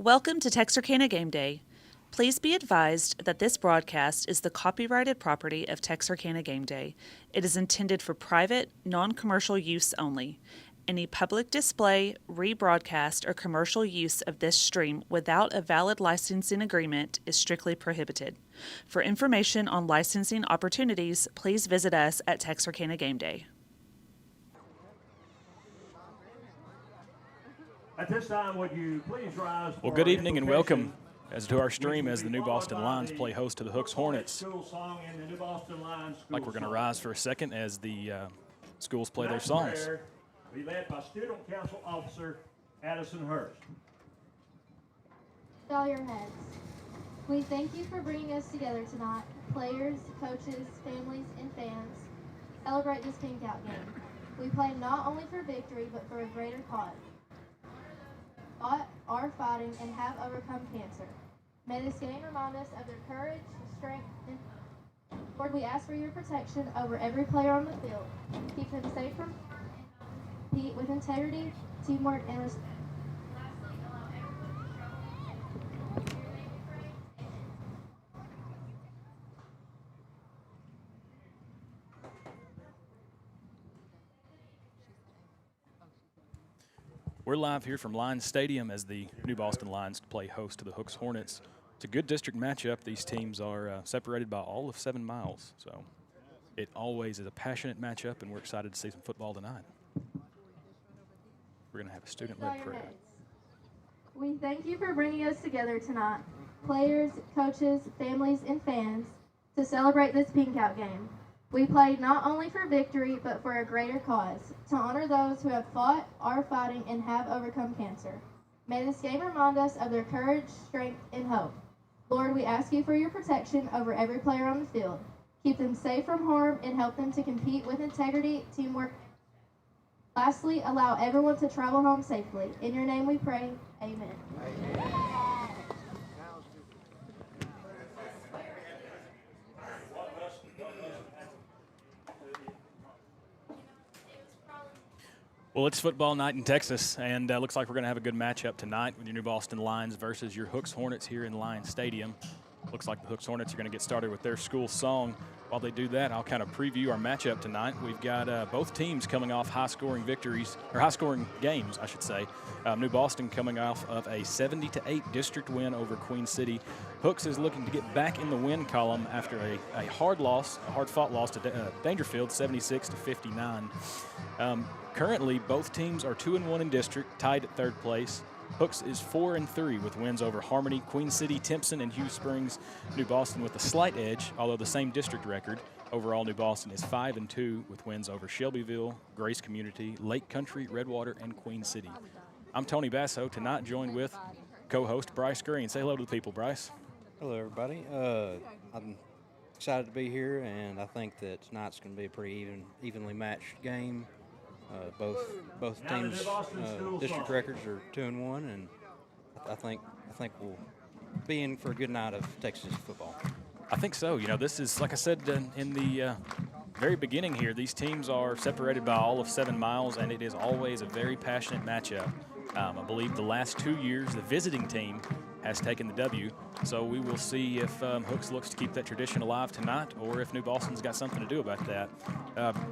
Welcome to Texarkana Gameday. Please be advised that this broadcast is the copyrighted property of Texarkana Gameday. It is intended for private, non-commercial use only. Any public display, rebroadcast, or commercial use of this stream without a valid licensing agreement is strictly prohibited. For information on licensing opportunities, please visit us at Texarkana Gameday. At this time, would you please rise? Well, good evening and welcome to our stream as the New Boston Lions play host to the Hooks Hornets. Like we're going to rise for a second as the schools play their songs. Be led by Student Council Officer Addison Hurst. Bow your heads. We thank you for bringing us together tonight. Players, coaches, families, and fans, celebrate this pink out game. We play not only for victory, but for a greater cause. Are fighting and have overcome cancer. May this game remind us of their courage, strength, and Lord, we ask for your protection over every player on the field. Keep them safe from compete with integrity, teamwork, and respect. We're live here from Lions Stadium as the New Boston Lions play host to the Hooks Hornets. It's a good district matchup. These teams are separated by all of 7 miles, so it always is a passionate matchup, and we're excited to see some football tonight. We're going to have a student-led prayer. We thank you for bringing us together tonight, players, coaches, families, and fans, to celebrate this pink out game. We played not only for victory, but for a greater cause, to honor those who have fought, are fighting, and have overcome cancer. May this game remind us of their courage, strength, and hope. Lord, we ask you for your protection over every player on the field. Keep them safe from harm and help them to compete with integrity, teamwork. Lastly, allow everyone to travel home safely. In your name we pray, amen. Amen. Well, it's football night in Texas, and looks like we're going to have a good matchup tonight with your New Boston Lions versus your Hooks Hornets here in Lions Stadium. Looks like the Hooks Hornets are going to get started with their school song. While they do that, I'll kind of preview our matchup tonight. We've got both teams coming off high-scoring victories, or high-scoring games, I should say. New Boston coming off of a 70-8 district win over Queen City. Hooks is looking to get back in the win column after a hard-fought loss to Dangerfield, 76-59. Currently, both teams are 2-1 in district, tied at third place. Hooks is 4-3 with wins over Harmony, Queen City, Timpson, and Hugh Springs. New Boston with a slight edge, although the same district record. Overall, New Boston is 5-2 with wins over Shelbyville, Grace Community, Lake Country, Redwater, and Queen City. I'm Tony Basso, tonight joined with co-host Bryce Green. Say hello to the people, Bryce. Hello, everybody. I'm excited to be here, and I think that tonight's going to be a pretty evenly matched game. Both teams' district records are 2-1, and I think we'll be in for a good night of Texas football. I think so. You know, this is, like I said in the very beginning here, these teams are separated by all of 7 miles, and it is always a very passionate matchup. I believe the last 2 years, the visiting team has taken the W, so we will see if Hooks looks to keep that tradition alive tonight or if New Boston's got something to do about that.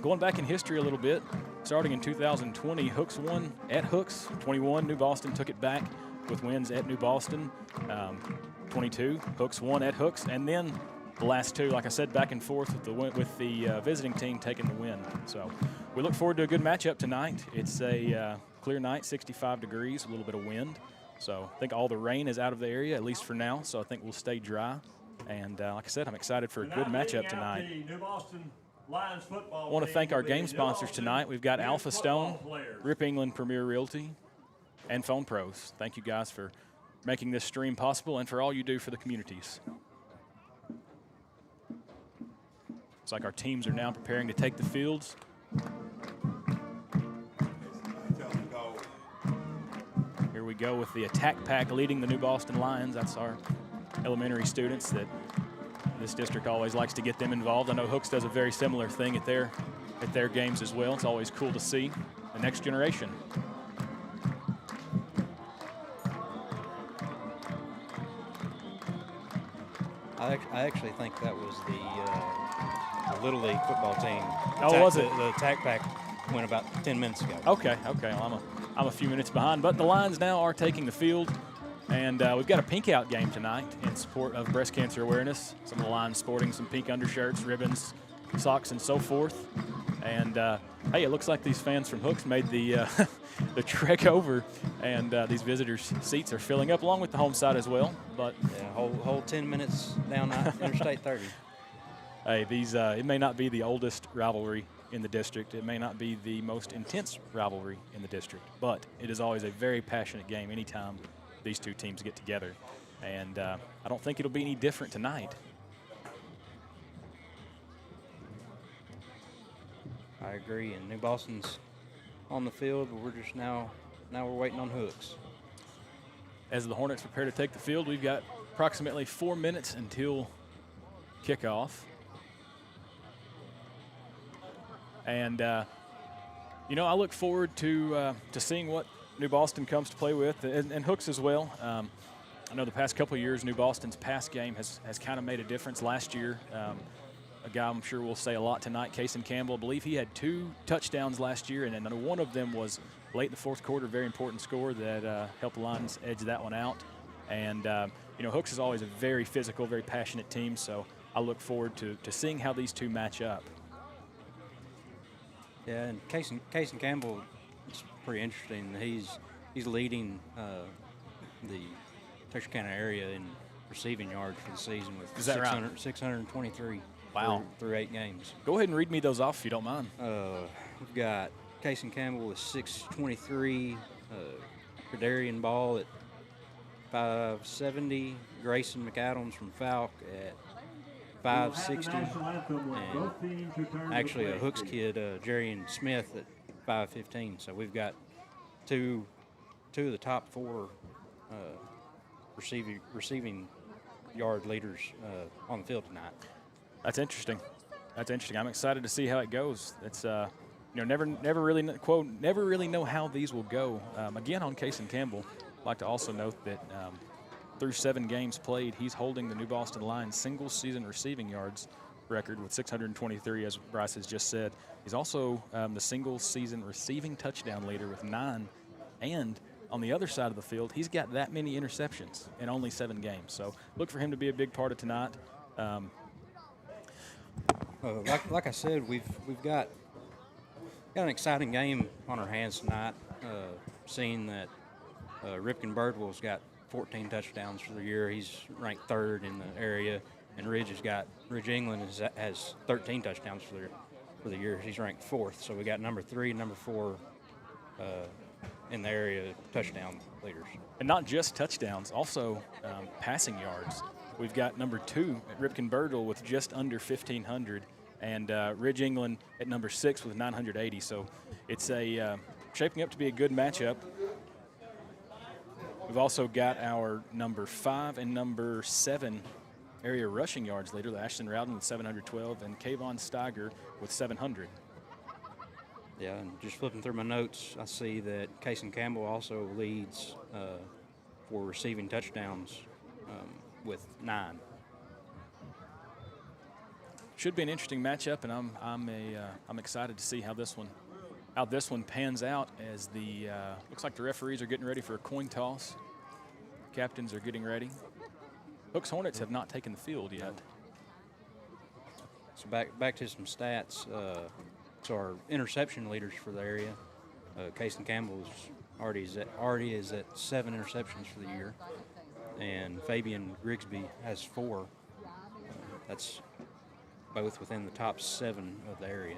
Going back in history a little bit, starting in 2020, Hooks won at Hooks. 21, New Boston took it back with wins at New Boston. 22, Hooks won at Hooks, and then the last 2, like I said, back and forth with the visiting team taking the win. So we look forward to a good matchup tonight. It's a clear night, 65 degrees, a little bit of wind. So I think all the rain is out of the area, at least for now, so I think we'll stay dry. And like I said, I'm excited for a good matchup tonight. I want to thank our game sponsors tonight. We've got Alpha Stone, Rip England Premier Realty, and Phone Pros. Thank you guys for making this stream possible and for all you do for the communities. It's like our teams are now preparing to take the fields. Here we go with the attack pack leading the New Boston Lions. That's our elementary students that this district always likes to get them involved. I know Hooks does a very similar thing at their games as well. It's always cool to see the next generation. I actually think that was the Little League football team. Oh, was it? The tack pack went about 10 minutes ago. Okay. Well, I'm a few minutes behind, but the Lions now are taking the field, and we've got a pink out game tonight in support of breast cancer awareness. Some of the Lions sporting some pink undershirts, ribbons, socks, and so forth. And hey, it looks like these fans from Hooks made the the trek over, and these visitors' seats are filling up, along with the home side as well. But yeah, whole 10 minutes down Interstate 30. Hey, these it may not be the oldest rivalry in the district. It may not be the most intense rivalry in the district, but it is always a very passionate game anytime these two teams get together. And I don't think it'll be any different tonight. I agree. And New Boston's on the field, but we're just now we're waiting on Hooks. As the Hornets prepare to take the field, we've got approximately 4 minutes until kickoff. And, you know, I look forward to seeing what New Boston comes to play with, and Hooks as well. I know the past couple of years, New Boston's pass game has kind of made a difference. Last year, a guy I'm sure we'll say a lot tonight, Kason Campbell, I believe he had 2 touchdowns last year, and then one of them was late in the fourth quarter, very important score that helped the Lions edge that one out. And, you know, Hooks is always a very physical, very passionate team, so I look forward to seeing how these two match up. Yeah, and Kason Campbell, it's pretty interesting. He's leading the Texarkana area in receiving yards for the season with 623 Wow. through 8 games. Go ahead and read me those off if you don't mind. We've got Kason Campbell with 623, Credarian Ball at 570, Grayson McAdams from Falk at 560, and actually a Hooks kid, Jerian Smith at 515. So we've got two of the top 4 receiving yard leaders on the field tonight. That's interesting. I'm excited to see how it goes. It's you know, never really know how these will go. Again, on Kason Campbell, I'd like to also note that through 7 games played, he's holding the New Boston Lions single season receiving yards record with 623, as Bryce has just said. He's also the single season receiving touchdown leader with 9, and on the other side of the field, he's got that many interceptions in only 7 games. So look for him to be a big part of tonight. Like I said, we've got an exciting game on our hands tonight. Seeing that Ripken Birdwell's got 14 touchdowns for the year. He's ranked 3rd in the area, and Ridge England has 13 touchdowns for the year. He's ranked 4th. So we got number 3 and number 4 in the area touchdown leaders. And not just touchdowns, also passing yards. We've got number 2 at Ripken Birdwell with just under 1,500, and Ridge England at number 6 with 980. So it's shaping up to be a good matchup. We've also got our number 5 and number 7 area rushing yards leader, Ashton Rowden with 712, and Kayvon Steiger with 700. Yeah, and just flipping through my notes, I see that Kason Campbell also leads for receiving touchdowns with 9. Should be an interesting matchup, and I'm excited to see how this one pans out. As the looks like the referees are getting ready for a coin toss. Captains are getting ready. Hooks Hornets have not taken the field yet. So back to some stats. So our interception leaders for the area, Kason Campbell already is at 7 interceptions for the year, and Fabian Grigsby has 4. That's both within the top 7 of the area.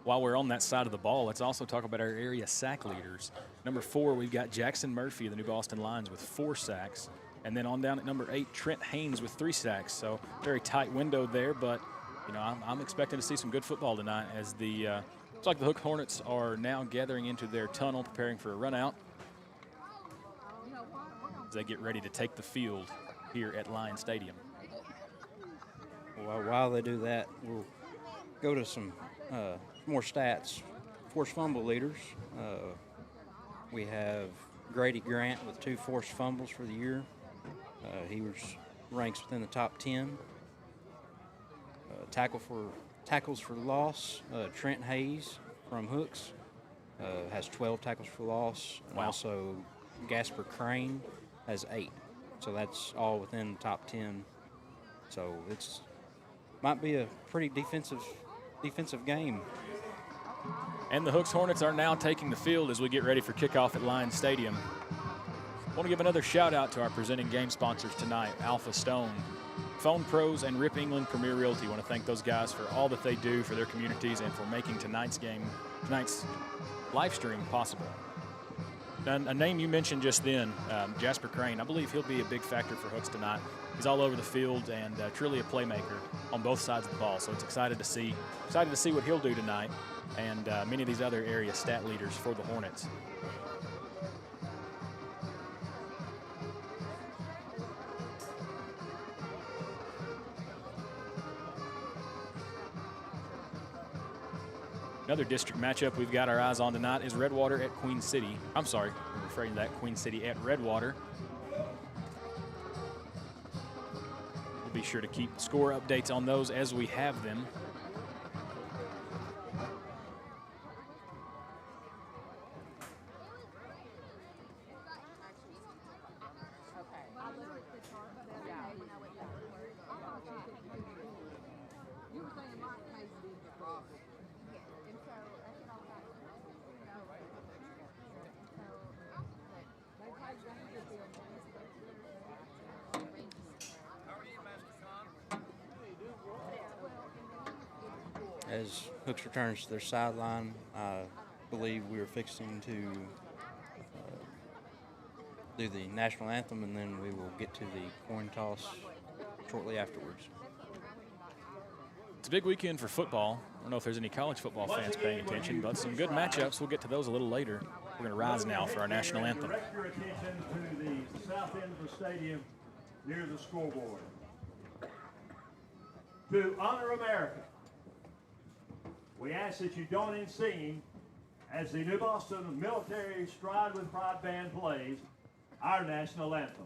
While we're on that side of the ball, let's also talk about our area sack leaders. Number 4, we've got Jackson Murphy of the New Boston Lions with 4 sacks. And then on down at number 8, Trent Haynes with 3 sacks. So very tight window there, but you know, I'm expecting to see some good football tonight as looks like the Hook Hornets are now gathering into their tunnel, preparing for a run out as they get ready to take the field here at Lion Stadium. Well, while they do that, we'll go to some more stats. Forced fumble leaders. We have Grady Grant with 2 forced fumbles for the year. He was ranks within the top 10. Tackles for loss, Trent Hayes from Hooks has 12 tackles for loss. And Wow. also, Gasper Crane has 8. So that's all within the top 10. So it's might be a pretty defensive game. And the Hooks Hornets are now taking the field as we get ready for kickoff at Lions Stadium. I want to give another shout out to our presenting game sponsors tonight, Alpha Stone, Phone Pros, and Rip England Premier Realty. I want to thank those guys for all that they do for their communities and for making tonight's live stream possible. A name you mentioned just then, Jasper Crane. I believe he'll be a big factor for Hooks tonight. He's all over the field and truly a playmaker on both sides of the ball. So it's excited to see what he'll do tonight, and many of these other area stat leaders for the Hornets. Another district matchup we've got our eyes on tonight is Redwater at Queen City. I'm sorry, I'm referring to that, Queen City at Redwater. We'll be sure to keep score updates on those as we have them. As Hooks returns to their sideline, I believe we are fixing to do the national anthem, and then we will get to the coin toss shortly afterwards. It's a big weekend for football. I don't know if there's any college football fans paying attention, but some good matchups. We'll get to those a little later. We're going to rise now for our national anthem. Direct your attention to the south end of the stadium near the scoreboard. To honor America, we ask that you join in singing as the New Boston Military Stride with Pride Band plays our national anthem.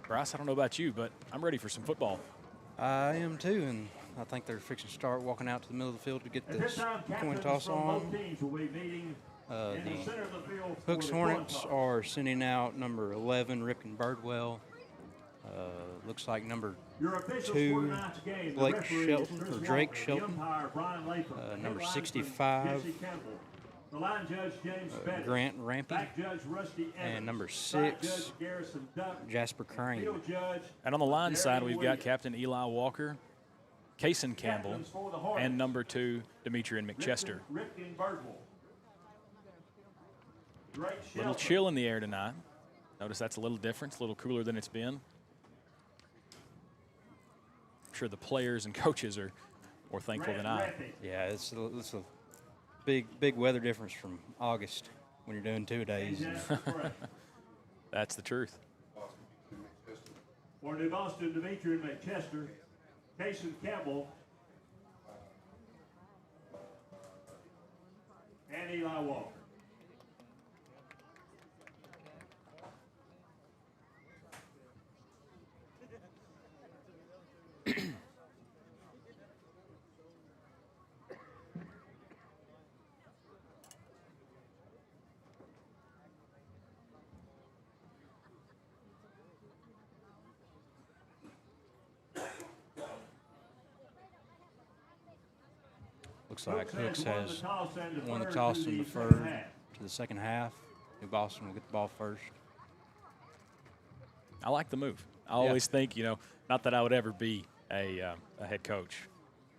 Bryce, I don't know about you, but I'm ready for some football. I am too, and I think they're fixing to start walking out to the middle of the field to get At this this time, coin captains toss from both on. teams will be meeting in the center of the field for Hooks the coin Hornets toss. are sending out number 11, Ripken Birdwell. Looks like number Your officials 2, for tonight's game, the Blake referee is Shelton, Chris or Drake Walker, the Shelton. umpire, Brian Latham, the Number head linesman, 65, Jesse Campbell, the line judge, James Bettis, Grant Rampy, back judge, Rusty Evans, and number side 6, judge, Garrison Duck, Jasper Crane. field judge, And on the line Derek side, we've got Williams. Captain Eli Walker, Kaysen Campbell, Captains for the Hornets, and number 2, Demetrian McChester. Ripken Birdwell. Drake Little Shelton. chill in the air tonight. Notice that's a little different. It's a little cooler than it's been. I'm sure the players and coaches are more thankful than I. Yeah, it's a big weather difference from August when you're doing 2 days. That's the truth. For New Boston, Demetrian McChester, Kaysen Campbell, and Eli Walker. Looks like Hooks won has the toss and won the deferred toss to and the deferred second half. to the second half. New Boston will get the ball first. I like the move. I always think, not that I would ever be a head coach.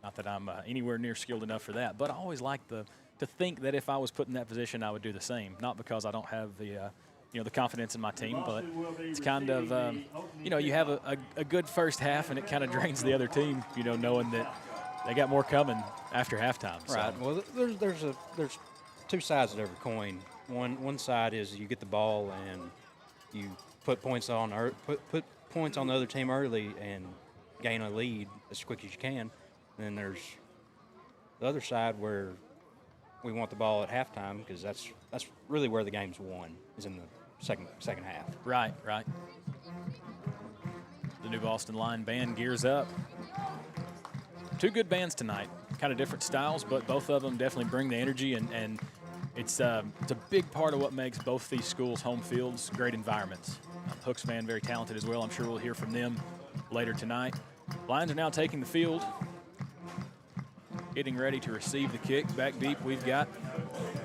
Not that I'm anywhere near skilled enough for that, but I always like to think that if I was put in that position, I would do the same. Not because I don't have the confidence in my team, but it's kind of, you have a good first half, and it kind of drains the other team, knowing that they got more coming after halftime. Right. So. Well, there's two sides to every coin. One side is you get the ball and you put points on put points on the other team early and gain a lead as quick as you can. And then there's the other side where we want the ball at halftime because that's really where the game's won, is in the second half. Right. The New Boston Line band gears up. Two good bands tonight, kind of different styles, but both of them definitely bring the energy, and it's a big part of what makes both these schools' home fields great environments. Hooks band very talented as well. I'm sure we'll hear from them later tonight. Lions are now taking the field, getting ready to receive the kick. Back deep, we've got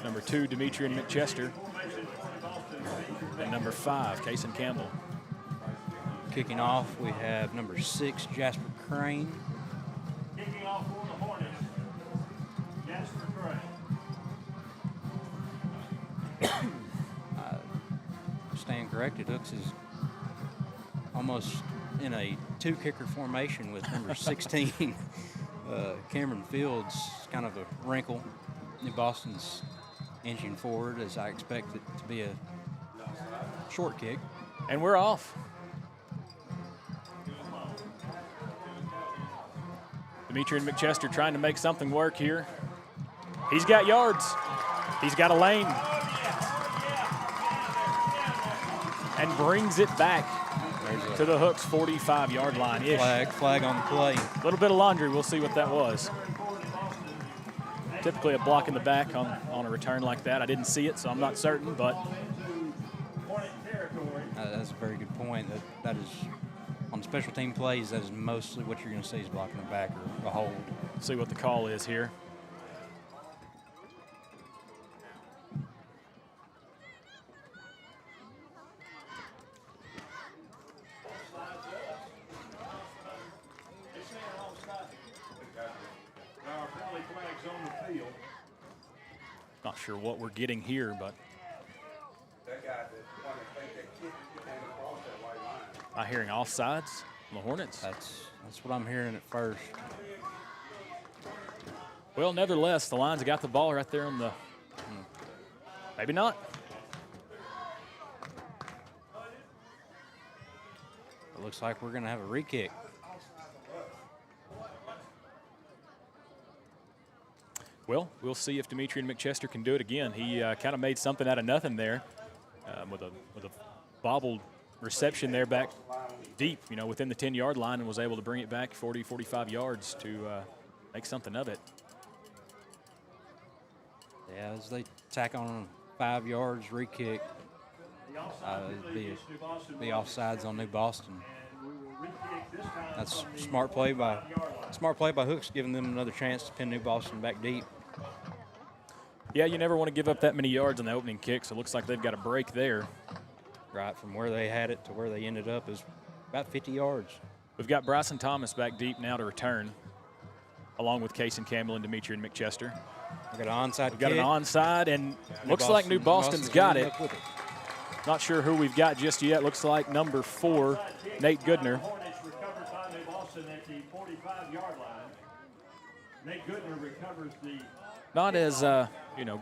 number 2, Demetrian McChester, and number 5, Kason Campbell. Kicking off, we have number 6, Jasper Crane. Kicking off for the Hornets, Jasper Crane. Stand corrected. Hooks is almost in a 2-kicker formation with number 16, Cameron Fields. Kind of a wrinkle. New Boston's inching forward, as I expect it to be a short kick. And we're off. Demetrian McChester trying to make something work here. He's got yards. He's got a lane. And brings it back to the Hooks' 45-yard line-ish. Flag on the play. A little bit of laundry. We'll see what that was. Typically a block in the back on a return like that. I didn't see it, so I'm not certain, but that's a very good point. That is, on special team plays, that is mostly what you're going to see is blocking the back or a hold. See what the call is here. Not sure what we're getting here, but I'm hearing offsides on the Hornets. That's what I'm hearing at first. Well, nevertheless, the Lions got the ball right there on the. Maybe not. It looks like we're going to have a re-kick. Well, we'll see if Demetrian McChester can do it again. He kind of made something out of nothing there with a bobbled reception there back deep, within the 10-yard line, and was able to bring it back 40, 45 yards to make something of it. Yeah, as they tack on 5 yards, re-kick, be offsides on New Boston. That's smart play by Hooks, giving them another chance to pin New Boston back deep. Yeah, you never want to give up that many yards on the opening kick, so it looks like they've got a break there. Right, from where they had it to where they ended up is about 50 yards. We've got Bryson Thomas back deep now to return, along with Kason Campbell and Demetrian McChester. We've got an onside We've got an onside, and looks like New Boston's got it. Not sure who we've got just yet. Looks like number 4, Nate Goodner. Hornets recovered by New Boston at the 45-yard line. Nate Goodner recovers the. Not as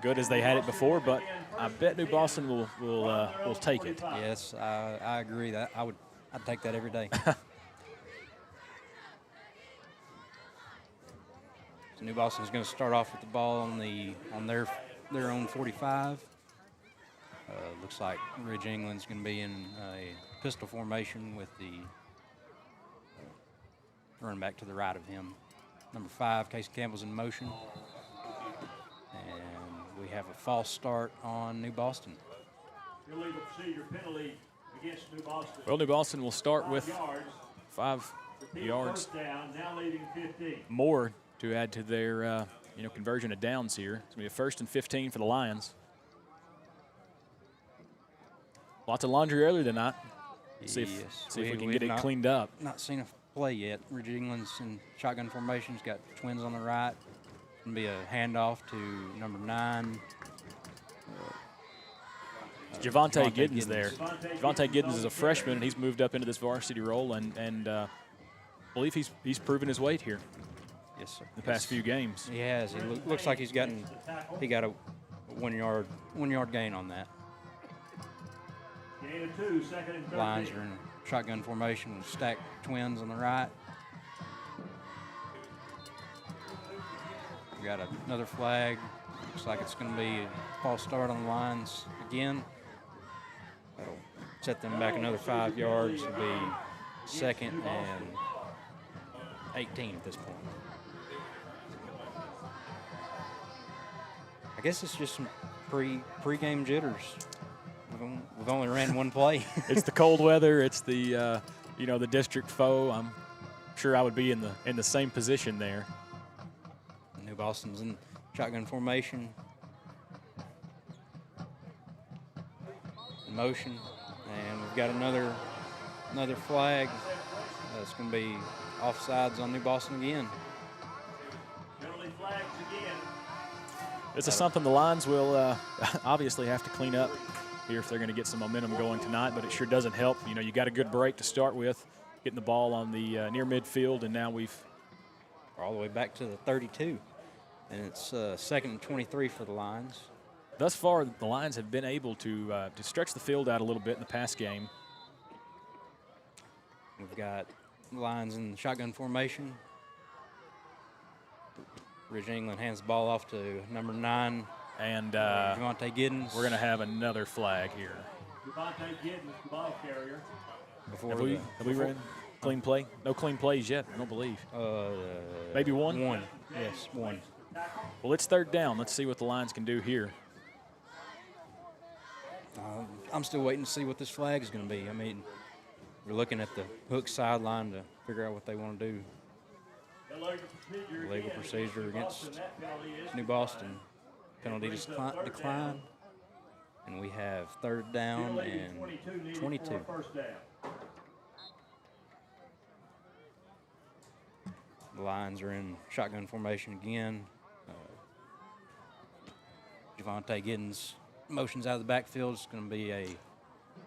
good as they had it before, but I bet New Boston will take it. Yes, I agree. That I'd take that every day. So New Boston's going to start off with the ball on their own 45. Looks like Ridge England's going to be in a pistol formation with the running back to the right of him. Number 5, Casey Campbell's in motion. And we have a false start on New Boston. Illegal procedure penalty against New Boston. Well, New Boston will start with 5 yards First down, now leading 15. more to add to their conversion of downs here. It's going to be a 1st and 15 for the Lions. Lots of laundry earlier tonight. See if we can get it cleaned up. Not seen a play yet. Ridge England's in shotgun formation. He's got twins on the right. It's going to be a handoff to number 9. Javonte Giddens there. Javonte Giddens is a freshman, and he's moved up into this varsity role, and I believe he's proven his weight here. Yes, sir. The past few games. He has. He looks like he got a 1 yard gain on that. Gain of 2, 2nd and 13. Lions are in shotgun formation with stacked twins on the right. We got another flag. Looks like it's going to be a false start on the Lions again. That'll set them back another 5 yards. It'll be 2nd and 18 at this point. I guess it's just some pre-game jitters. We've only ran one play. It's the cold weather. It's the the district foe. I'm sure I would be in the same position there. New Boston's in shotgun formation. In motion, and we've got another flag. It's going to be offsides on New Boston again. Penalty flags again. This is something the Lions will obviously have to clean up here if they're going to get some momentum going tonight, but it sure doesn't help. You got a good break to start with, getting the ball on the near midfield, and now we're all the way back to the 32, and it's 2nd and 23 for the Lions. Thus far, the Lions have been able to stretch the field out a little bit in the pass game. We've got Lions in shotgun formation. Ridge England hands the ball off to number 9. And Javonte Giddens. We're going to have another flag here. Javonte Giddens, the ball carrier. Have we ran clean play? No clean plays yet, I don't believe. Maybe one? One. Yes, one. Well, it's 3rd down. Let's see what the Lions can do here. I'm still waiting to see what this flag is going to be. I mean, we're looking at the hook sideline to figure out what they want to do. Illegal procedure against New Boston. Penalty decline. And we have 3rd down and 22. The Lions are in shotgun formation again. Javonte Giddens motions out of the backfield. It's going to be a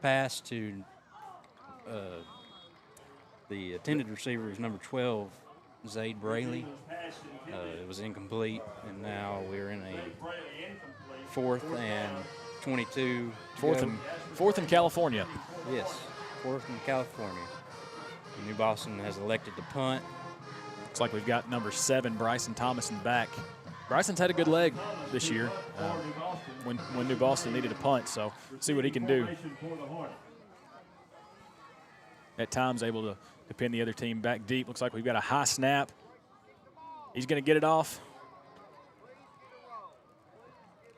pass to the intended receiver is number 12, Zaid Brayley. It was incomplete, and now we're in a 4th and 22. Fourth in California. Yes, 4th in California. New Boston has elected to punt. Looks like we've got number 7, Bryson Thomas, in the back. Bryson's had a good leg this year when New Boston needed a punt, so see what he can do. At times able to pin the other team back deep. Looks like we've got a high snap. He's going to get it off.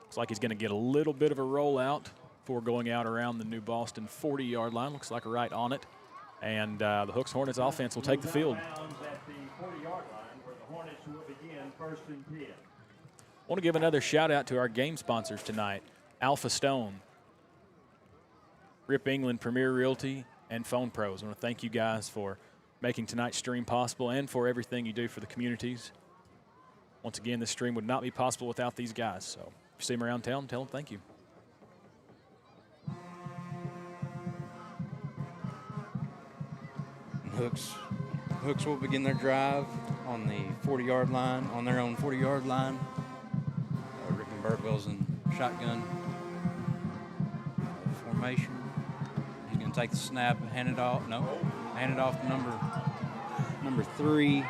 Looks like he's going to get a little bit of a rollout before going out around the New Boston 40-yard line. Looks like right on it. And the Hooks Hornets offense will take the field. I want to give another shout out to our game sponsors tonight, Alpha Stone, Rip England Premier Realty, and Phone Pros. I want to thank you guys for making tonight's stream possible and for everything you do for the communities. Once again, this stream would not be possible without these guys. So if you see them around town, tell them thank you. Hooks will begin their drive on the 40-yard line, on their own 40-yard line. Rickenbergville's in shotgun formation. He's going to take the snap and hand it off. No, hand it off to number 3,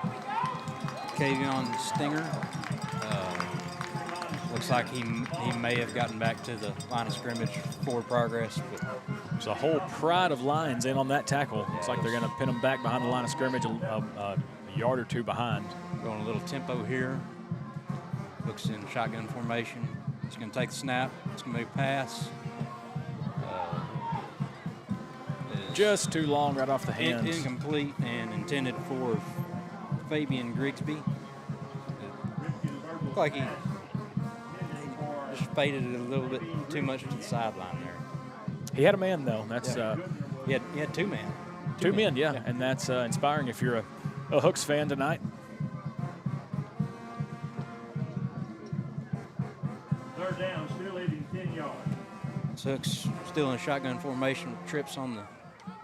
Kavion Stinger. Looks like he may have gotten back to the line of scrimmage forward progress. But there's a whole pride of Lions in on that tackle. Looks like they're going to pin him back behind the line of scrimmage a yard or two behind. Going a little tempo here. Hooks in shotgun formation. He's going to take the snap. It's going to be a pass. Just too long right off the hands. Incomplete and intended for Fabian Grigsby. looked like he just faded it a little bit too much to the sideline there. He had a man, though. That's He had two men. Two men, yeah. And that's inspiring if you're a Hooks fan tonight. Third down, still leading 10 yards. Hooks still in shotgun formation with trips on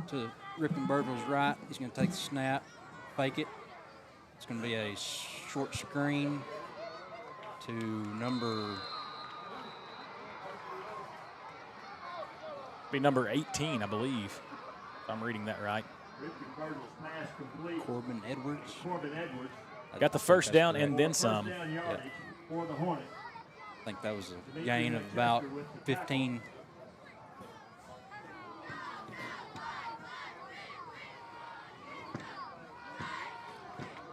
to Ripken Birdville's right. He's going to take the snap, fake it. It's going to be a short screen to number 18, I believe, if I'm reading that right. Ripken Birdville's pass complete. Corbin Edwards. Got the first down and then some. First down yardage for the Hornets. I think that was a gain of about 15.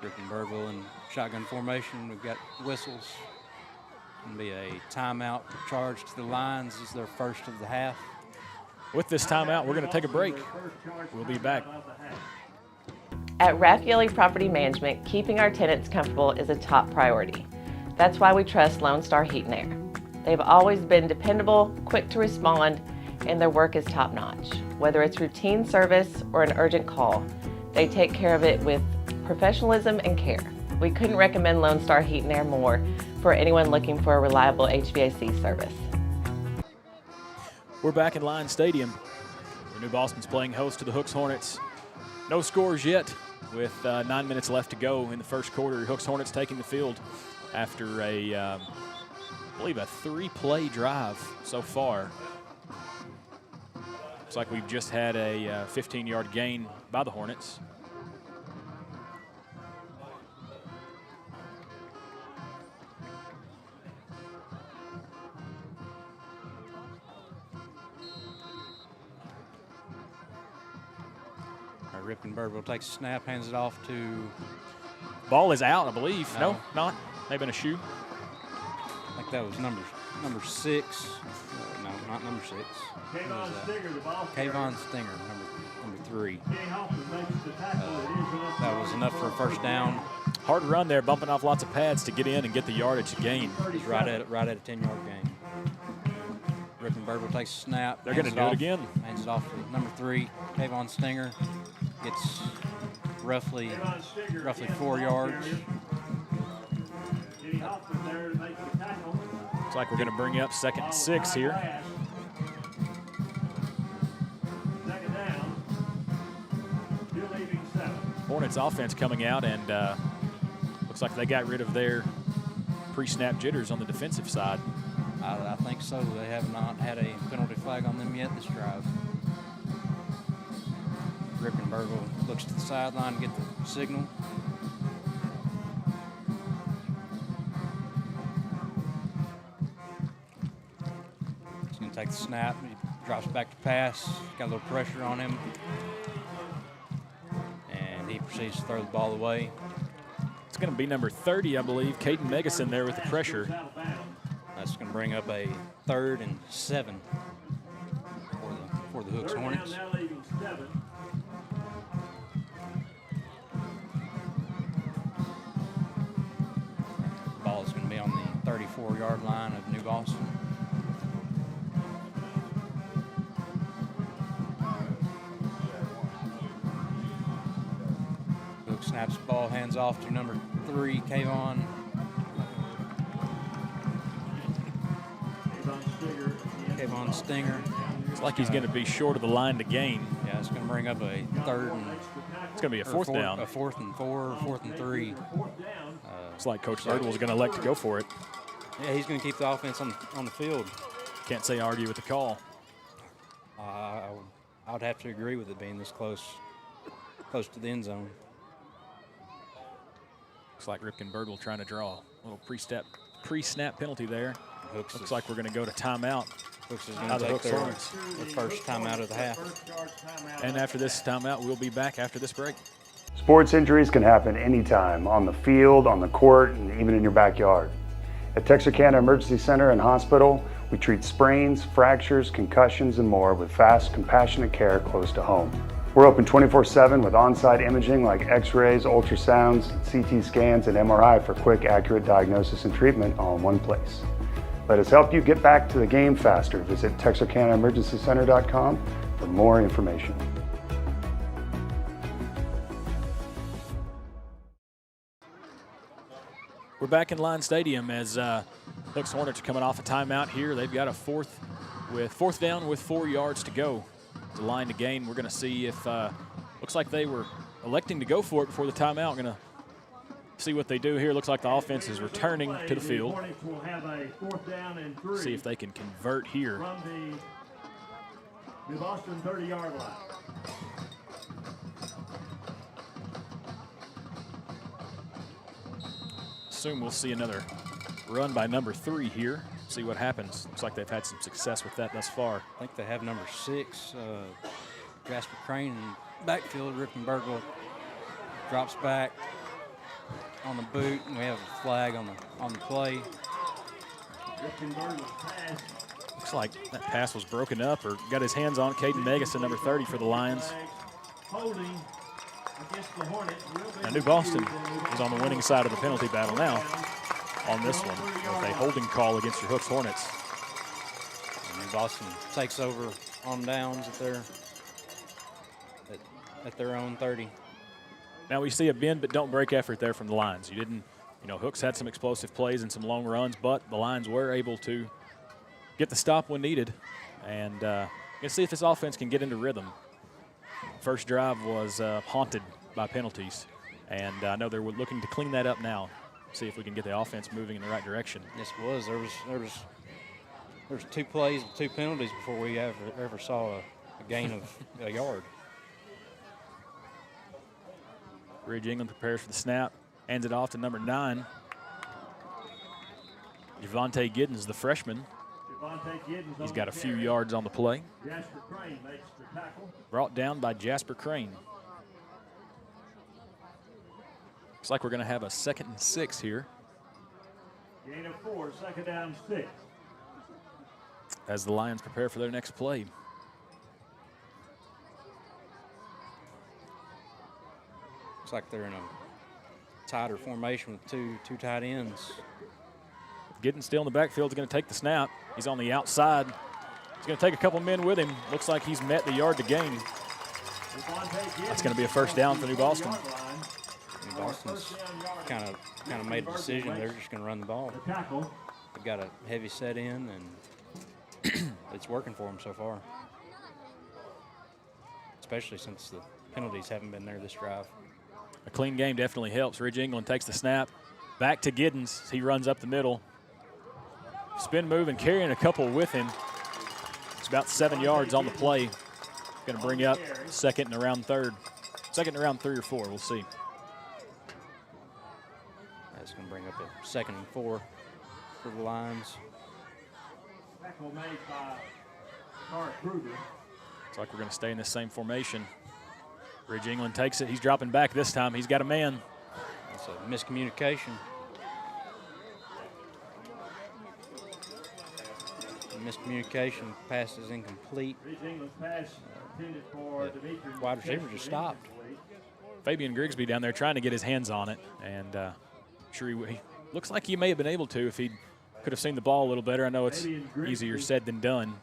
Ripken Birdville in shotgun formation. We've got whistles. Going to be a timeout charge to the Lions. This is their first of the half. With this timeout, we're going to take a break. We'll be back. At Raffaelli Property Management, keeping our tenants comfortable is a top priority. That's why we trust Lone Star Heat and Air. They've always been dependable, quick to respond, and their work is top-notch. Whether it's routine service or an urgent call, they take care of it with professionalism and care. We couldn't recommend Lone Star Heat and Air more for anyone looking for a reliable HVAC service. We're back in Lions Stadium. New Boston's playing host to the Hooks Hornets. No scores yet, with 9 minutes left to go in the first quarter. Hooks Hornets taking the field after I believe a 3-play drive so far. Looks like we've just had a 15-yard gain by the Hornets. Ripken Birdville takes a snap, hands it off to. Ball is out, I believe. No, not. Maybe in a shoe. I think that was number 6. No, not number 6. Kayvon Stinger, the ball Kayvon Stinger, number 3. Kenny Hoffman makes the tackle. It is enough. That was enough for a first down. Hard run there, bumping off lots of pads to get in and get the yardage gain. He's right at a 10-yard gain. Ripken Birdville takes a snap. They're going to do it again. Hands it off to number 3, Kayvon Stinger. Gets roughly 4 yards. Kenny Hoffman there to make the tackle. Looks like we're going to bring up 2nd and 6 here. Second down. Still leaving 7. Hornets offense coming out, and looks like they got rid of their pre-snap jitters on the defensive side. I think so. They have not had a penalty flag on them yet this drive. Ripken Birdville looks to the sideline to get the signal. He's going to take the snap. He drops back to pass. Got a little pressure on him. And he proceeds to throw the ball away. It's going to be number 30, I believe. Caden Megason there with the pressure. That's going to bring up a 3rd and 7 for the Hooks Hornets. Now leaving 7. Ball is going to be on the 34-yard line of New Boston. Hook snaps the ball, hands off to number 3, Kayvon. Kayvon Stinger. It's like he's going to be short of the line to gain. Yeah, it's going to bring up a 3rd and. It's going to be a 4th down. A 4th and 4, 4th and 3. It's like Coach Erdl is going to elect to go for it. Yeah, he's going to keep the offense on the field. Can't say argue with the call. I would have to agree with it being this close to the end zone. Looks like Ripken Birdville trying to draw a little pre-snap penalty there. Looks like we're going to go to timeout. Hooks is going to take their first timeout of the half. And after this timeout, we'll be back after this break. Sports injuries can happen anytime, on the field, on the court, and even in your backyard. At Texarkana Emergency Center and Hospital, we treat sprains, fractures, concussions, and more with fast, compassionate care close to home. We're open 24/7 with on-site imaging like x-rays, ultrasounds, CT scans, and MRI for quick, accurate diagnosis and treatment all in one place. Let us help you get back to the game faster. Visit TexarkanaEmergencyCenter.com for more information. We're back in Line Stadium as Hooks Hornets are coming off a timeout here. They've got a fourth down with 4 yards to go. The line to gain. We're going to see if looks like they were electing to go for it before the timeout. We're going to see what they do here. Looks like the offense is returning to the field. See if they can convert here. From the New Boston 30-yard line. Assume we'll see another run by number 3 here. See what happens. Looks like they've had some success with that thus far. I think they have number 6, Jasper Crane in backfield. Rippenberg drops back on the boot, and we have a flag on the play. Looks like that pass was broken up or got his hands on Caden Megason, number 30 for the Lions. Now New Boston is on the winning side of the penalty battle now on this one with a holding call against your Hooks Hornets. And New Boston takes over on downs at their own 30. Now we see a bend but don't break effort there from the Lions. Hooks had some explosive plays and some long runs, but the Lions were able to get the stop when needed. And let's see if this offense can get into rhythm. First drive was haunted by penalties, and I know they're looking to clean that up now. See if we can get the offense moving in the right direction. Yes, it was. There was 2 plays with 2 penalties before we ever saw a gain of a yard. Ridge England prepares for the snap, hands it off to number 9. Javonte Giddens, the freshman. He's got a few yards on the play. Jasper Crane makes the tackle. Brought down by Jasper Crane. Looks like we're going to have a 2nd and 6 here. Gain of 4, 2nd down 6. As the Lions prepare for their next play. Looks like they're in a tighter formation with two tight ends. Giddens still in the backfield is going to take the snap. He's on the outside. He's going to take a couple men with him. Looks like he's met the yard to gain. That's going to be a first down for New Boston. New Boston's kind of made a decision. They're just going to run the ball. They've got a heavy set in, and it's working for them so far. Especially since the penalties haven't been there this drive. A clean game definitely helps. Ridge England takes the snap. Back to Giddens. He runs up the middle. Spin move and carrying a couple with him. It's about 7 yards on the play. Going to bring up 2nd and around 3rd. 2nd and around 3 or 4, we'll see. That's going to bring up a 2nd and 4 for the Lions. Tackle made by Carl Kruger. Looks like we're going to stay in this same formation. Ridge England takes it. He's dropping back this time. He's got a man. That's a miscommunication. Miscommunication, pass is incomplete. Wide receiver just stopped. Fabian Grigsby down there trying to get his hands on it, and sure he looks like he may have been able to if he could have seen the ball a little better. I know it's easier said than done.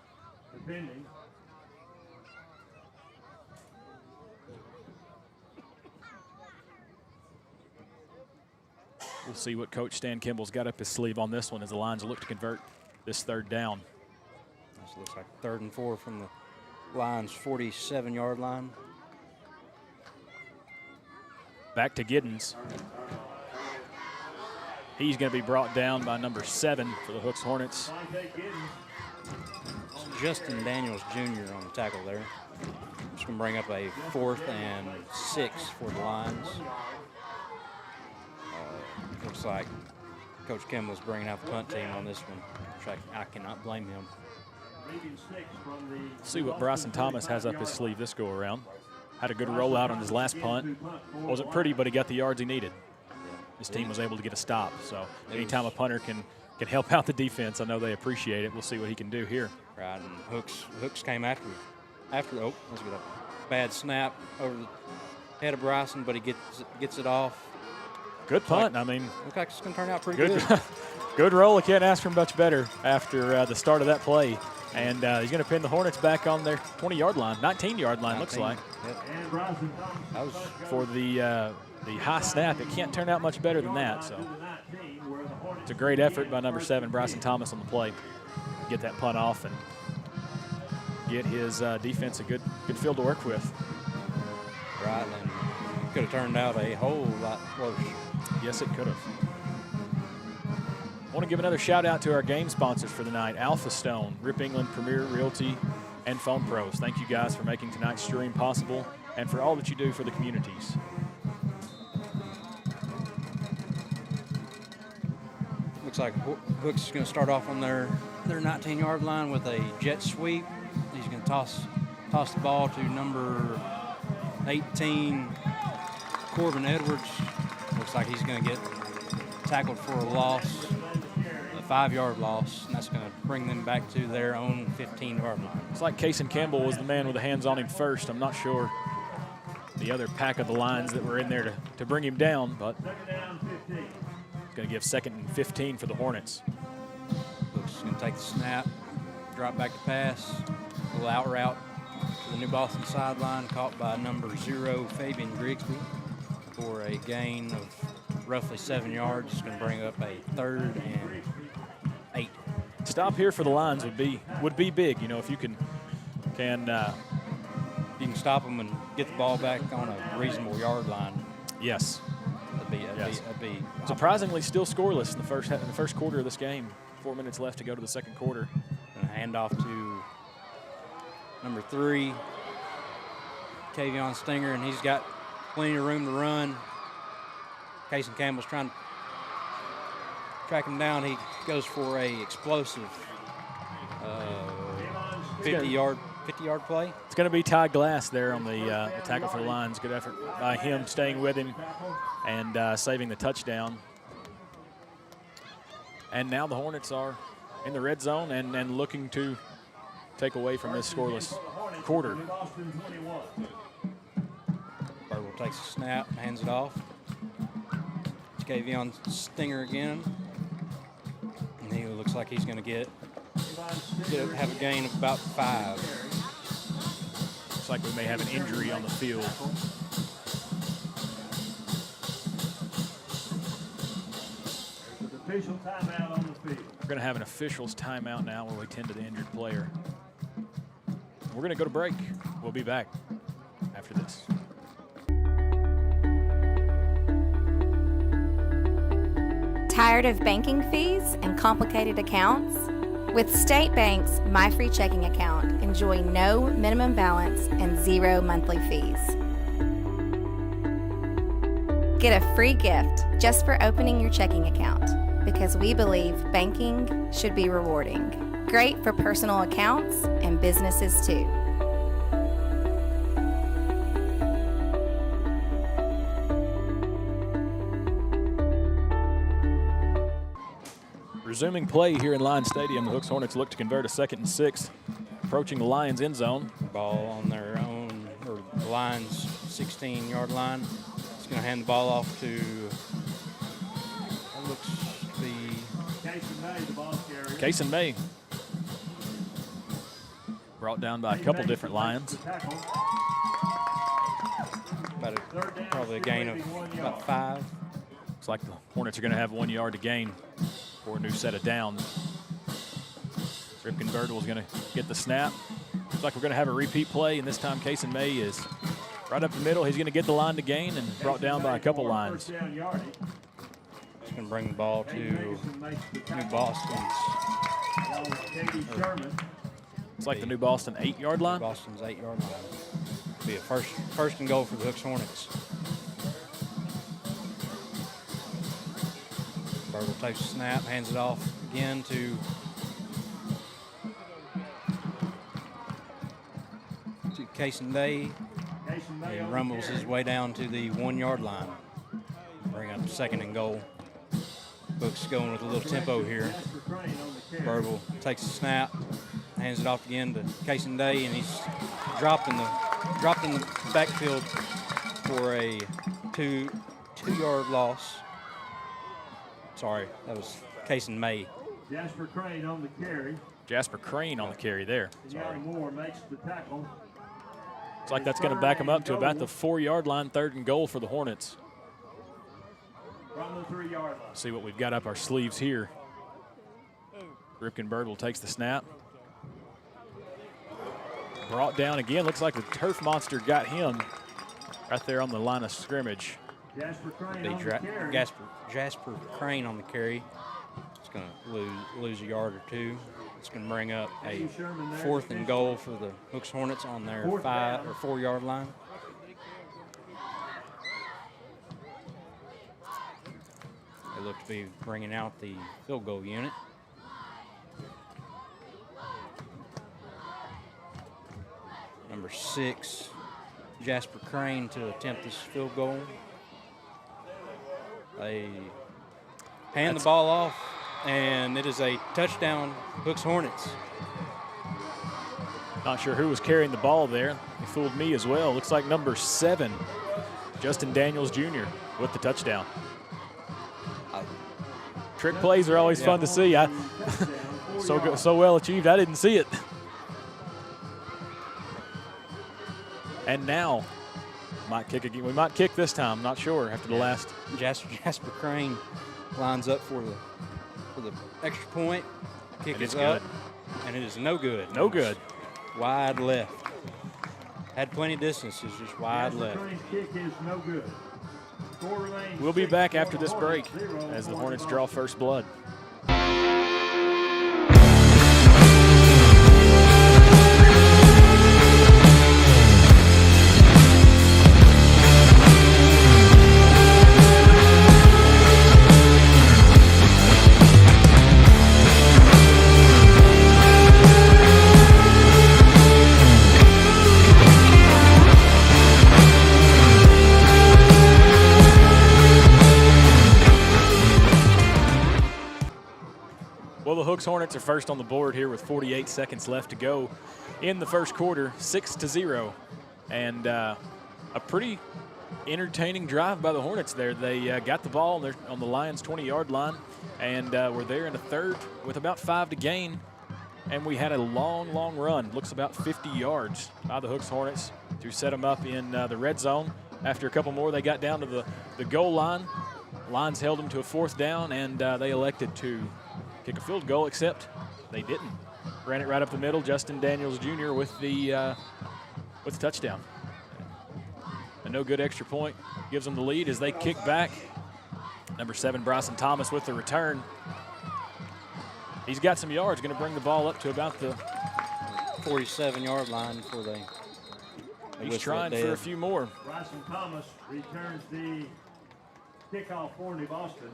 We'll see what Coach Stan Kimball's got up his sleeve on this one as the Lions look to convert this 3rd down. This looks like 3rd and 4 from the Lions' 47-yard line. Back to Giddens. He's going to be brought down by number 7 for the Hooks Hornets. It's Justin Daniels Jr. on the tackle there. Just going to bring up a 4th and 6 for the Lions. Looks like Coach Kimball's bringing out the punt team on this one, which I cannot blame him. See what Bryson Thomas has up his sleeve this go around. Had a good rollout on his last punt. Wasn't pretty, but he got the yards he needed. His team was able to get a stop. So anytime a punter can help out the defense, I know they appreciate it. We'll see what he can do here. Right, and Hooks came after. Oh, let's get up. bad snap over the head of Bryson, but he gets it off. Good punt. I mean, looks like it's going to turn out pretty good. Good roll. I can't ask for much better after the start of that play. And he's going to pin the Hornets back on their 20-yard line, 19-yard line, 19. looks like. Yep. That was for the high snap. It can't turn out much better than that. So it's a great effort by number 7, Bryson Thomas, on the play. Get that punt off and get his defense a good field to work with. Right, and could have turned out a whole lot worse. Yes, it could have. I want to give another shout out to our game sponsors for the night, Alpha Stone, Rip England Premier Realty, and Phone Pros. Thank you guys for making tonight's stream possible and for all that you do for the communities. Looks like Hook's going to start off on their 19-yard line with a jet sweep. He's going to toss the ball to number 18, Corbin Edwards. Looks like he's going to get tackled for a loss, a 5-yard loss, and that's going to bring them back to their own 15-yard line. It's like Kason Campbell was the man with the hands on him first. I'm not sure the other pack of the lines that were in there to bring him down, but it's going to give 2nd and 15 for the Hornets. Looks going to take the snap, drop back to pass, a little out route to the New Boston sideline, caught by number 0, Fabian Grigsby, for a gain of roughly 7 yards. It's going to bring up a 3rd and 8. Stop here for the lines would be big. You know, if you can you can stop them and get the ball back on a reasonable yard line. Yes. That'd be surprisingly still scoreless in the first quarter of this game. 4 minutes left to go to the second quarter. And a handoff to number 3, Kavion Stinger, and he's got plenty of room to run. Kason Campbell's trying to track him down. He goes for a explosive 50-yard play. It's going to be Ty Glass there on the tackle for the lines. Good effort by him, staying with him and saving the touchdown. And now the Hornets are in the red zone and looking to take away from this scoreless quarter. Burwell takes a snap, hands it off. Kavion Stinger again. And he looks like he's going to have a gain of about 5. Looks like we may have an injury on the field. Official timeout on the field. We're going to have an official's timeout now where we tend to the injured player. We're going to go to break. We'll be back after this. Tired of banking fees and complicated accounts? With State Bank's My Free Checking Account, enjoy no minimum balance and 0 monthly fees. Get a free gift just for opening your checking account, because we believe banking should be rewarding. Great for personal accounts and businesses too. Resuming play here in Lions Stadium, the Hooks Hornets look to convert a 2nd and 6, approaching the Lions end zone. Ball on their own, or the Lions' 16-yard line. He's going to hand the ball off to, what looks to be Kason May. Brought down by a couple different Lions. Probably a gain of about 5. Looks like the Hornets are going to have 1 yard to gain for a new set of downs. Ripken Birdwell is going to get the snap. Looks like we're going to have a repeat play, and this time Kason May is right up the middle. He's going to get the line to gain and brought down by a couple lines. He's going to bring the ball to New Boston's. It's like the New Boston 8-yard line. Boston's 8-yard line. Be a first and goal for the Hooks Hornets. Birdwell takes a snap, hands it off again to Kason Day. He rumbles his way down to the 1-yard line. Bring up 2nd and goal. Hooks going with a little tempo here. Birdwell takes a snap, hands it off again to Kason Day, and he's dropped in the dropped in the backfield for a two-yard loss. Sorry, that was Cason May. Jasper Crane on the carry. Jasper Crane on the carry there. Sorry. Moore makes the tackle. Looks like that's going to back them up to about the 4-yard line, 3rd and goal for the Hornets. From the 3-yard line. See what we've got up our sleeves here. Ripken Birdwell takes the snap. Brought down again. Looks like the turf monster got him right there on the line of scrimmage. Jasper Crane on the carry. Jasper Crane on the carry. It's going to lose a yard or two. It's going to bring up a 4th and goal for the Hooks Hornets on their 5 or 4-yard line. They look to be bringing out the field goal unit. Number 6, Jasper Crane to attempt this field goal. They hand the ball off, and it is a touchdown, Hooks Hornets. Not sure who was carrying the ball there. He fooled me as well. Looks like number 7, Justin Daniels Jr. with the touchdown. Trick plays are always fun to see. So well achieved, I didn't see it. And now, might kick again. We might kick this time. Not sure after the last. Jasper Crane lines up for the extra point. Kick is up, and it is no good. No good. Wide left. Had plenty of distance. It's just wide left. Crane's kick is no good. We'll be back after this break as the Hornets draw first blood. Well, the Hooks Hornets are first on the board here with 48 seconds left to go in the first quarter, 6-0. And a pretty entertaining drive by the Hornets there. They got the ball on the Lions' 20-yard line and were there in the 3rd with about 5 to gain. And we had a long, long run. Looks about 50 yards by the Hooks Hornets to set them up in the red zone. After a couple more, they got down to the goal line. Lions held them to a 4th down, and they elected to kick a field goal, except they didn't. Ran it right up the middle. Justin Daniels Jr. with the touchdown. A no good extra point gives them the lead as they kick back. Number 7, Bryson Thomas with the return. He's got some yards, going to bring the ball up to about the 47-yard line for he's trying for a few more. Bryson Thomas returns the kickoff for New Boston.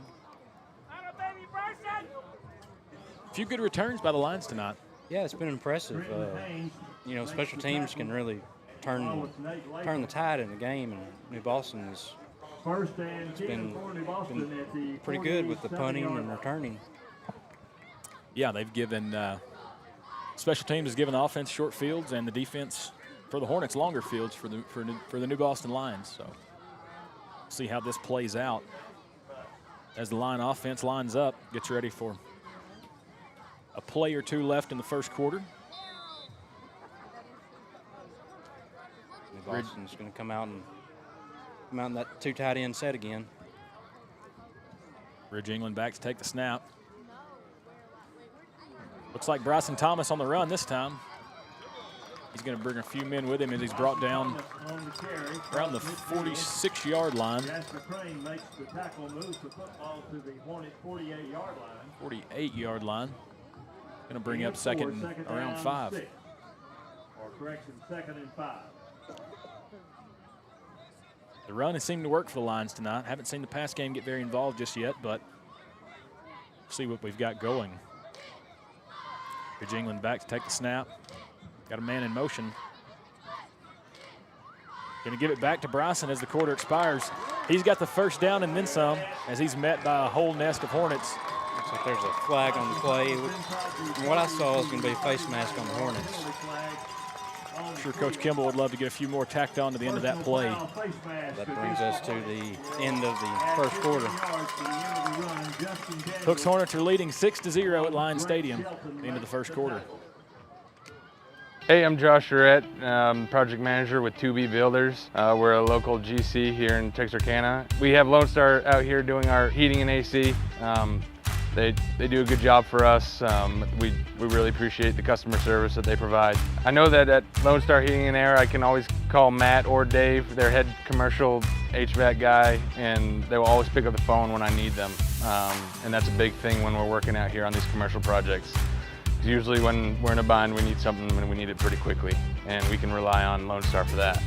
A few good returns by the Lions tonight. Yeah, it's been impressive. Special teams can really turn the tide in the game, and New Boston has been pretty good with the punting and returning. Yeah, they've given special teams has given the offense short fields and the defense for the Hornets longer fields for the New Boston Lions. So see how this plays out as the line offense lines up, gets ready for a play or two left in the first quarter. New Boston's going to come out in that 2 tight end set again. Ridge England back to take the snap. Looks like Bryson Thomas on the run this time. He's going to bring a few men with him as he's brought down around the 46-yard line. Jasper Crane makes the tackle, moves the football to the Hornet 48-yard line. 48-yard line. Going to bring up second around 5. Or correction, 2nd and 5. The run has seemed to work for the Lions tonight. Haven't seen the pass game get very involved just yet, but see what we've got going. Ridge England back to take the snap. Got a man in motion. Going to give it back to Bryson as the quarter expires. He's got the first down and then some as he's met by a whole nest of Hornets. Looks like there's a flag on the play. And what I saw is going to be a face mask on the Hornets. I'm sure Coach Kimball would love to get a few more tacked on to the end of that play. That brings us to the end of the first quarter. Hooks Hornets are leading 6-0 at Lions Stadium at the end of the first quarter. Hey, I'm Josh Charette, project manager with 2B Builders. We're a local GC here in Texarkana. We have Lone Star out here doing our heating and AC. They do a good job for us. We really appreciate the customer service that they provide. I know that at Lone Star Heating and Air, I can always call Matt or Dave, their head commercial HVAC guy, and they will always pick up the phone when I need them. And that's a big thing when we're working out here on these commercial projects. Usually when we're in a bind, we need something and we need it pretty quickly, and we can rely on Lone Star for that.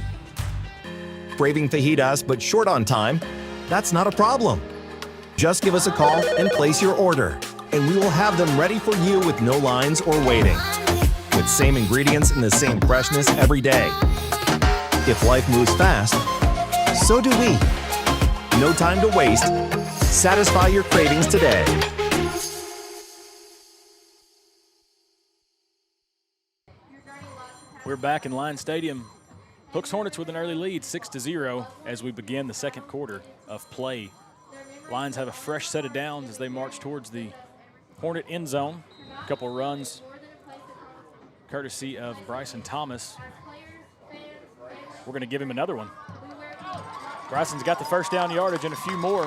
Craving fajitas but short on time? That's not a problem. Just give us a call and place your order, and we will have them ready for you with no lines or waiting. With same ingredients and the same freshness every day. If life moves fast, so do we. No time to waste. Satisfy your cravings today. We're back in Lions Stadium. Hooks Hornets with an early lead, 6-0, as we begin the second quarter of play. Lions have a fresh set of downs as they march towards the Hornet end zone. A couple runs courtesy of Bryson Thomas. We're going to give him another one. Bryson's got the first down yardage and a few more.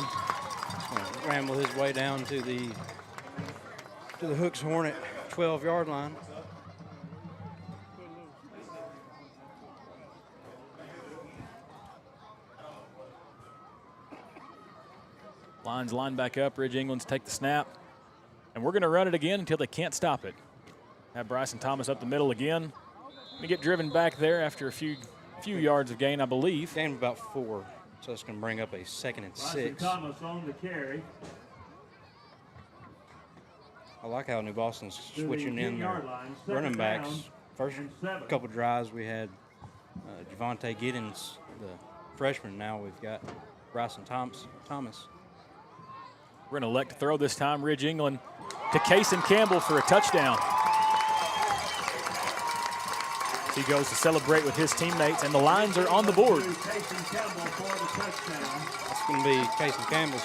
Ramble his way down to the Hooks Hornet 12-yard line. Lions line back up. Ridge England's take the snap. And we're going to run it again until they can't stop it. Have Bryson Thomas up the middle again. Going to get driven back there after a few yards of gain, I believe. Gain of about 4, so it's going to bring up a 2nd and 6. Thomas on the carry. I like how New Boston's switching in their running backs. First couple drives we had Javonte Giddens, the freshman. Now we've got Bryson Thomas. We're going to elect to throw this time. Ridge England to Cason Campbell for a touchdown. He goes to celebrate with his teammates, and the Lions are on the board. That's going to be Cason Campbell's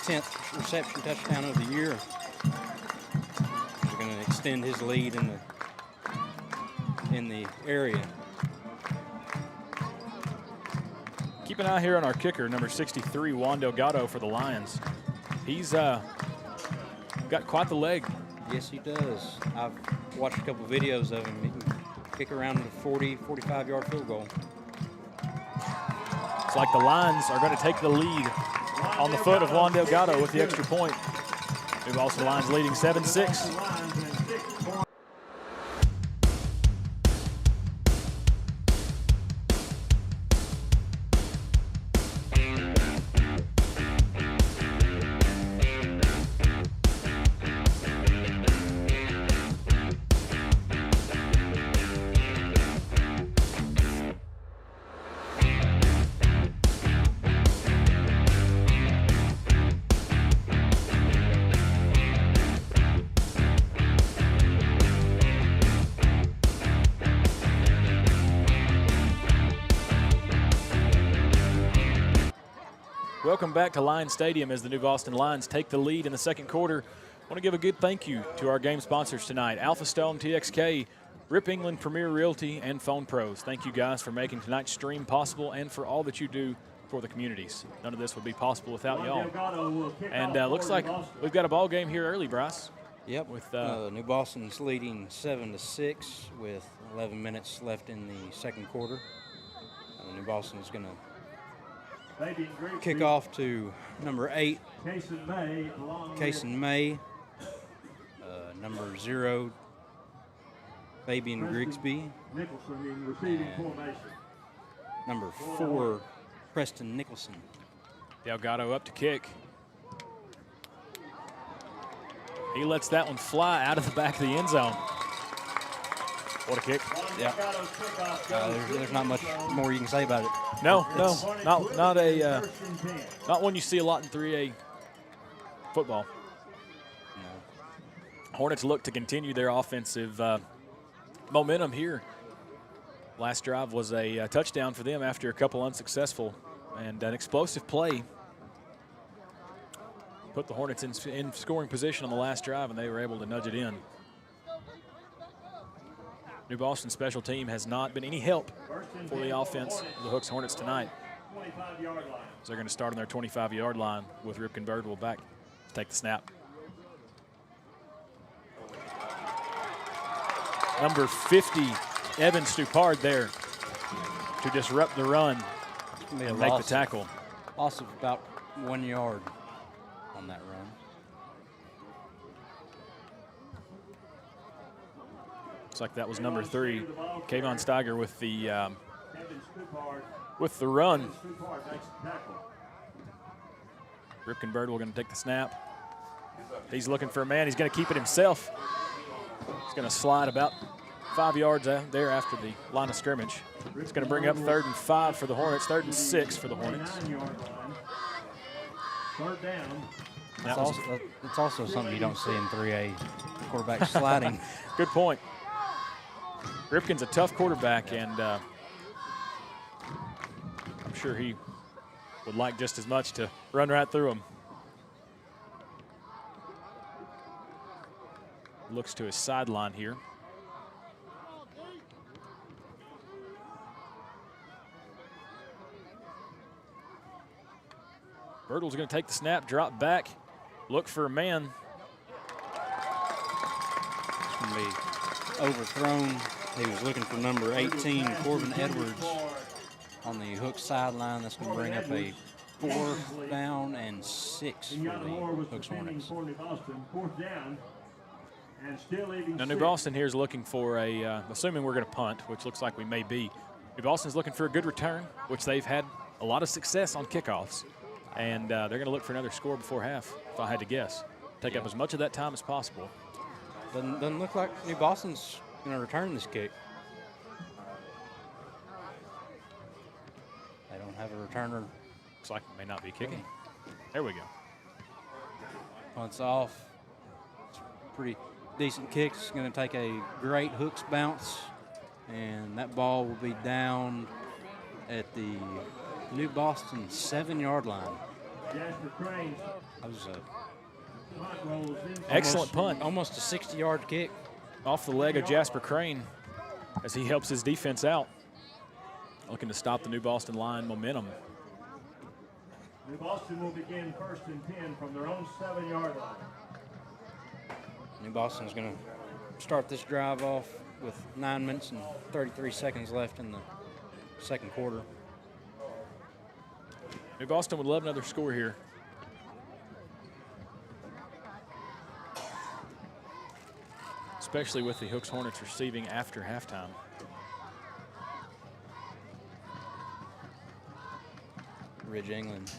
10th reception touchdown of the year. He's going to extend his lead in the area. Keep an eye here on our kicker, number 63, Juan Delgado for the Lions. He's got quite the leg. Yes, he does. I've watched a couple videos of him. He can kick around the 40, 45-yard field goal. It's like the Lions are going to take the lead on the foot of Juan Delgado with the extra point. New Boston Lions leading 7-6. Welcome back to Lions Stadium as the New Boston Lions take the lead in the second quarter. I want to give a good thank you to our game sponsors tonight, Alpha Stone TXK, Rip England Premier Realty, and Phone Pros. Thank you guys for making tonight's stream possible and for all that you do for the communities. None of this would be possible without y'all. And looks like we've got a ball game here early, Bryce. Yep, with New Boston's leading 7-6 with 11 minutes left in the second quarter. New Boston is going to kick off to number 8, Cason May, number 0, Fabian Grigsby, number 4, Preston Nicholson. Delgado up to kick. He lets that one fly out of the back of the end zone. What a kick. Yeah. There's not much more you can say about it. No, not one you see a lot in 3A football. No. Hornets look to continue their offensive momentum here. Last drive was a touchdown for them after a couple unsuccessful, and an explosive play put the Hornets in scoring position on the last drive, and they were able to nudge it in. New Boston's special team has not been any help for the offense of the Hooks Hornets tonight. So they're going to start on their 25-yard line with Ripken Birdwell back to take the snap. Number 50, Evan Stupard there to disrupt the run and make the tackle. Loss of about 1 yard on that run. Looks like that was number 3, Kayvon Steiger with the run. Ripken Birdwell going to take the snap. He's looking for a man. He's going to keep it himself. He's going to slide about 5 yards out there after the line of scrimmage. It's going to bring up 3rd and 5 for the Hornets, 3rd and 6 for the Hornets. It's also something you don't see in 3A, quarterback sliding. Good point. Ripken's a tough quarterback, and I'm sure he would like just as much to run right through him. Looks to his sideline here. Birdwell's going to take the snap, drop back, look for a man. It's going to be overthrown. He was looking for number 18, Corbin Edwards, on the hook sideline. That's going to bring up a 4th down and 6 for the Hooks Hornets. Now, New Boston here is looking for assuming we're going to punt, which looks like we may be. New Boston's looking for a good return, which they've had a lot of success on kickoffs. And they're going to look for another score before half, if I had to guess. Take up as much of that time as possible. Doesn't look like New Boston's going to return this kick. They don't have a returner. Looks like it may not be kicking. There we go. Punts off. It's a pretty decent kick. It's going to take a great hooks bounce, and that ball will be down at the New Boston 7-yard line. That was excellent punt. Almost a 60-yard kick. Off the leg of Jasper Crane as he helps his defense out. Looking to stop the New Boston line momentum. New Boston will begin 1st and 10 from their own 7-yard line. New Boston's going to start this drive off with 9 minutes and 33 seconds left in the second quarter. New Boston would love another score here. Especially with the Hooks Hornets receiving after halftime. Ridge England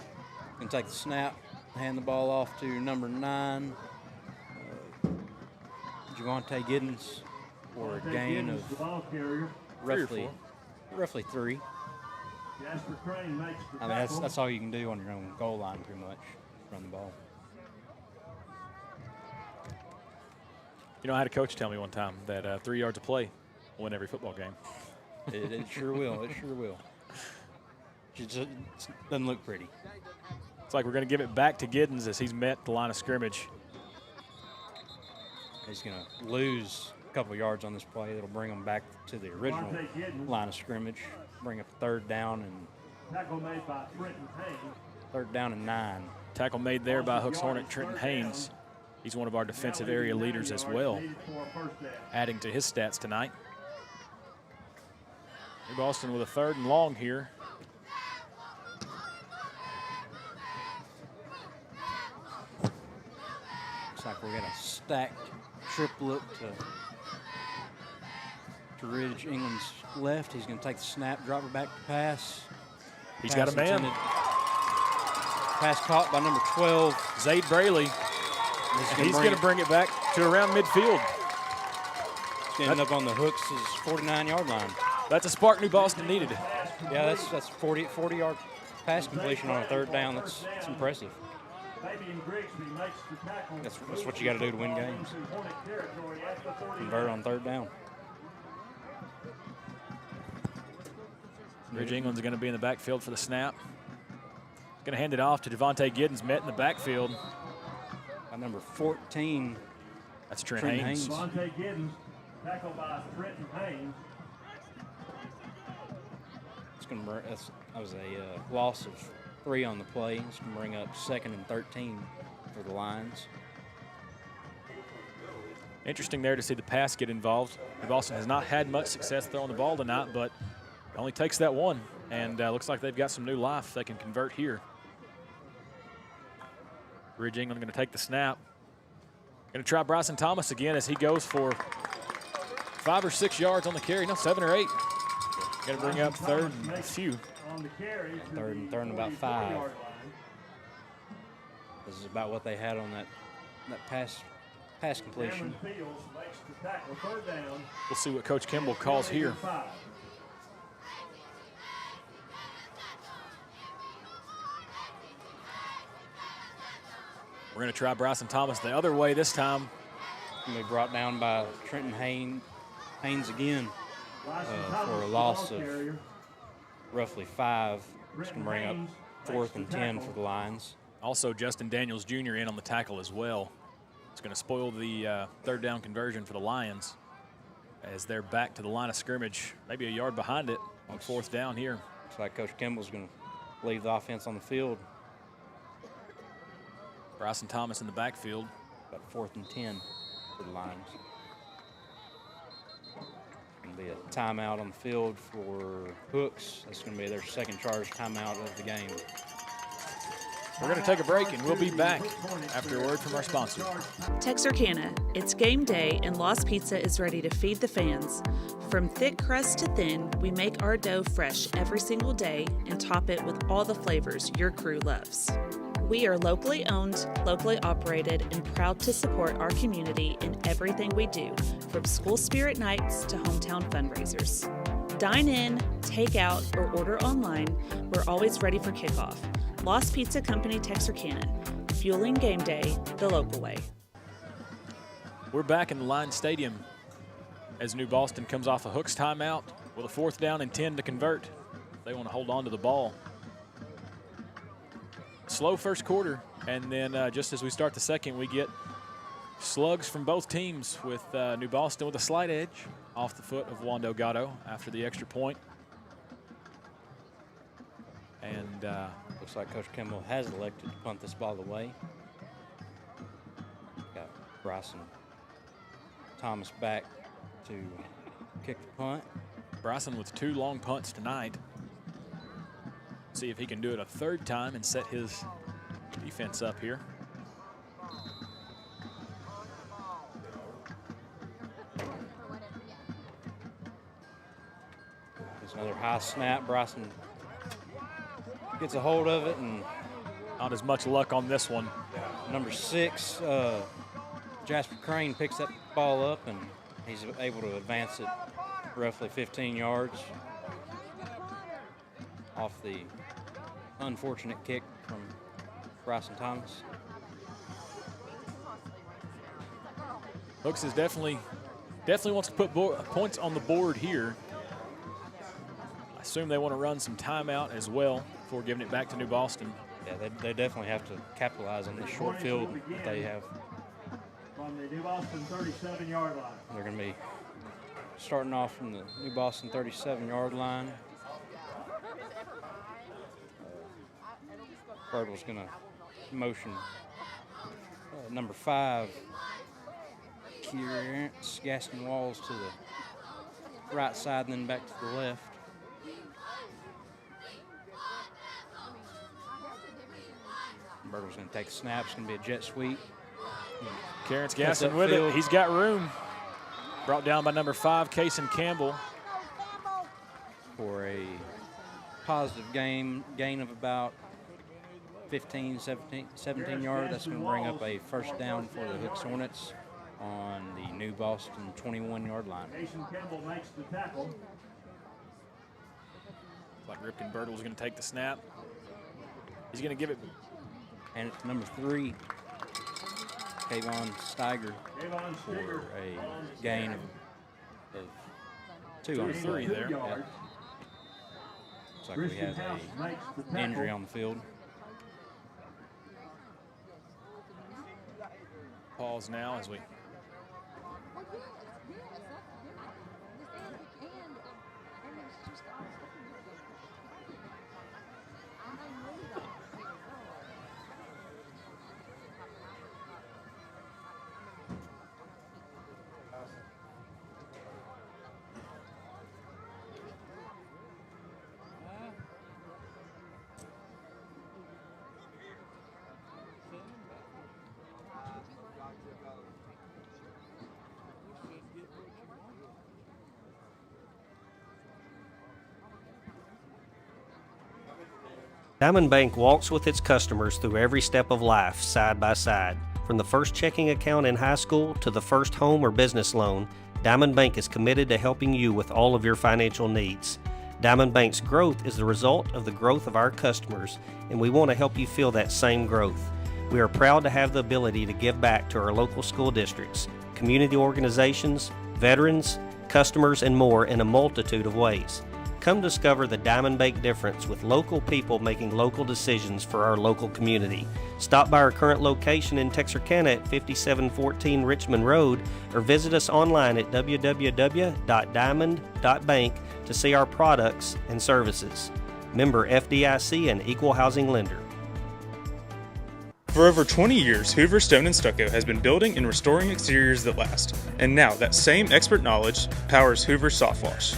can take the snap, hand the ball off to number 9, Javonte Giddens, for a gain of roughly 3. Jasper Crane makes the I mean, that's all you can do on your own goal line, pretty much, run the ball. You know, I had a coach tell me one time that 3 yards of play will win every football game. It sure will. It sure will. It just doesn't look pretty. It's like we're going to give it back to Giddens as he's met the line of scrimmage. He's going to lose a couple yards on this play. It'll bring him back to the original line of scrimmage. Bring up 3rd down and tackle made by Trenton Haynes. 3rd down and 9. Tackle made there by Hooks Hornet Trenton Haynes. He's one of our defensive area leaders as well, adding to his stats tonight. New Boston with a 3rd and long here. Looks like we got a stacked triplet to Ridge England's left. He's going to take the snap, drop it back to pass. He's got a man. Intended. Pass caught by number 12. Zaid Braley. He's going to bring it back to around midfield. It's going to end up on the Hooks' 49-yard line. That's a spark New Boston needed. Yeah, that's 40-yard pass completion on a 3rd down. That's impressive. That's what you got to do to win games. Convert on 3rd down. Ridge England's going to be in the backfield for the snap. Going to hand it off to Devontae Giddens, met in the backfield. By number 14. That's Trent Haynes. Devontae Giddens, tackled by Trenton Haynes. That was a loss of 3 on the play. It's going to bring up 2nd and 13 for the Lions. Interesting there to see the pass get involved. Boston has not had much success throwing the ball tonight, but it only takes that one. And looks like they've got some new life they can convert here. Ridge England going to take the snap. Going to try Bryson Thomas again as he goes for 5 or 6 yards on the carry. No, 7 or 8. Got to bring up 3rd and a few. Third and about 5. This is about what they had on that pass completion. We'll see what Coach Kimball calls here. We're going to try Bryson Thomas the other way this time. Going to be brought down by Trenton Haynes again for a loss of roughly 5. It's going to bring up 4th and 10 for the Lions. Also, Justin Daniels Jr. in on the tackle as well. It's going to spoil the 3rd down conversion for the Lions as they're back to the line of scrimmage, maybe a yard behind it on 4th down here. Looks like Coach Kimball's going to leave the offense on the field. Bryson Thomas in the backfield. About 4th and 10 for the Lions. Going to be a timeout on the field for Hooks. That's going to be their 2nd charge timeout of the game. We're going to take a break, and we'll be back after a word from our sponsor. Texarkana, it's game day, and Lost Pizza is ready to feed the fans. From thick crust to thin, we make our dough fresh every single day and top it with all the flavors your crew loves. We are locally owned, locally operated, and proud to support our community in everything we do, from school spirit nights to hometown fundraisers. Dine in, take out, or order online. We're always ready for kickoff. Lost Pizza Company, Texarkana, fueling game day the local way. We're back in the Lions Stadium as New Boston comes off a Hooks timeout with a 4th down and 10 to convert. They want to hold on to the ball. Slow first quarter, and then just as we start the second, we get slugs from both teams with New Boston with a slight edge off the foot of Wando Gatto after the extra point. And looks like Coach Kimball has elected to punt this ball away. Got Bryson Thomas back to kick the punt. Bryson with 2 long punts tonight. See if he can do it a 3rd time and set his defense up here. There's another high snap. Bryson gets a hold of it, and not as much luck on this one. Number 6, Jasper Crane picks that ball up, and he's able to advance it roughly 15 yards off the unfortunate kick from Bryson Thomas. Hooks is definitely wants to put points on the board here. I assume they want to run some timeout as well before giving it back to New Boston. Yeah, they definitely have to capitalize on this short field that they have. From the New Boston 37-yard line. They're going to be starting off from the New Boston 37-yard line. Birdwell's going to motion number 5, Kierance Gaston Walls, to the right side and then back to the left. Birdwell's going to take the snap. It's going to be a jet sweep. Kierance Gaston with it. He's got room. Brought down by number 5, Kason Campbell. For a positive gain of about 15, 17 yards. That's going to bring up a 1st down for the Hooks Hornets on the New Boston 21-yard line. Kason Campbell makes the tackle. Like Ripken Birdwell's going to take the snap. He's going to give it. And it's number 3, Kayvon Steiger, for a gain of 2 on 3 there. Yeah. Looks like we have an injury on the field. Pause now as we Diamond Bank walks with its customers through every step of life, side by side. From the first checking account in high school to the first home or business loan, Diamond Bank is committed to helping you with all of your financial needs. Diamond Bank's growth is the result of the growth of our customers, and we want to help you feel that same growth. We are proud to have the ability to give back to our local school districts, community organizations, veterans, customers, and more in a multitude of ways. Come discover the Diamond Bank difference with local people making local decisions for our local community. Stop by our current location in Texarkana at 5714 Richmond Road or visit us online at www.diamond.bank to see our products and services. Member FDIC and Equal Housing Lender. For over 20 years, Hoover Stone & Stucco has been building and restoring exteriors that last. And now that same expert knowledge powers Hoover Soft Wash.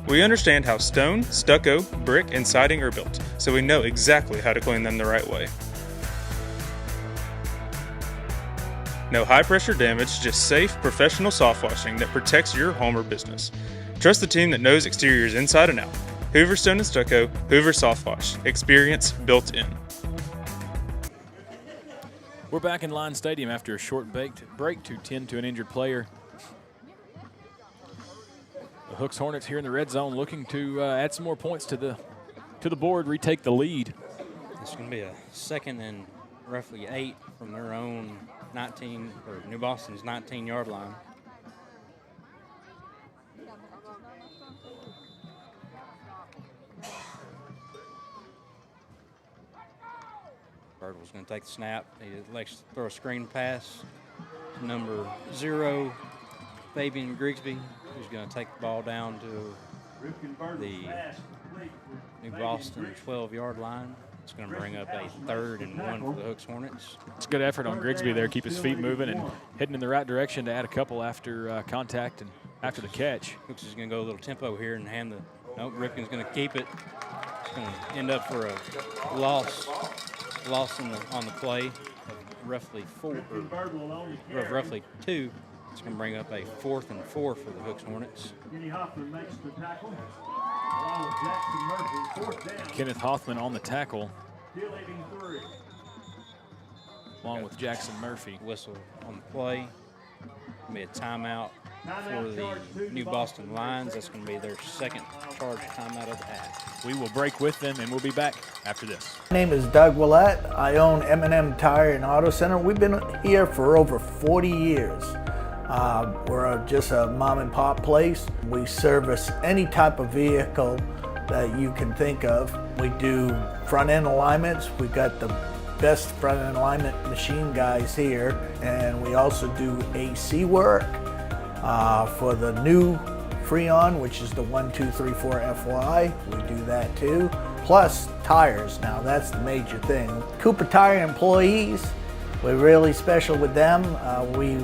We understand how stone, stucco, brick, and siding are built, so we know exactly how to clean them the right way. No high-pressure damage, just safe, professional soft washing that protects your home or business. Trust the team that knows exteriors inside and out. Hoover Stone & Stucco, Hoover Soft Wash. Experience built in. we're back in Line Stadium after a short break to tend to an injured player. The Hooks Hornets here in the red zone looking to add some more points to the board, retake the lead. It's going to be a 2nd and roughly 8 from their own 19, or New Boston's 19-yard line. Birdwell's going to take the snap. He elects to throw a screen pass. Number 0, Fabian Grigsby, who's going to take the ball down to the New Boston 12-yard line. It's going to bring up a 3rd and 1 for the Hooks Hornets. It's a good effort on Grigsby there. Keep his feet moving and heading in the right direction to add a couple after contact and after the catch. Hooks is going to go a little tempo here and hand the – nope, Ripken's going to keep it. It's going to end up for a loss on the play of roughly 2. It's going to bring up a 4th and 4 for the Hooks Hornets. Kenny Hoffman makes the tackle, along with Jackson Murphy, 4th down. Kenneth Hoffman on the tackle, Still leading 3. along with Jackson Murphy. Whistle on the play. Going to be a timeout for the New Boston Lions. That's going to be their 2nd charge timeout of the half. We will break with them, and we'll be back after this. My name is Doug Willett. I own M&M Tire and Auto Center. We've been here for over 40 years. We're just a mom and pop place. We service any type of vehicle that you can think of. We do front end alignments. We've got the best front end alignment machine guys here, and we also do AC work for the new Freon, which is the 1234 FY. We do that too. Plus tires. Now that's the major thing. Cooper Tire employees, we're really special with them. We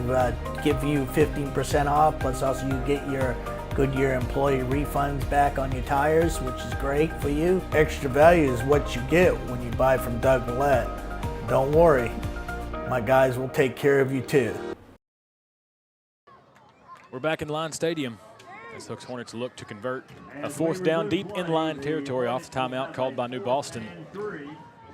give you 15% off, plus also you get your Goodyear employee refunds back on your tires, which is great for you. Extra value is what you get when you buy from Doug Willett. Don't worry, my guys will take care of you too. We're back in Line Stadium as Hooks Hornets look to convert a 4th down deep in line territory off the timeout called by New Boston,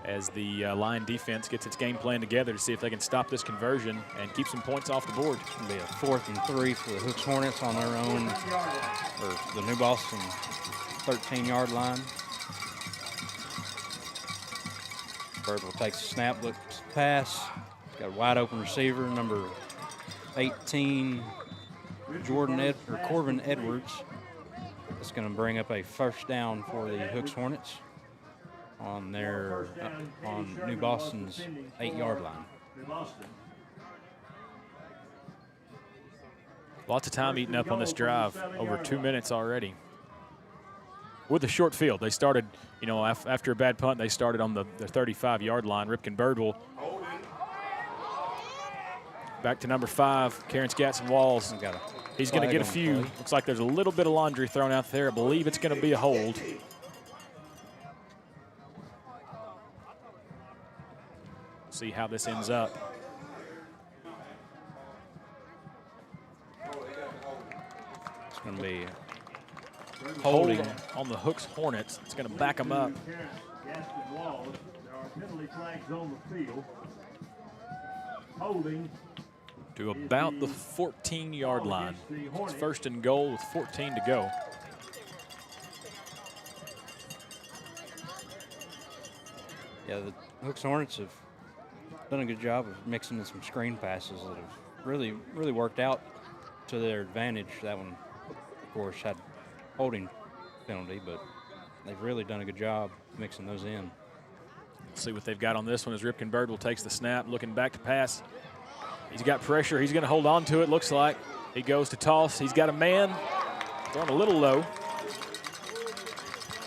as the Lion defense gets its game plan together to see if they can stop this conversion and keep some points off the board. It's going to be a 4th and 3 for the Hooks Hornets on their own, or the New Boston 13-yard line. Birdwell takes a snap, looks pass. Got a wide open receiver, number 18, Corbin Edwards. It's going to bring up a first down for the Hooks Hornets on their on New Boston's 8-yard line. Lots of time eaten up on this drive, over 2 minutes already. With a short field, they started, you know, after a bad punt, they started on the 35-yard line. Ripken Birdwell back to number 5, Terrence Gatson-Walls. He's going to get a few. Looks like there's a little bit of laundry thrown out there. I believe it's going to be a hold. See how this ends up. It's going to be holding on the Hooks Hornets. It's going to back them up. There are penalty flags on the field. Holding to about the 14-yard line. It's first and goal with 14 to go. Yeah, the Hooks Hornets have done a good job of mixing in some screen passes that have really worked out to their advantage. That one, of course, had holding penalty, but they've really done a good job mixing those in. Let's see what they've got on this one as Ripken Birdwell takes the snap, looking back to pass. He's got pressure. He's going to hold on to it, looks like. He goes to toss. He's got a man. Thrown a little low.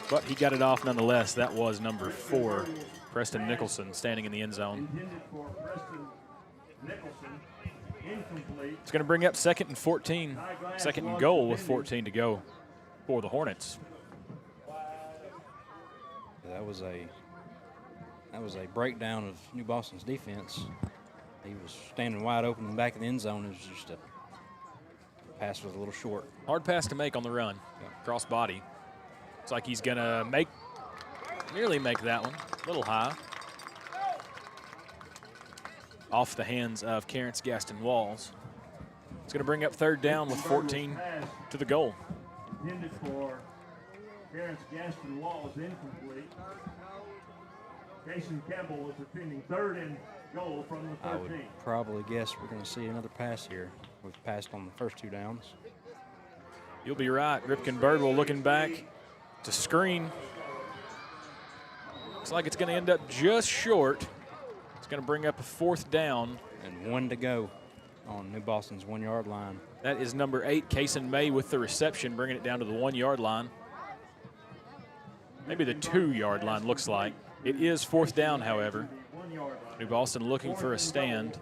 But he got it off nonetheless. That was number 4, Preston Nicholson, standing in the end zone. It's going to bring up 2nd and 14. 2nd and goal with 14 to go for the Hornets. That was a breakdown of New Boston's defense. He was standing wide open in the back of the end zone. It was just a pass was a little short. Hard pass to make on the run. Yeah. Cross body. Looks like he's going to nearly make that one. A little high. Off the hands of Terrence Gatson-Walls. It's going to bring up 3rd down with 14 to the goal. Intended for Terrence Gatson-Walls, incomplete. Jason Campbell was defending 3rd and goal from the 13. I would probably guess we're going to see another pass here. We've passed on the first 2 downs. You'll be right. Ripken Birdwell looking back to screen. Looks like it's going to end up just short. It's going to bring up a 4th down. And 1 to go on New Boston's 1-yard line. That is number 8, Kason May, with the reception, bringing it down to the 1-yard line. Maybe the 2-yard line, looks like. It is 4th down, however. New Boston looking for a stand.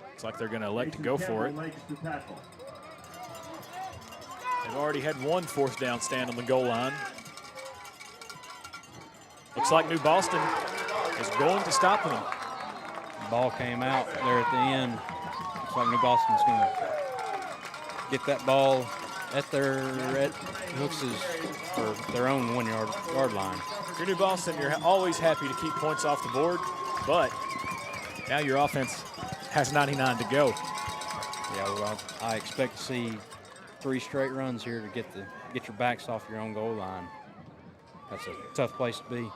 Looks like they're going to elect to go for it. They've already had 1 4th down stand on the goal line. Looks like New Boston is going to stop them. The ball came out there at the end. Looks like New Boston's going to get that ball at Hooks' or their own 1-yard line. If you're New Boston, you're always happy to keep points off the board, but now your offense has 99 to go. Yeah, well, I expect to see 3 straight runs here to get your backs off your own goal line. That's a tough place to be.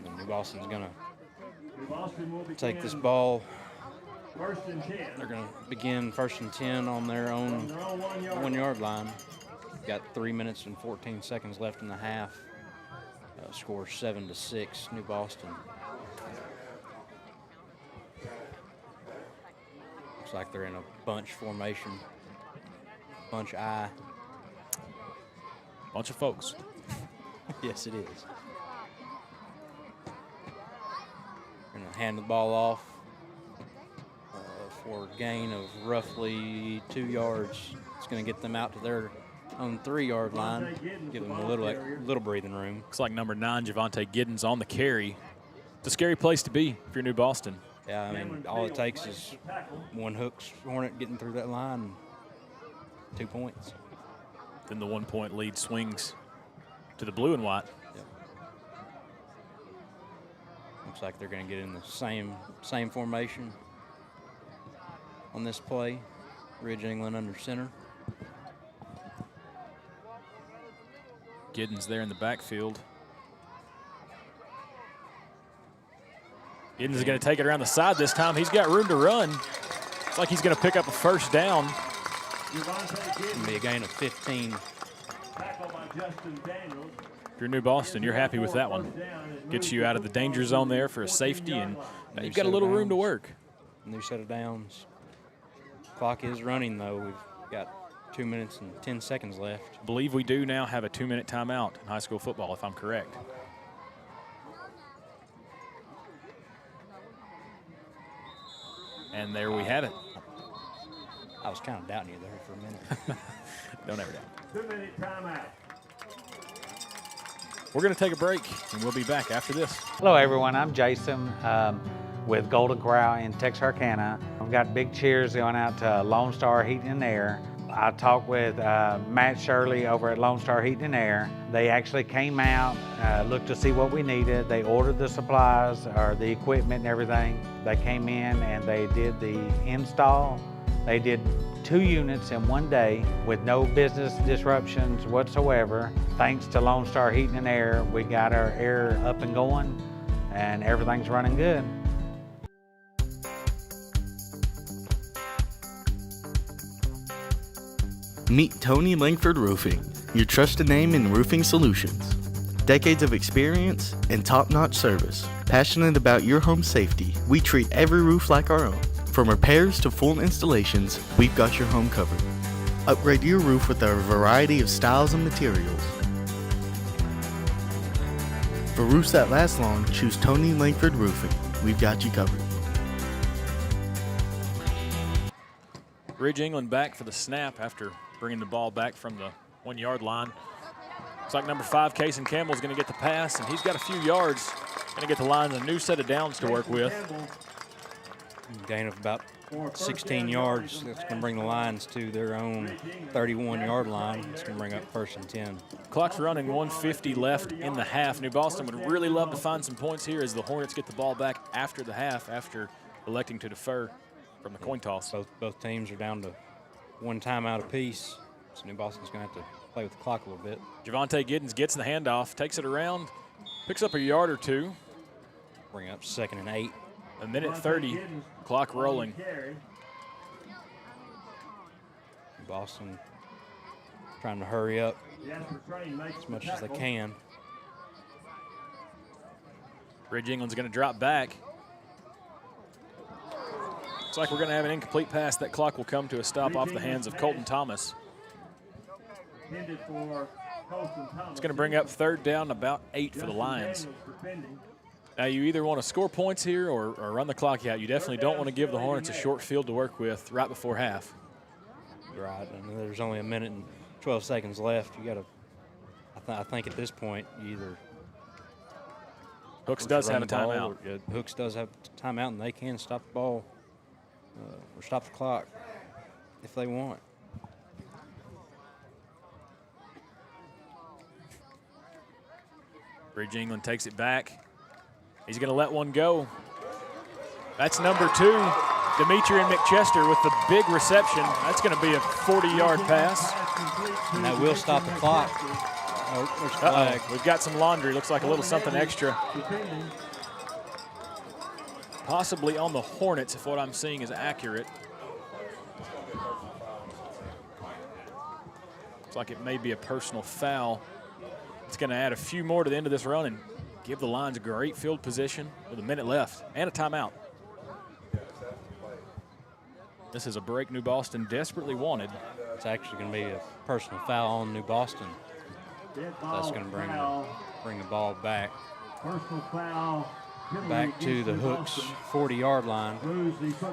And New Boston's going to take this ball. They're going to begin 1st and 10 on their own 1-yard line. Got 3 minutes and 14 seconds left in the half. Score 7-6, New Boston. Looks like they're in a bunch formation. Bunch I. Bunch of folks. Yes, it is. Going to hand the ball off for a gain of roughly 2 yards. It's going to get them out to their own 3-yard line, give them a little breathing room. Looks like number 9, Javonte Giddens, on the carry. It's a scary place to be if you're New Boston. Yeah, I mean, all it takes is 1 Hooks Hornet getting through that line, 2 points. Then the 1-point lead swings to the blue and white. Yep. Looks like they're going to get in the same formation on this play. Ridge England under center. Giddens there in the backfield. Giddens is going to take it around the side this time. He's got room to run. It's like he's going to pick up a first down. It's going to be a gain of 15. If you're New Boston, you're happy with that one. Gets you out of the danger zone there for a safety, and now you've got a little room to work. New set of downs. Clock is running, though. We've got 2 minutes and 10 seconds left. I believe we do now have a 2-minute timeout in high school football, if I'm correct. And there we have it. I was kind of doubting you there for a minute. Don't ever doubt. 2-minute timeout. We're going to take a break, and we'll be back after this. Hello, everyone. I'm Jason with Golden Corral in Texarkana. I've got big cheers going out to Lone Star Heating and Air. I talked with Matt Shirley over at Lone Star Heating and Air. They actually came out, looked to see what we needed. They ordered the supplies or the equipment and everything. They came in and they did the install. They did 2 units in 1 day with no business disruptions whatsoever. Thanks to Lone Star Heating and Air, we got our air up and going and everything's running good. Meet Tony Langford Roofing, your trusted name in roofing solutions. Decades of experience and top-notch service. Passionate about your home safety, we treat every roof like our own. From repairs to full installations, we've got your home covered. Upgrade your roof with our variety of styles and materials. For roofs that last long, choose Tony Langford Roofing. We've got you covered. Ridge England back for the snap after bringing the ball back from the 1-yard line. Looks like number 5, Cason Campbell, is going to get the pass, and he's got a few yards. Going to get the line a new set of downs to work with. Gain of about 16 yards. That's going to bring the Lions to their own 31-yard line. It's going to bring up 1st and 10. Clock's running, 1:50 left in the half. New Boston would really love to find some points here as the Hornets get the ball back after the half, after electing to defer from the coin toss. Both teams are down to 1 timeout apiece, so New Boston's going to have to play with the clock a little bit. Javonte Giddens gets the handoff, takes it around, picks up a yard or 2. Bring up 2nd and 8. 1:30, clock rolling. Boston trying to hurry up as much as they can. Ridge England's going to drop back. Looks like we're going to have an incomplete pass. That clock will come to a stop off the hands of Colton Thomas. It's going to bring up 3rd down, about 8 for the Lions. Now, you either want to score points here or run the clock out. You definitely don't want to give the Hornets a short field to work with right before half. Right, and there's only 1 minute and 12 seconds left. You got to, I think at this point, you either Hooks does have a timeout. Hooks does have a timeout, and they can stop the ball or stop the clock if they want. Ridge England takes it back. He's going to let one go. That's number 2, Demetrian McChester with the big reception. That's going to be a 40-yard pass. And that will stop the clock. Oh, there's a flag. We've got some laundry. Looks like a little something extra. Possibly on the Hornets, if what I'm seeing is accurate. Looks like it may be a personal foul. It's going to add a few more to the end of this run and give the Lions a great field position with 1 minute left and a timeout. This is a break New Boston desperately wanted. It's actually going to be a personal foul on New Boston. That's going to bring the ball back. Personal foul. Back to the Hooks 40-yard line.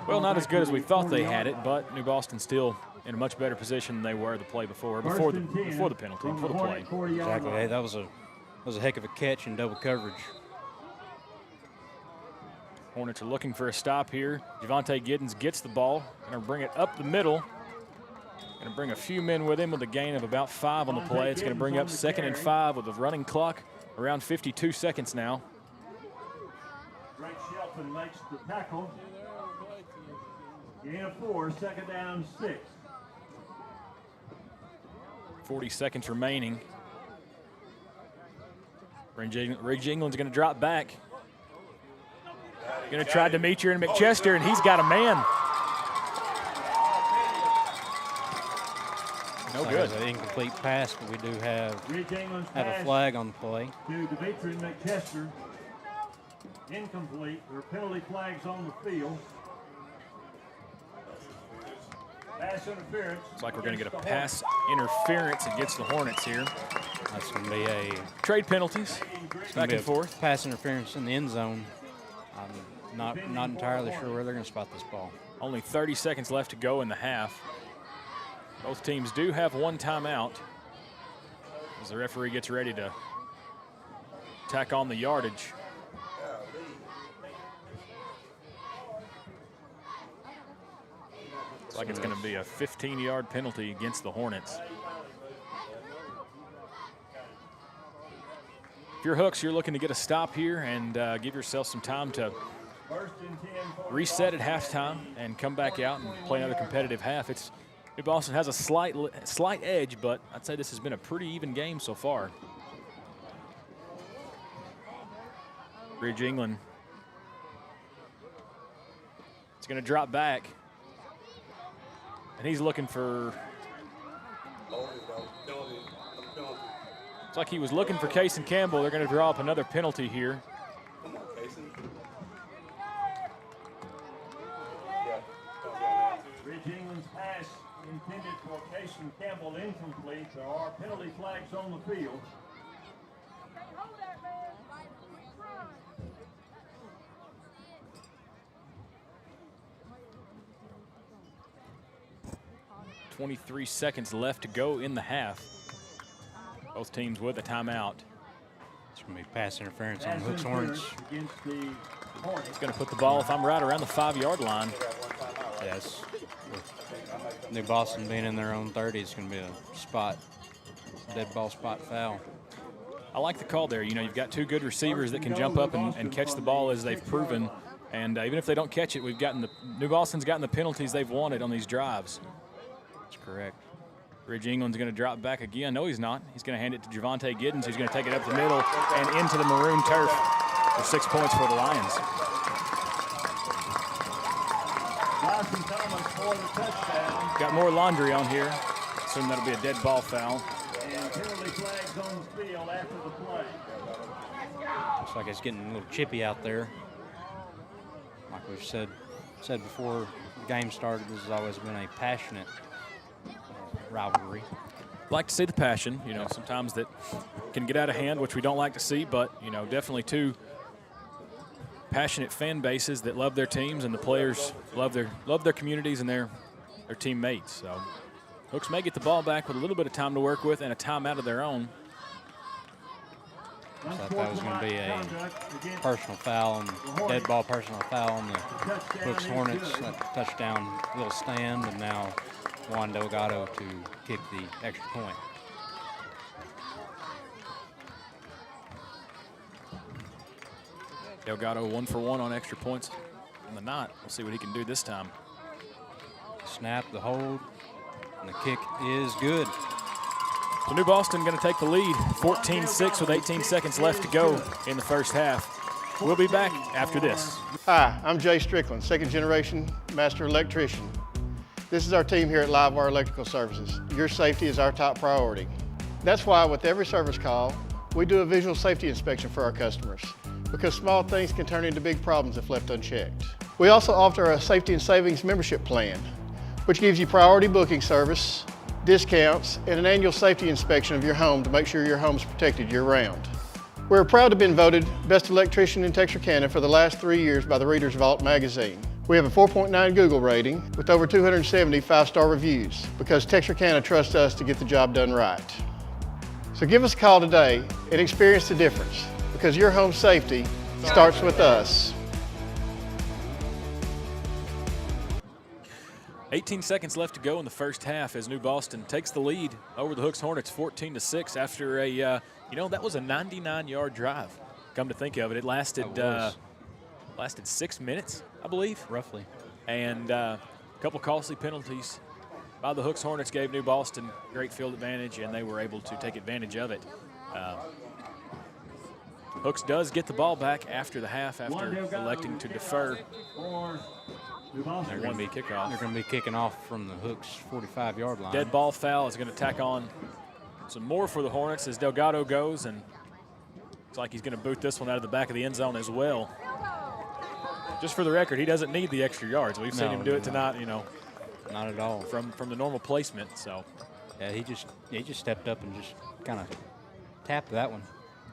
Well, not as good as we thought they had it, but New Boston still in a much better position than they were the play before the penalty, before the play. Exactly. Hey, that was a heck of a catch in double coverage. Hornets are looking for a stop here. Javonte Giddens gets the ball, going to bring it up the middle. Going to bring a few men with him with a gain of about 5 on the play. It's going to bring up 2nd and 5 with a running clock around 52 seconds now. Greg Shelton makes the tackle. Gain of 4, 2nd down, 6. 40 seconds remaining. Ridge England's going to drop back. Going to try Demetrius and McChester, and he's got a man. No Looks like good. it's an incomplete pass, but we do have a flag on the play. To Demetrius and McChester. Incomplete. There are penalty flags on the field. Pass interference. Looks like we're going to get a pass interference against the Hornets here. That's going to be a trade penalties. Back and forth. Pass interference in the end zone. I'm not entirely sure where they're going to spot this ball. Only 30 seconds left to go in the half. Both teams do have one timeout as the referee gets ready to tack on the yardage. Looks like it's going to be a 15-yard penalty against the Hornets. If you're Hooks, you're looking to get a stop here and give yourself some time to reset at halftime and come back out and play another competitive half. New Boston has a slight edge, but I'd say this has been a pretty even game so far. Ridge England is going to drop back, and he's looking for. It's like he was looking for Cason Campbell. They're going to draw up another penalty here. Ridge England's pass intended for Cason Campbell incomplete. There are penalty flags on the field. .23 seconds left to go in the half. Both teams with a timeout. It's going to be pass interference on the Hooks Hornets. It's going to put the ball, if I'm right, around the 5-yard line. Yes. With New Boston being in their own 30, it's going to be a dead ball spot foul. I like the call there. You know, you've got two good receivers that can jump up and catch the ball as they've proven. And even if they don't catch it, New Boston's gotten the penalties they've wanted on these drives. That's correct. Ridge England's going to drop back again. No, he's not. He's going to hand it to Javante Giddens, who's going to take it up the middle and into the maroon turf for 6 points for the Lions. Got more laundry on here. Assume that'll be a dead ball foul. And penalty flags on the field after the play. Looks like it's getting a little chippy out there. Like we've said before the game started, this has always been a passionate rivalry. Like to see the passion. You know, sometimes that can get out of hand, which we don't like to see, but, you know, definitely two passionate fan bases that love their teams, and the players love their communities and their teammates. So Hooks may get the ball back with a little bit of time to work with and a timeout of their own. Looks like that was going to be a personal foul, and dead ball personal foul on the Hooks Hornets. Touchdown, little stand, and now Juan Delgado to kick the extra point. Delgado 1 for 1 on extra points on the night. We'll see what he can do this time. Snap, the hold, and the kick is good. So New Boston going to take the lead, 14-6 with 18 seconds left to go in the first half. We'll be back after this. Hi, I'm Jay Strickland, second generation master electrician. This is our team here at Livewire Electrical Services. Your safety is our top priority. That's why with every service call, we do a visual safety inspection for our customers, because small things can turn into big problems if left unchecked. We also offer a safety and savings membership plan, which gives you priority booking service, discounts, and an annual safety inspection of your home to make sure your home is protected year-round. We're proud to have been voted Best Electrician in Texarkana for the last 3 years by the Reader's Vault magazine. We have a 4.9 Google rating with over 270 5-star reviews because Texarkana trusts us to get the job done right. So give us a call today and experience the difference, because your home safety starts with us. 18 seconds left to go in the first half as New Boston takes the lead over the Hooks Hornets 14-6 after a, you know, that was a 99-yard drive. Come to think of it, it lasted 6 minutes, I believe. Roughly. And a couple costly penalties by the Hooks Hornets gave New Boston great field advantage, and they were able to take advantage of it. Hooks does get the ball back after the half after electing to defer. They're going to be kickoff. They're going to be kicking off from the Hooks 45-yard line. Dead ball foul is going to tack on some more for the Hornets as Delgado goes, and looks like he's going to boot this one out of the back of the end zone as well. Just for the record, he doesn't need the extra yards. We've seen him do it tonight, Not at all. From the normal placement. So yeah, he just stepped up and just kind of tapped that one.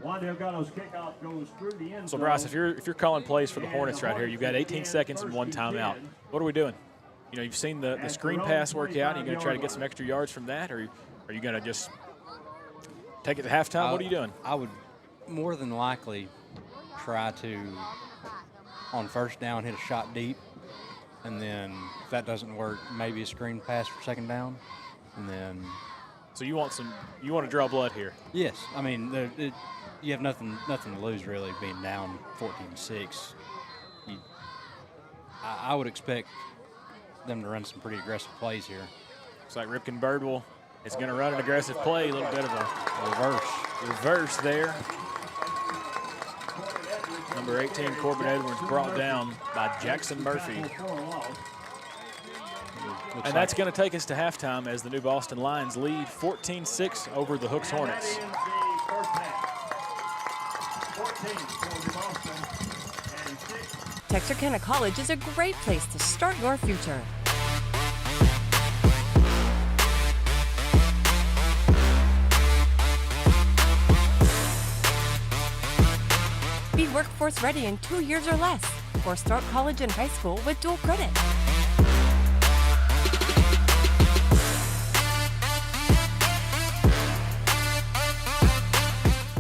Juan Delgado's kickoff goes through the end zone. So Bryce, if you're calling plays for the Hornets right here, you've got 18 seconds and 1 timeout. What are we doing? You've seen the screen pass work out. Are you going to try to get some extra yards from that, or are you going to just take it to halftime? What are you doing? I would more than likely try to, on first down, hit a shot deep, and then if that doesn't work, maybe a screen pass for second down, and then. So you want to draw blood here? Yes, I mean you have nothing to lose really being down 14-6. I would expect them to run some pretty aggressive plays here. Looks like Ripken Birdwell is going to run an aggressive play, a little bit of a reverse there. Number 18, Corbin Edwards, brought down by Jackson Murphy. And that's going to take us to halftime as the New Boston Lions lead 14-6 over the Hooks Hornets. Texarkana College is a great place to start your future. Be workforce ready in 2 years or less, or start college and high school with dual credit.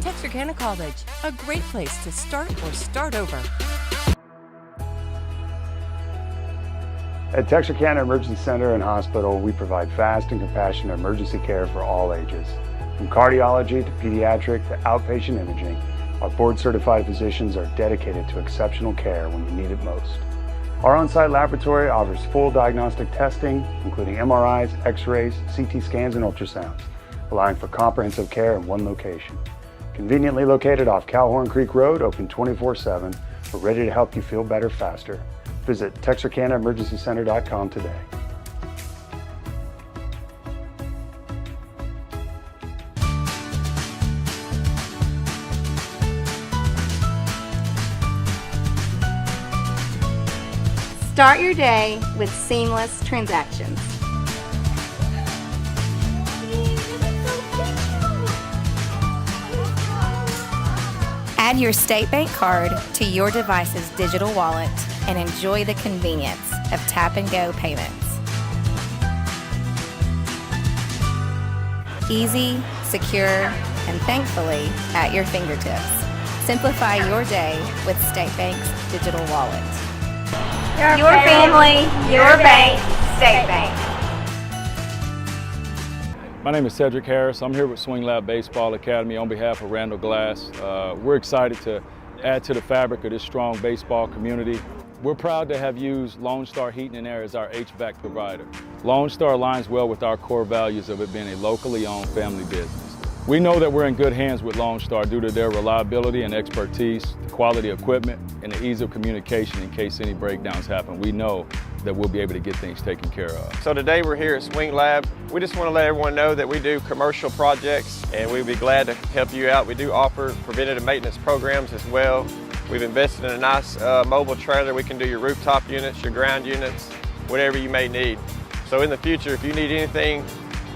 Texarkana College, a great place to start or start over. At Texarkana Emergency Center and Hospital, we provide fast and compassionate emergency care for all ages. From cardiology to pediatric to outpatient imaging, our board-certified physicians are dedicated to exceptional care when you need it most. Our on-site laboratory offers full diagnostic testing, including MRIs, X-rays, CT scans, and ultrasounds, allowing for comprehensive care in one location. Conveniently located off Calhoun Creek Road, open 24/7, we're ready to help you feel better faster. Visit TexarkanaEmergencyCenter.com today. Start your day with seamless transactions. Add your State Bank card to your device's digital wallet and enjoy the convenience of tap-and-go payments. Easy, secure, and thankfully at your fingertips. Simplify your day with State Bank's digital wallet. Your family, your bank, State Bank. My name is Cedric Harris. I'm here with Swing Lab Baseball Academy on behalf of Randall Glass. We're excited to add to the fabric of this strong baseball community. We're proud to have used Lone Star Heating and Air as our HVAC provider. Lone Star aligns well with our core values of it being a locally owned family business. We know that we're in good hands with Lone Star due to their reliability and expertise, the quality equipment, and the ease of communication in case any breakdowns happen. We know that we'll be able to get things taken care of. So today we're here at Swing Lab. We just want to let everyone know that we do commercial projects and we'd be glad to help you out. We do offer preventative maintenance programs as well. We've invested in a nice mobile trailer. We can do your rooftop units, your ground units, whatever you may need. So in the future, if you need anything,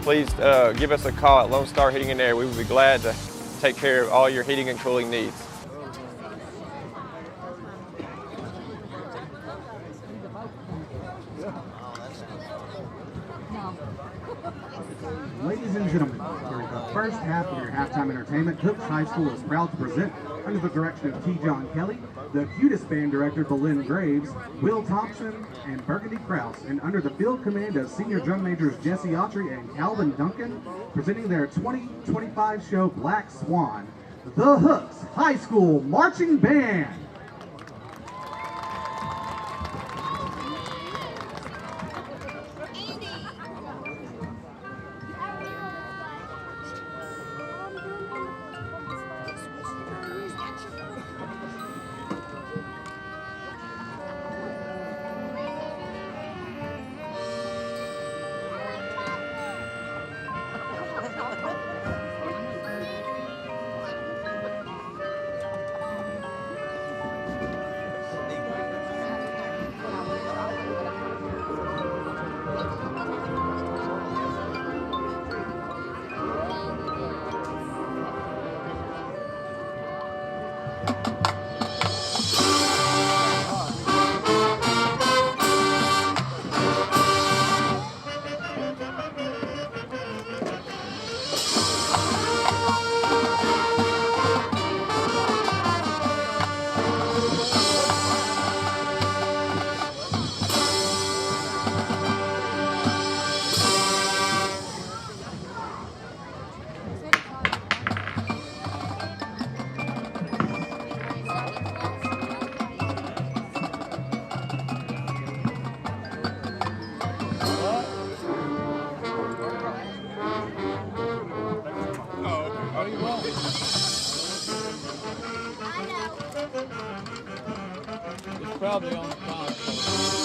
please give us a call at Lone Star Heating and Air. We would be glad to take care of all your heating and cooling needs. Ladies and gentlemen, during the first half of your halftime entertainment, Hooks High School is proud to present, under the direction of T. John Kelly, the cutest band director Belinda Graves, Will Thompson, and Burgundy Krause, and under the field command of senior drum majors Jesse Autry and Calvin Duncan, presenting their 2025 show Black Swan, the Hooks High School Marching Band. It's probably on the console.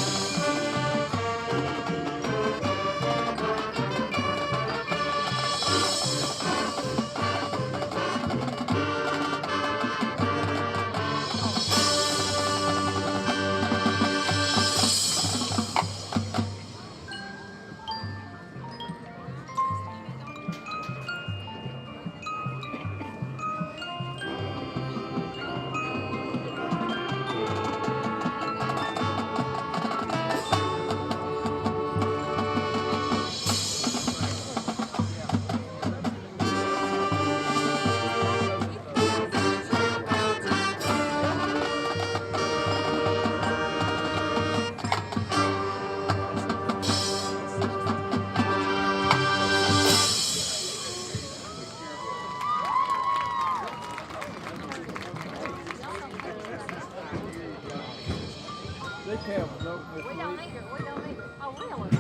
They can't vote this week. We don't either. Oh, really? I thought it was at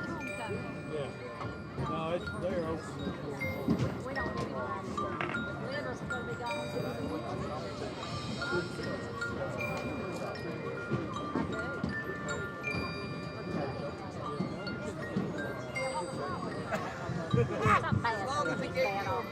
homecoming. Yeah. No, they're open. We don't need it. Liver's going to be gone. It's not bad. As long as it gets bad off.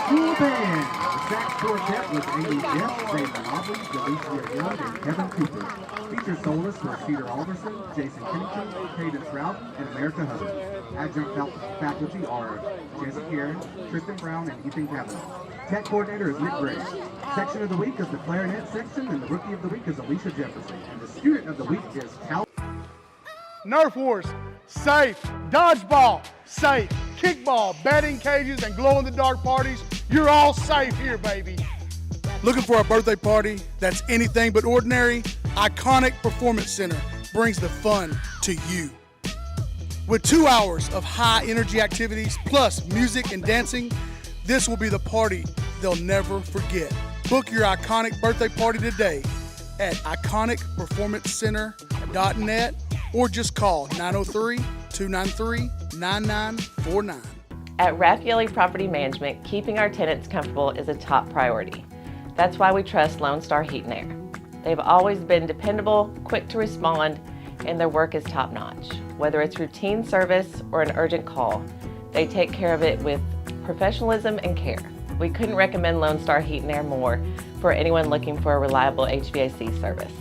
School Band. The sax quartet with Amy Jeff, Damon Aubrey, Delicia Young, and Kevin Cooper. Feature soloists were Peter Alderson, Jason Kennington, Cadence Rowden, and America Hubbard. Adjunct faculty are Jesse Karen, Tristan Brown, and Ethan Kavanaugh. Tech coordinator is Nick Gray. Section of the week is the clarinet section, and the rookie of the week is Alicia Jefferson. And the student of the week is Cal. Nerf wars, safe. Dodgeball, safe. Kickball, batting cages, and glow-in-the-dark parties, you're all safe here, baby. Looking for a birthday party that's anything but ordinary? Iconic Performance Center brings the fun to you. With 2 hours of high-energy activities, plus music and dancing, this will be the party they'll never forget. Book your iconic birthday party today at iconicperformancecenter.net or just call 903-293-9949. At Raffaelli Property Management, keeping our tenants comfortable is a top priority. That's why we trust Lone Star Heat and Air. They've always been dependable, quick to respond, and their work is top-notch. Whether it's routine service or an urgent call, they take care of it with professionalism and care. We couldn't recommend Lone Star Heat and Air more for anyone looking for a reliable HVAC service.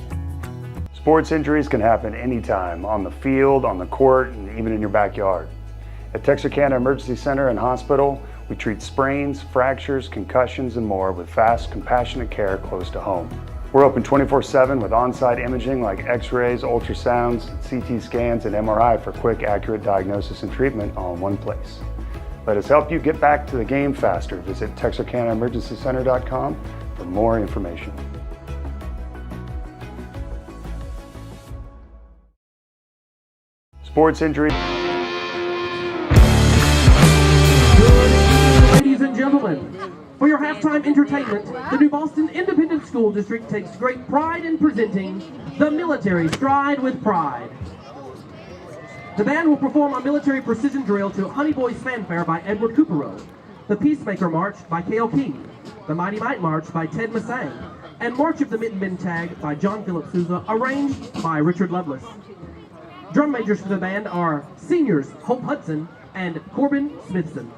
Sports injuries can happen anytime, on the field, on the court, and even in your backyard. At Texarkana Emergency Center and Hospital, we treat sprains, fractures, concussions, and more with fast, compassionate care close to home. We're open 24/7 with on-site imaging like x-rays, ultrasounds, CT scans, and MRI for quick, accurate diagnosis and treatment all in one place. Let us help you get back to the game faster. Visit TexarkanaEmergencyCenter.com for more information. Sports injury. Ladies and gentlemen, for your halftime entertainment, the New Boston Independent School District takes great pride in presenting the Military Stride with Pride. The band will perform a military precision drill to Honey Boys Fanfare by Edward Coupero, the Peacemaker March by Cale King, the Mighty Might March by Ted Massang, and March of the Mitten Men Tag by John Philip Sousa, arranged by Richard Lovelace. Drum majors for the band are seniors Hope Hudson and Corbin Smithson.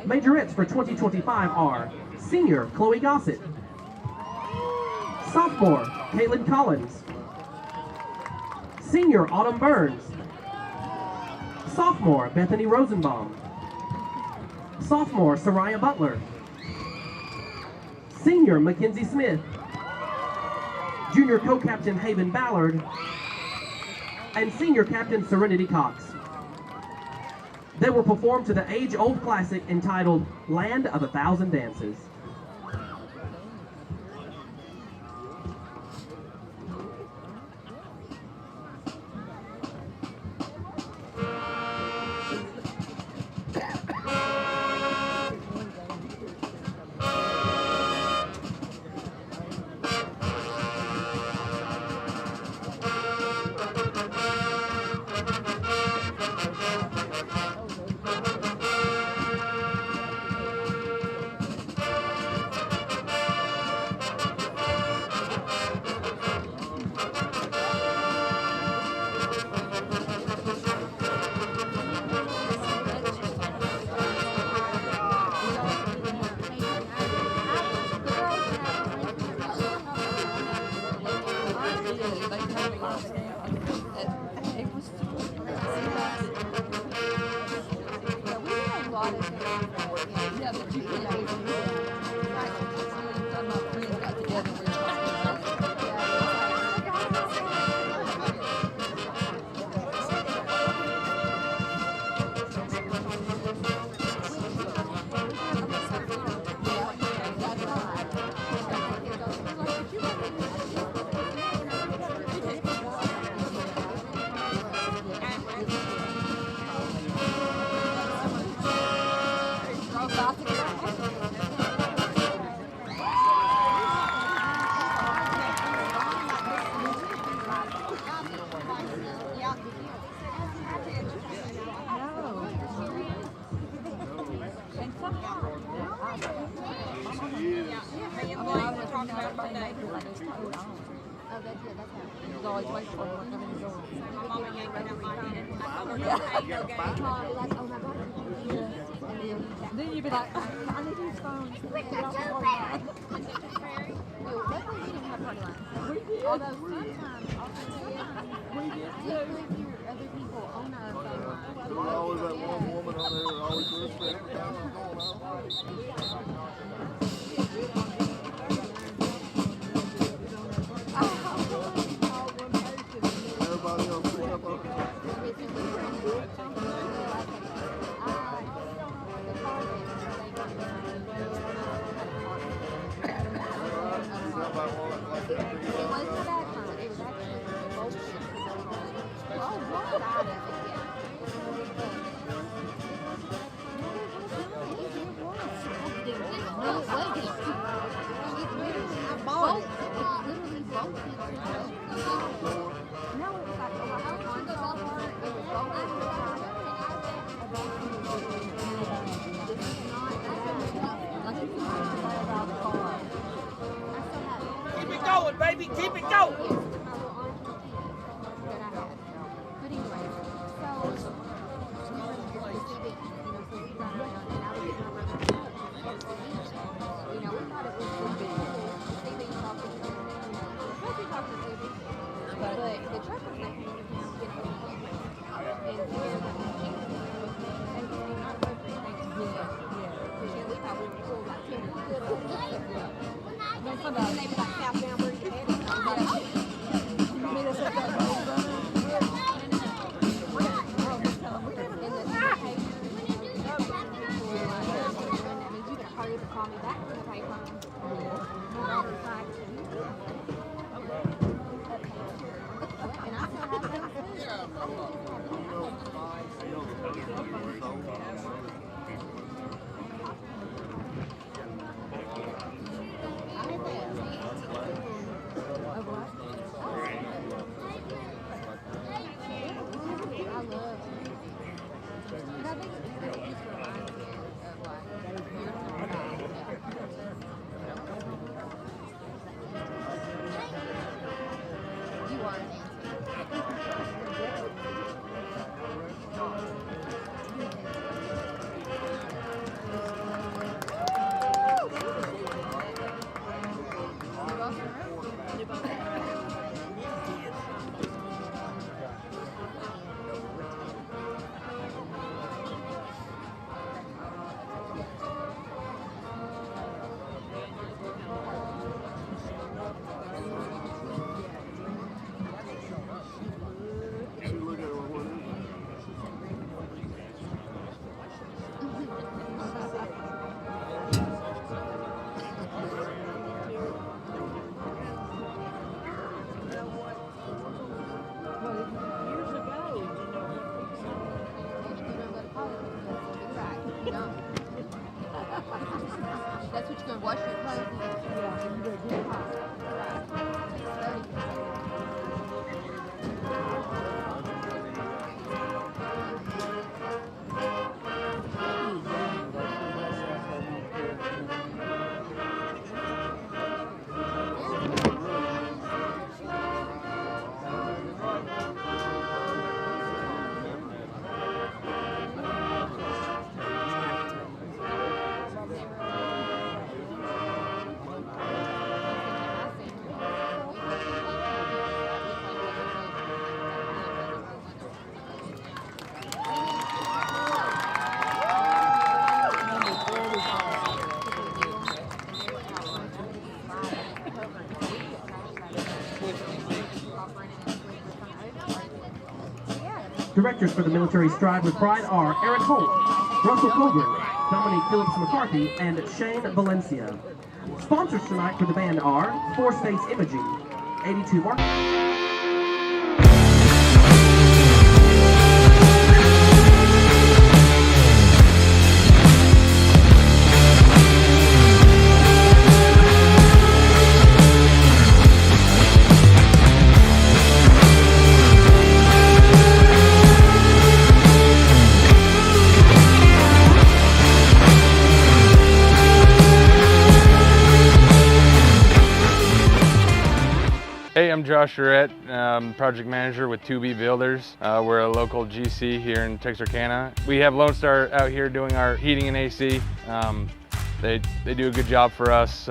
Majorettes for 2025 are senior Chloe Gossett, sophomore Caitlin Collins, senior Autumn Burns, sophomore Bethany Rosenbaum, sophomore Soraya Butler, senior Mackenzie Smith, junior co-captain Haven Ballard, and senior captain Serenity Cox. They will perform to the age-old classic entitled Land of a Thousand Dances. Then you'd be like, I need his phone. Although sometimes we hear other people on our phone. There's always that one woman on there that always looks for every time I'm going out. Everybody else pick up on it. Keep it going, baby. Keep it going. Directors for the Military Stride with Pride are Eric Holt, Russell Coburn, Dominique Phillips McCarthy, and Shane Valencia. Sponsors tonight for the band are Four States Imaging, 82 Mark. Hey, I'm Josh Charette, project manager with 2B Builders. We're a local GC here in Texarkana. We have Lone Star out here doing our heating and AC. They do a good job for us.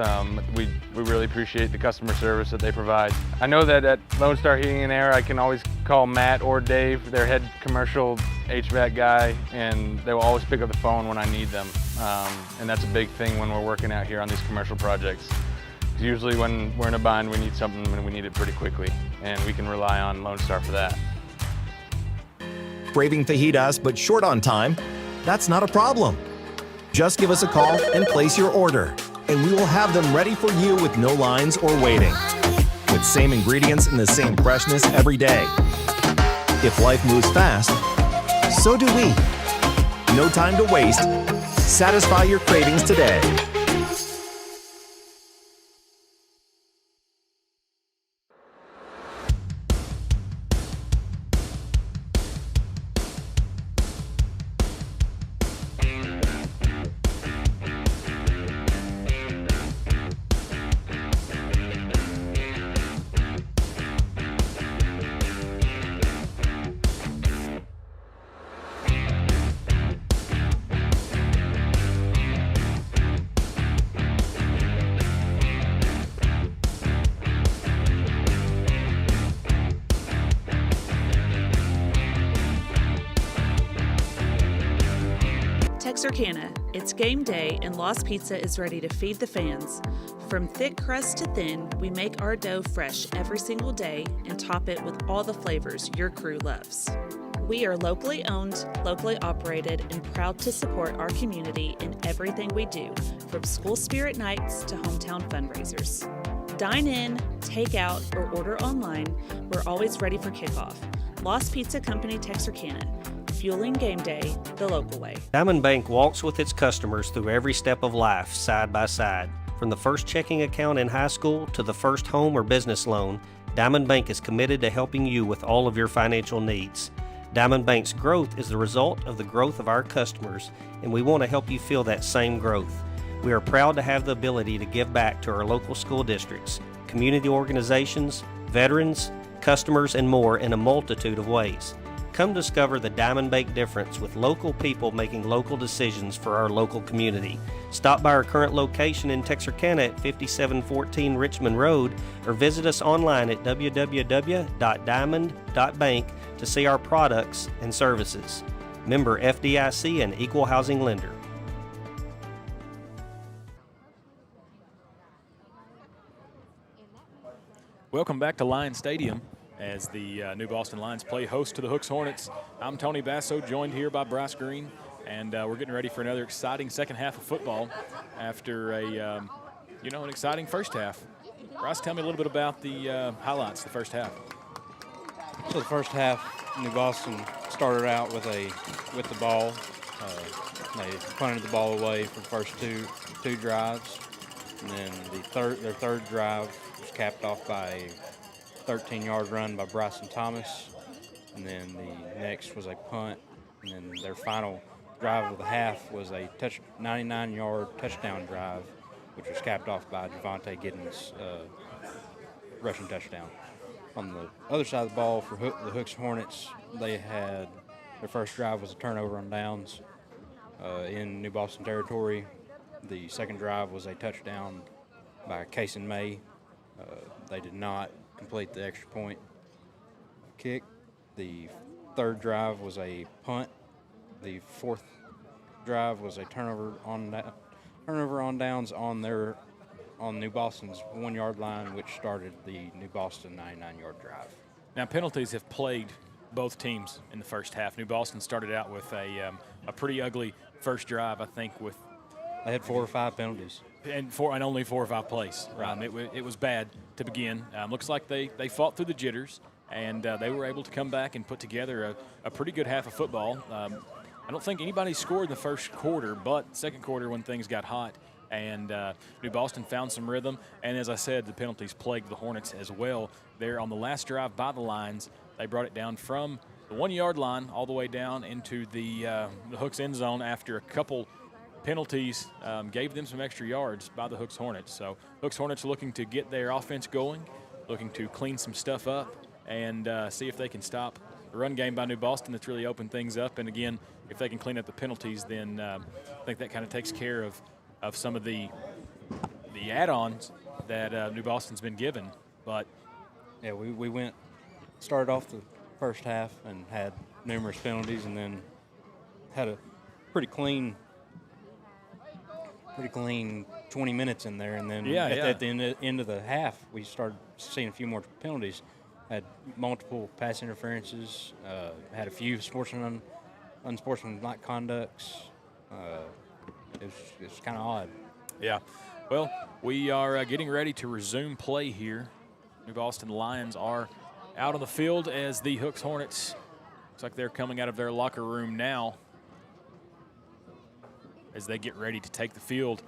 We really appreciate the customer service that they provide. I know that at Lone Star Heating and Air, I can always call Matt or Dave, their head commercial HVAC guy, and they will always pick up the phone when I need them. And that's a big thing when we're working out here on these commercial projects. Usually when we're in a bind, we need something and we need it pretty quickly, and we can rely on Lone Star for that. Craving fajitas but short on time? That's not a problem. Just give us a call and place your order, and we will have them ready for you with no lines or waiting. With same ingredients and the same freshness every day. If life moves fast, so do we. No time to waste. Satisfy your cravings today. Texarkana, it's game day and Lost Pizza is ready to feed the fans. From thick crust to thin, we make our dough fresh every single day and top it with all the flavors your crew loves. We are locally owned, locally operated, and proud to support our community in everything we do, from school spirit nights to hometown fundraisers. Dine in, take out, or order online, we're always ready for kickoff. Lost Pizza Company, Texarkana. Fueling game day the local way. Diamond Bank walks with its customers through every step of life, side by side. From the first checking account in high school to the first home or business loan, Diamond Bank is committed to helping you with all of your financial needs. Diamond Bank's growth is the result of the growth of our customers, and we want to help you feel that same growth. We are proud to have the ability to give back to our local school districts, community organizations, veterans, customers, and more in a multitude of ways. Come discover the Diamond Bank difference with local people making local decisions for our local community. Stop by our current location in Texarkana at 5714 Richmond Road or visit us online at www.diamond.bank to see our products and services. Member FDIC and Equal Housing Lender. Welcome back to Lions Stadium as the New Boston Lions play host to the Hooks Hornets. I'm Tony Basso, joined here by Bryce Green, and we're getting ready for another exciting second half of football after an exciting first half. Bryce, tell me a little bit about the highlights of the first half. So the first half, New Boston started out with the ball. They punted the ball away for the first two drives, and then their third drive was capped off by a 13-yard run by Bryson Thomas, and then the next was a punt, and then their final drive of the half was a 99-yard touchdown drive, which was capped off by Javonte Giddens' rushing touchdown. On the other side of the ball for the Hooks Hornets, they had their first drive was a turnover on downs in New Boston territory. The second drive was a touchdown by Kason May. They did not complete the extra point kick. The third drive was a punt. The fourth drive was a turnover on downs on New Boston's 1-yard line, which started the New Boston 99-yard drive. Now, penalties have plagued both teams in the first half. New Boston started out with a pretty ugly first drive, I think, with they had 4 or 5 penalties. And only 4 or 5 plays. Right. It was bad to begin. Looks like they fought through the jitters, and they were able to come back and put together a pretty good half of football. I don't think anybody scored in the first quarter, but second quarter when things got hot, and New Boston found some rhythm. And as I said, the penalties plagued the Hornets as well. There on the last drive by the lines, they brought it down from the 1-yard line all the way down into the Hooks end zone after a couple penalties gave them some extra yards by the Hooks Hornets. So Hooks Hornets looking to get their offense going, looking to clean some stuff up and see if they can stop the run game by New Boston that's really opened things up. And again, if they can clean up the penalties, then I think that kind of takes care of some of the add-ons that New Boston's been given. But yeah, we started off the first half and had numerous penalties, and then had a pretty clean 20 minutes in there, and then at the end of the half, we started seeing a few more penalties. Had multiple pass interferences, had a few unsportsmanlike conducts. It was kind of odd. Yeah. Well, we are getting ready to resume play here. New Boston Lions are out on the field as the Hooks Hornets, looks like they're coming out of their locker room now as they get ready to take the field.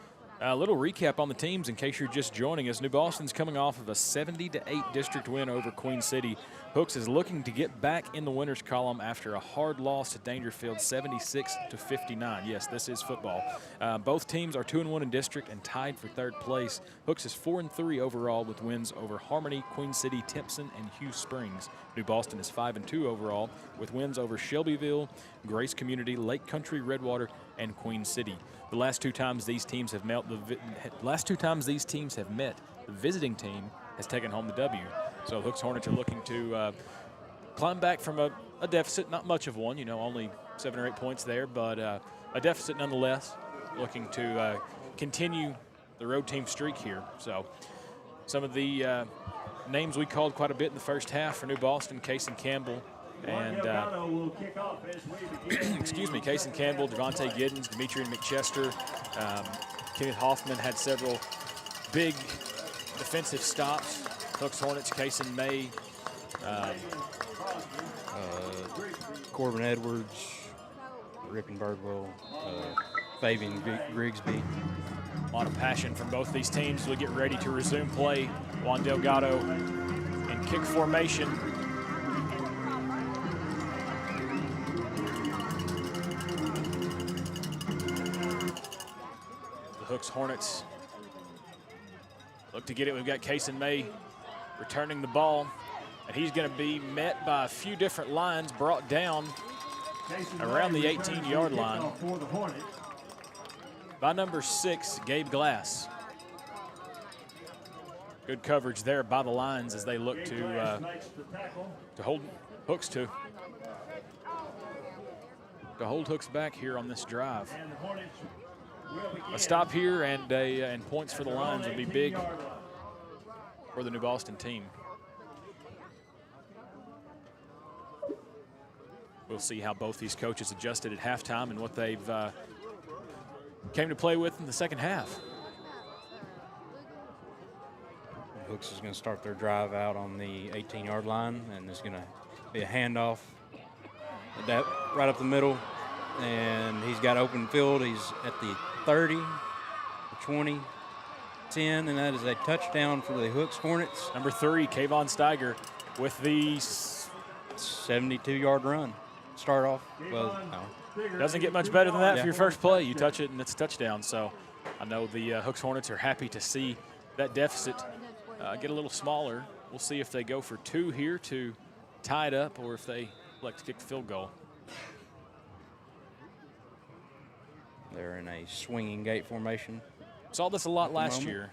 A little recap on the teams in case you're just joining us. New Boston's coming off of a 70-8 district win over Queen City. Hooks is looking to get back in the winners column after a hard loss to Dangerfield, 76-59. Yes, this is football. Both teams are 2-1 in district and tied for third place. Hooks is 4-3 overall with wins over Harmony, Queen City, Timpson, and Hughes Springs. New Boston is 5-2 overall with wins over Shelbyville, Grace Community, Lake Country, Redwater, and Queen City. The last two times these teams have met, the visiting team has taken home the W. So Hooks Hornets are looking to climb back from a deficit, not much of one, only 7 or 8 points there, but a deficit nonetheless, looking to continue the road team streak here. So some of the names we called quite a bit in the first half for New Boston, Cason Campbell, and Cason Campbell, Devontae Giddens, Demetrian McChester, Kenneth Hoffman had several big defensive stops. Hooks Hornets, Cason May, Corbin Edwards, Rippon Birdwell, Fabian Grigsby. A lot of passion from both these teams. We get ready to resume play. Juan Delgado in kick formation. The Hooks Hornets look to get it. We've got Cason May returning the ball, and he's going to be met by a few different lines, brought down around the 18-yard line by number 6, Gabe Glass. Good coverage there by the lines as they look to hold Hooks to hold Hooks back here on this drive. A stop here and points for the Lions would be big for the New Boston team. We'll see how both these coaches adjusted at halftime and what they've came to play with in the second half. Hooks is going to start their drive out on the 18-yard line, and there's going to be a handoff right up the middle, and he's got open field. He's at the 30, the 20, 10, and that is a touchdown for the Hooks Hornets. Number 3, Kayvon Steiger with the 72-yard run. Start off, well, no. Doesn't get much better than that for your first play. You touch it and it's a touchdown. So I know the Hooks Hornets are happy to see that deficit get a little smaller. We'll see if they go for 2 here to tie it up or if they elect to kick the field goal. They're in a swinging gate formation. Saw this a lot last year.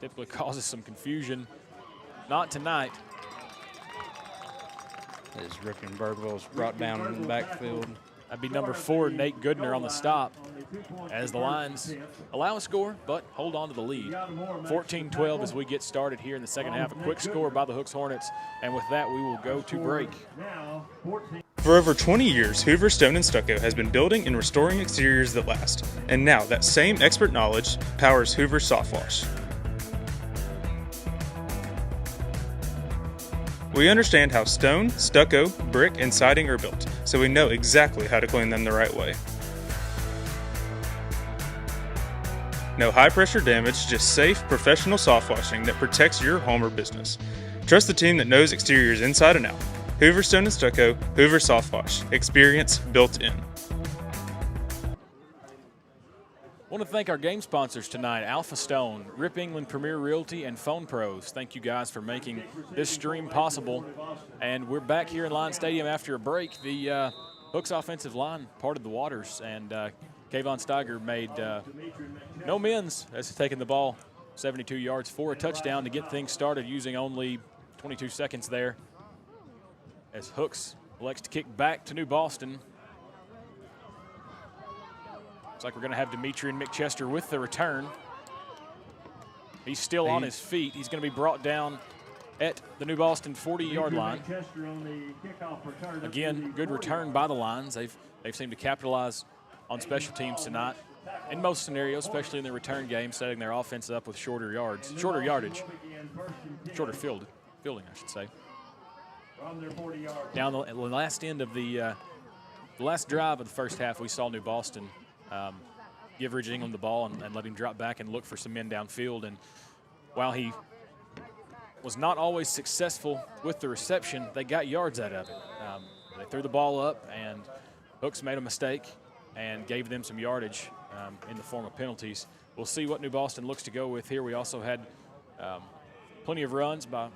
Typically causes some confusion. Not tonight. As Rippon Birdwell's brought down in the backfield. That'd be number 4, Nate Goodner on the stop. as the Lions allow a score, but hold on to the lead. 14-12 as we get started here in the second half. A quick score by the Hooks Hornets, and with that we will go to break. For over 20 years, Hoover Stone and Stucco has been building and restoring exteriors that last. And now that same expert knowledge powers Hoover Soft Wash. We understand how stone, stucco, brick, and siding are built, so we know exactly how to clean them the right way. No high-pressure damage, just safe, professional soft washing that protects your home or business. Trust the team that knows exteriors inside and out. Hoover Stone and Stucco, Hoover Soft Wash. Experience built in. I want to thank our game sponsors tonight, Alpha Stone, Rip England Premier Realty, and Phone Pros. Thank you guys for making this stream possible. And we're back here in Lions Stadium after a break. The Hooks offensive line parted the waters, and Kayvon Steiger made no amends as he's taking the ball 72 yards for a touchdown to get things started using only 22 seconds there. As Hooks elects to kick back to New Boston. Looks like we're going to have Demetrian McChester with the return. He's still on his feet. He's going to be brought down at the New Boston 40-yard line. Again, good return by the Lions. They've seemed to capitalize on special teams tonight in most scenarios, especially in the return game, setting their offense up with shorter yardage, shorter fielding, I should say. Now, on the last end of the last drive of the first half, we saw New Boston give Ridge England the ball and let him drop back and look for some men downfield. And while he was not always successful with the reception, they got yards out of it. They threw the ball up, and Hooks made a mistake and gave them some yardage in the form of penalties. We'll see what New Boston looks to go with here. We also had plenty of runs by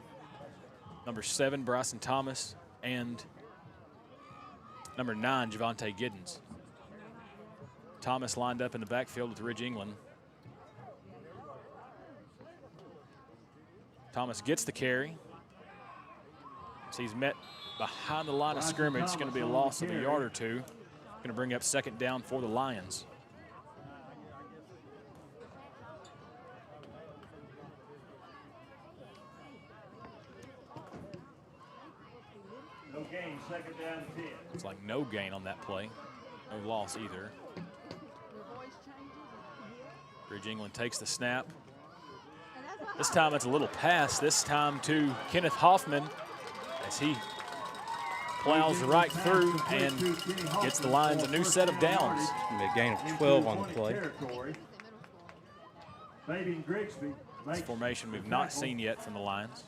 number 7, Bryson Thomas, and number 9, Javonte Giddens. Thomas lined up in the backfield with Ridge England. Thomas gets the carry. So he's met behind the line of scrimmage. It's going to be a loss of a yard or two. Going to bring up second down for the Lions. No gain, second down 10. It's like no gain on that play. No loss either. Ridge England takes the snap. This time it's a little pass, this time to Kenneth Hoffman as he plows right through and gets the Lions a new set of downs. It's going to be a gain of 12 on the play. This formation we've not seen yet from the Lions.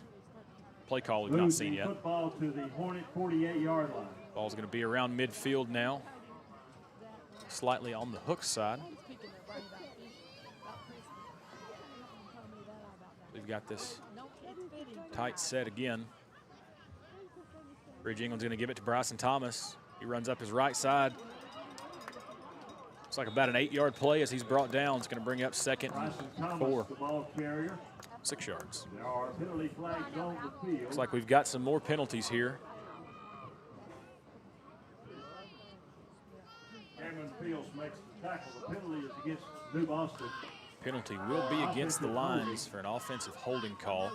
Play call we've not seen yet. Football to the Hornet 48-yard line. Ball's going to be around midfield now, slightly on the Hooks side. We've got this tight set again. Ridge England's going to give it to Bryson Thomas. He runs up his right side. Looks like about an 8-yard play as he's brought down. It's going to bring up second and 4. 6 yards. There are penalty flags on the field. Looks like we've got some more penalties here. Cameron Fields makes the tackle. The penalty is against New Boston. Penalty will be against the Lions for an offensive holding call.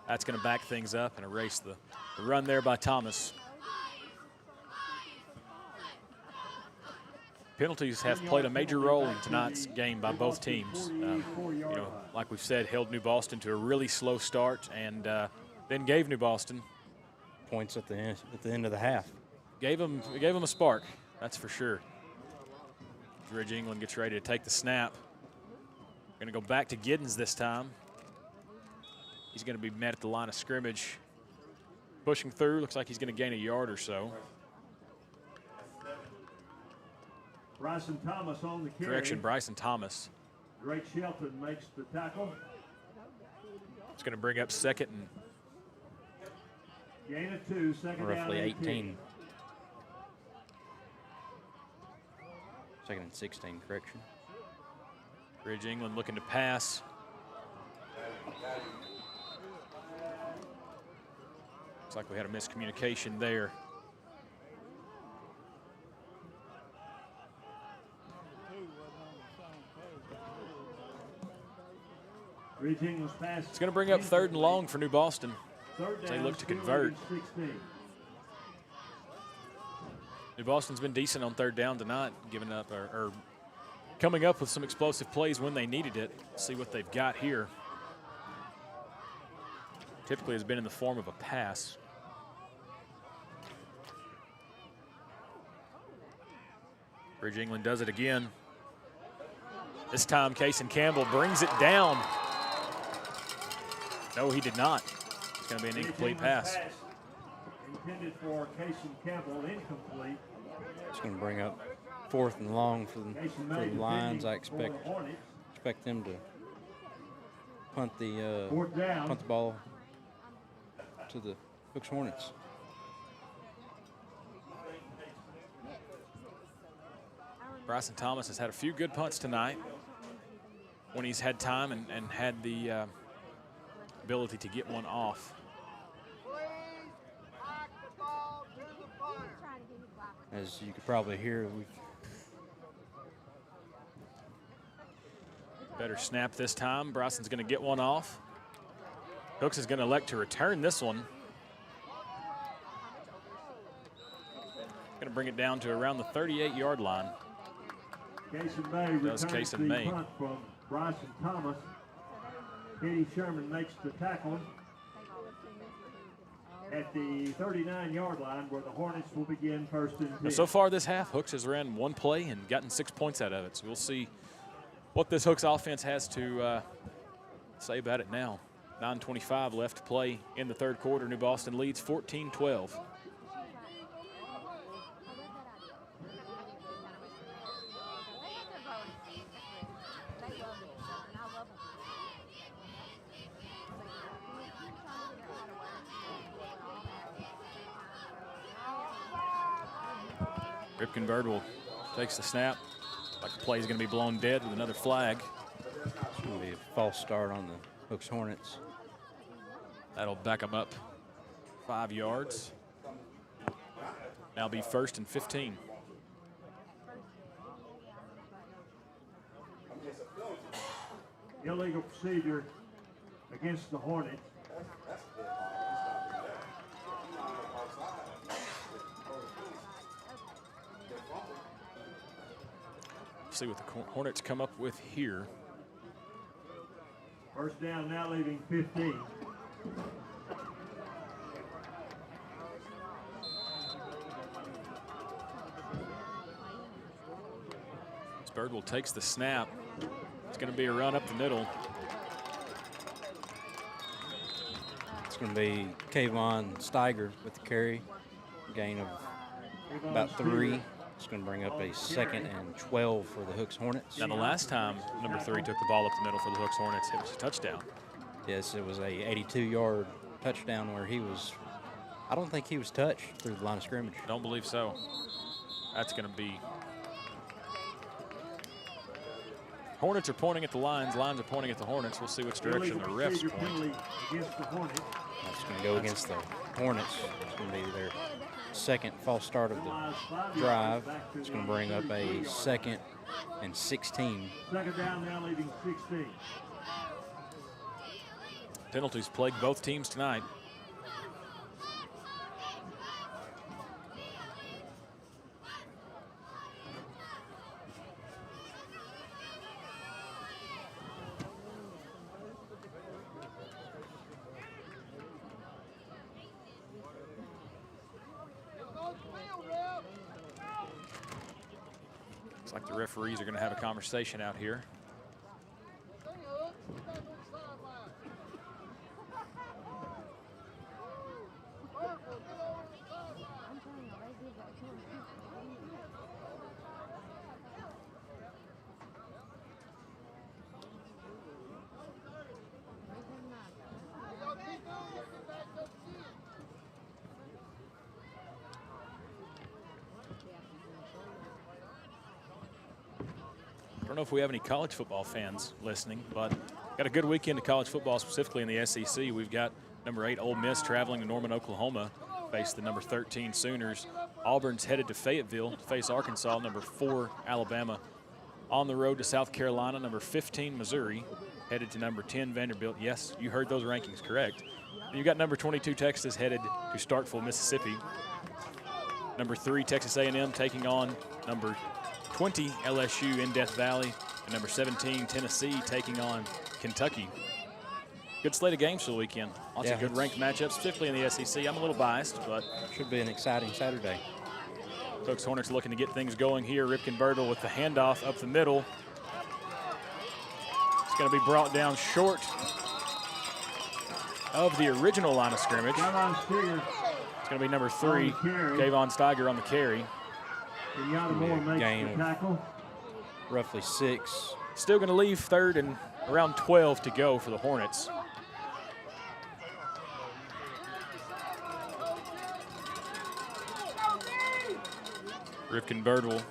That's going to back things up and erase the run there by Thomas. Penalties have played a major role in tonight's game by both teams. You know, like we've said, held New Boston to a really slow start and then gave New Boston points at the end of the half. Gave them a spark, that's for sure. Ridge England gets ready to take the snap. Going to go back to Giddens this time. He's going to be met at the line of scrimmage. Pushing through, looks like he's going to gain a yard or so. Bryson Thomas on the carry. Correction, Bryson Thomas. Drake Shelton makes the tackle. It's going to bring up second and gain of 2, second roughly down 18. Second and 16, correction. Ridge England looking to pass. Looks like we had a miscommunication there. It's going to bring up 3rd and long for New Boston as they look to convert. New Boston's been decent on 3rd down tonight, giving up or coming up with some explosive plays when they needed it. See what they've got here. Typically has been in the form of a pass. Bridge England does it again. This time, Cason Campbell brings it down. No, he did not. It's going to be an incomplete pass. Intended for Cason Campbell, incomplete. It's going to bring up 4th and long for the Lions. I expect them to punt the ball to the Hooks Hornets. Bryson Thomas has had a few good punts tonight when he's had time and had the ability to get one off. As you could probably hear, we've better snap this time. Bryson's going to get one off. Hooks is going to elect to return this one. Going to bring it down to around the 38-yard line. Cason May returns the punt from Bryson Thomas. Katie Sherman makes the tackle at the 39-yard line where the Hornets will begin 1st and 10. Now, so far this half, Hooks has ran one play and gotten 6 points out of it. So we'll see what this Hooks offense has to say about it now. 9:25 left to play in the 3rd quarter. New Boston leads 14-12. Ripken Birdwell takes the snap. Like the play is going to be blown dead with another flag. It's going to be a false start on the Hooks Hornets. That'll back them up 5 yards. Now be 1st and 15. Illegal procedure against the Hornets. See what the Hornets come up with here. 1st down now, leaving 15. Birdwell takes the snap. It's going to be a run up the middle. It's going to be Kayvon Steiger with the carry. Gain of about 3. It's going to bring up a 2nd and 12 for the Hooks Hornets. Now, the last time number 3 took the ball up the middle for the Hooks Hornets, it was a touchdown. Yes, it was a 82-yard touchdown where he was, I don't think he was touched through the line of scrimmage. Don't believe so. That's going to be. Hornets are pointing at the Lions. Lions are pointing at the Hornets. We'll see which direction the refs point. That's going to go against the Hornets. It's going to be their 2nd false start of the drive. It's going to bring up a 2nd and 16. 2nd down now, leaving 16. Penalties plague both teams tonight. Looks like the referees are going to have a conversation out here. I don't know if we have any college football fans listening, but got a good weekend of college football, specifically in the SEC. We've got number 8 Ole Miss traveling to Norman, Oklahoma, face the number 13 Sooners. Auburn's headed to Fayetteville to face Arkansas. Number 4 Alabama on the road to South Carolina. Number 15, Missouri, headed to number 10, Vanderbilt. Yes, you heard those rankings correct. And you got number 22, Texas, headed to Starkville, Mississippi. Number 3, Texas A&M taking on number 20, LSU in Death Valley. And number 17, Tennessee taking on Kentucky. Good slate of games for the weekend. Lots of good ranked matchups, particularly in the SEC. I'm a little biased, but should be an exciting Saturday. Hooks Hornets looking to get things going here. Ripken Birdle with the handoff up the middle. It's going to be brought down short of the original line of scrimmage. It's going to be number 3, Kayvon Steiger on the carry. Gain of roughly 6. Still going to leave 3rd and around 12 to go for the Hornets. Ripken Birdwell.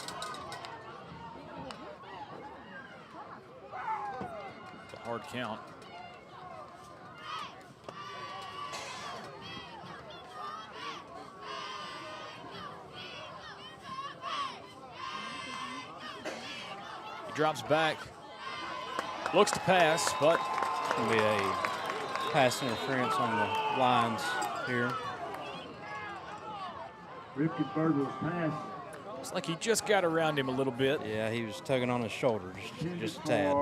It's a hard count. He drops back. Looks to pass, but it's going to be a pass interference on the lines here. Ripken Birdwell's pass. Looks like he just got around him a little bit. Yeah, he was tugging on his shoulder just a tad.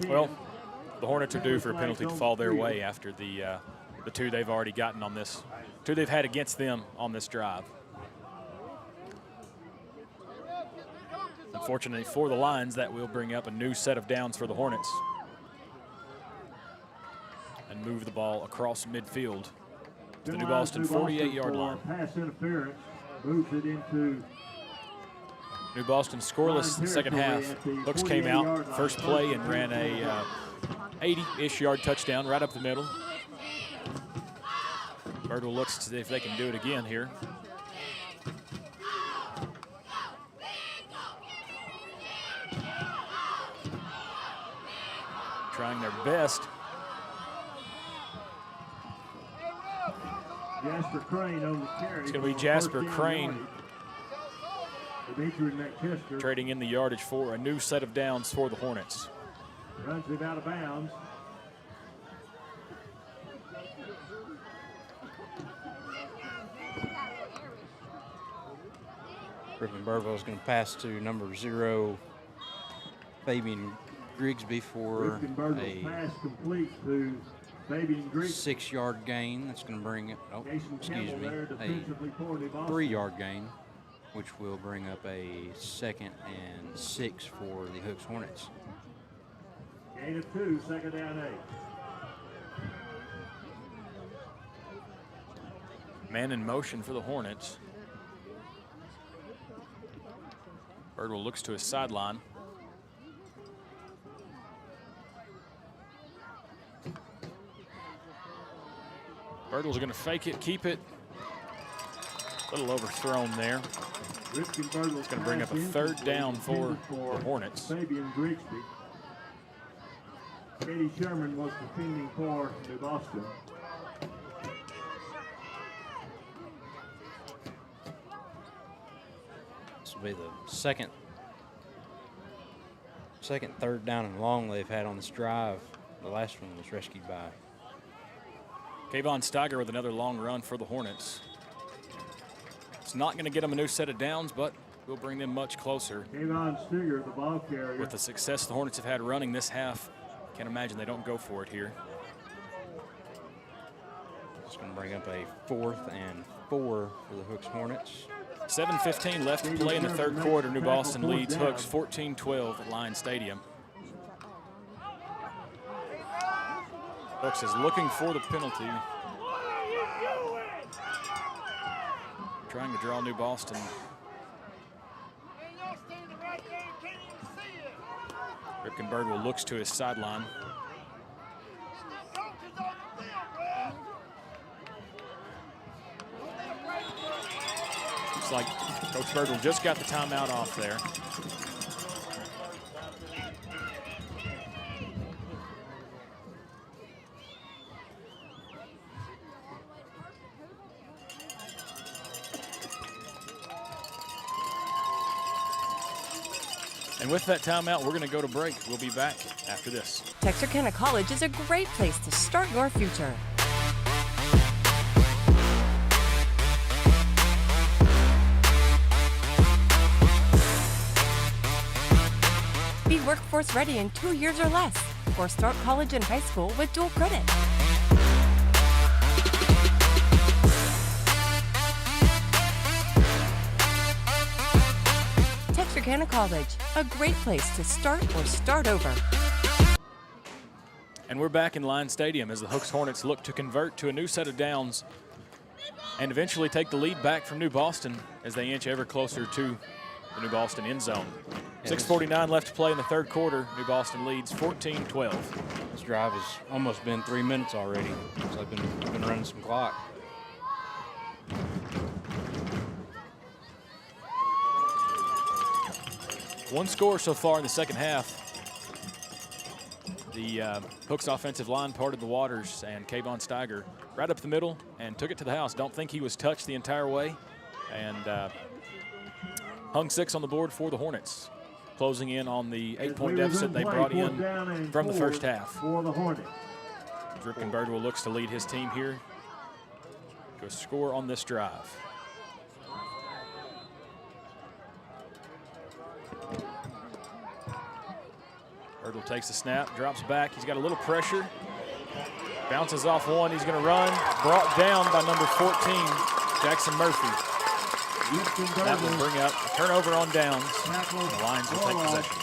Well, the Hornets are due for a penalty to fall their way after the 2 they've already gotten on this, 2 they've had against them on this drive. Unfortunately for the Lions, that will bring up a new set of downs for the Hornets and move the ball across midfield to the New Boston 48-yard line. Pass interference moves it into New Boston scoreless second half. Hooks came out first play and ran a 80-ish yard touchdown right up the middle. Birdwell looks to see if they can do it again here. Trying their best. Jasper Crane on the carry. It's going to be Jasper Crane trading in the yardage for a new set of downs for the Hornets. Runs it out of bounds. Ripken Birdwell is going to pass to number 0, Fabian Grigsby for a pass complete to Fabian Grigsby. 6-yard gain. That's going to bring it, a 3-yard gain, which will bring up a 2nd and 6 for the Hooks Hornets. Gain of 2, 2nd down 8. Man in motion for the Hornets. Birdwell looks to his sideline. Birdwell's going to fake it, keep it. A little overthrown there. It's going to bring up a 3rd down for the Hornets. Fabian Grigsby. Katie Sherman was defending for New Boston. This will be the second 3rd down and long they've had on this drive. The last one was rescued by Kayvon Steiger with another long run for the Hornets. It's not going to get them a new set of downs, but will bring them much closer. Kayvon Steiger, the ball carrier. With the success the Hornets have had running this half, can't imagine they don't go for it here. It's going to bring up a 4th and 4 for the Hooks Hornets. 7:15 left to play in the 3rd quarter. New Boston leads Hooks 14-12 at Lions Stadium. Hooks is looking for the penalty. Trying to draw New Boston. Ripken Birdwell looks to his sideline. Looks like Coach Birdwell just got the timeout off there. And with that timeout, we're going to go to break. We'll be back after this. Texarkana College is a great place to start your future. Be workforce ready in 2 years or less, or start college and high school with dual credit. Texarkana College, a great place to start or start over. And we're back in Line Stadium as the Hooks Hornets look to convert to a new set of downs and eventually take the lead back from New Boston as they inch ever closer to the New Boston end zone. 6:49 left to play in the third quarter. New Boston leads 14-12. This drive has almost been 3 minutes already, so I've been running some clock. One score so far in the second half. The Hooks offensive line parted the waters, and Kayvon Steiger right up the middle and took it to the house. Don't think he was touched the entire way, and hung 6 on the board for the Hornets, closing in on the 8-point deficit they brought in from the first half. For the Hornets. Ripken Birdwell looks to lead his team here to a score on this drive. Birdwell takes the snap, drops back. He's got a little pressure. Bounces off one. He's going to run. Brought down by number 14, Jackson Murphy. That will bring up a turnover on downs. The Lions will take possession.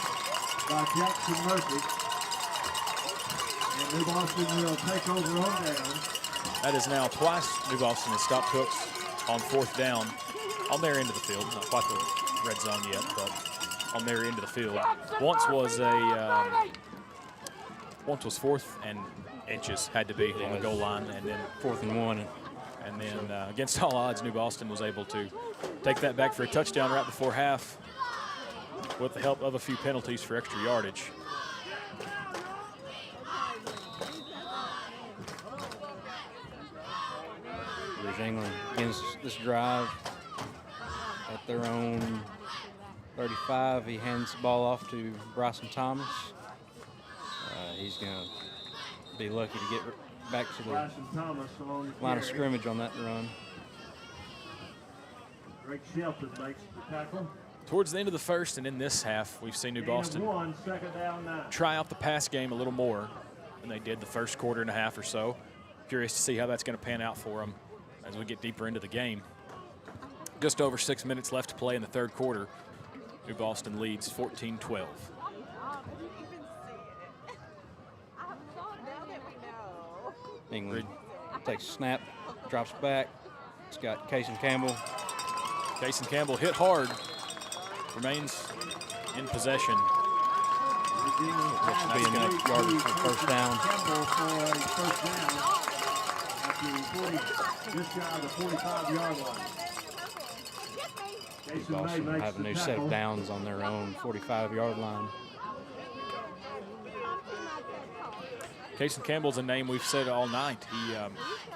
By Jackson Murphy. And New Boston will take over on downs. That is now twice New Boston has stopped Hooks on 4th down on their end of the field. Not quite the red zone yet, but on their end of the field. Once was 4th and inches had to be on the goal line, and then 4th and 1. And then against all odds, New Boston was able to take that back for a touchdown right before half with the help of a few penalties for extra yardage. Rouge England begins this drive at their own 35. He hands the ball off to Bryson Thomas. He's going to be lucky to get back to the line of scrimmage on that run. Greg Shelton makes the tackle. Towards the end of the first and in this half, we've seen New Boston second down 9. try out the pass game a little more than they did the first quarter and a half or so. Curious to see how that's going to pan out for them as we get deeper into the game. Just over 6 minutes left to play in the third quarter. New Boston leads 14-12. England takes a snap, drops back. It's got Cason Campbell. Cason Campbell hit hard, remains in possession. Which will be enough yardage for first down. Campbell for a first down at just shy of the 45-yard line. New Boston will have a new set of downs on their own 45-yard line. Cason Campbell's a name we've said all night. He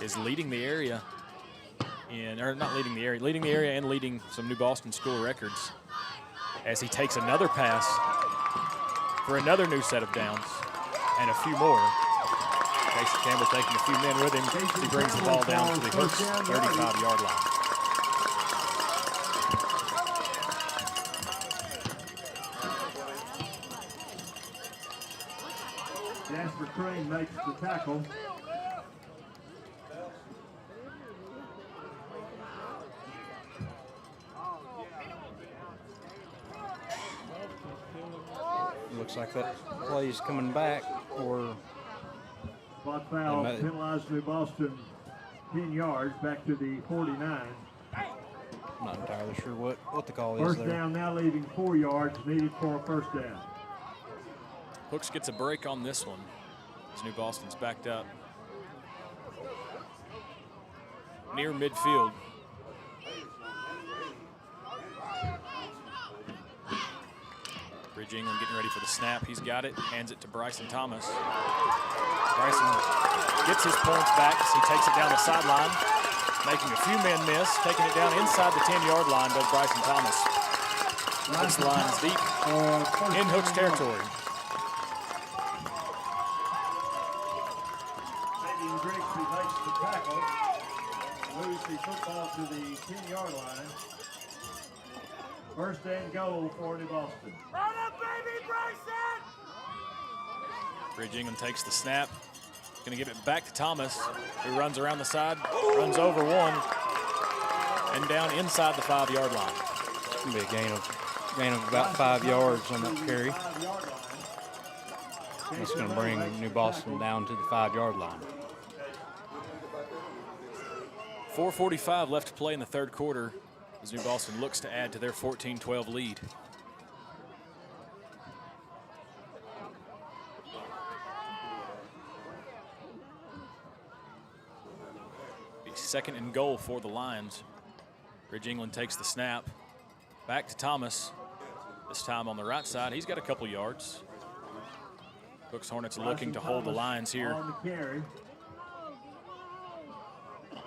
is leading the area leading the area and leading some New Boston school records as he takes another pass for another new set of downs and a few more. Cason Campbell taking a few men with him. He brings the ball down to the Hooks 35-yard line. Jasper Crane makes the tackle. Looks like that play is coming back for Spot foul penalized New Boston 10 yards back to the 49. I'm not entirely sure what the call is First there. down now leaving 4 yards needed for a first down. Hooks gets a break on this one as New Boston's backed up near midfield. Ridge England getting ready for the snap. He's got it, hands it to Bryson Thomas. Bryson gets his points back as he takes it down the sideline, making a few men miss, taking it down inside the 10-yard line does Bryson Thomas. This line is deep in Hooks territory. Grigsby makes the tackle, moves the football to the 10-yard line. First and goal for New Boston. Run up, baby, Bryson! Bridge England takes the snap. Going to give it back to Thomas, who runs around the side, runs over one, and down inside the 5-yard line. It's going to be a gain of about 5 yards on that carry. It's going to bring New Boston down to the 5-yard line. 4:45 left to play in the third quarter as New Boston looks to add to their 14-12 lead. Second and goal for the Lions. Bridge England takes the snap. Back to Thomas. This time on the right side. He's got a couple yards. Hooks Hornets looking to hold the lines here. On the carry. Yeah,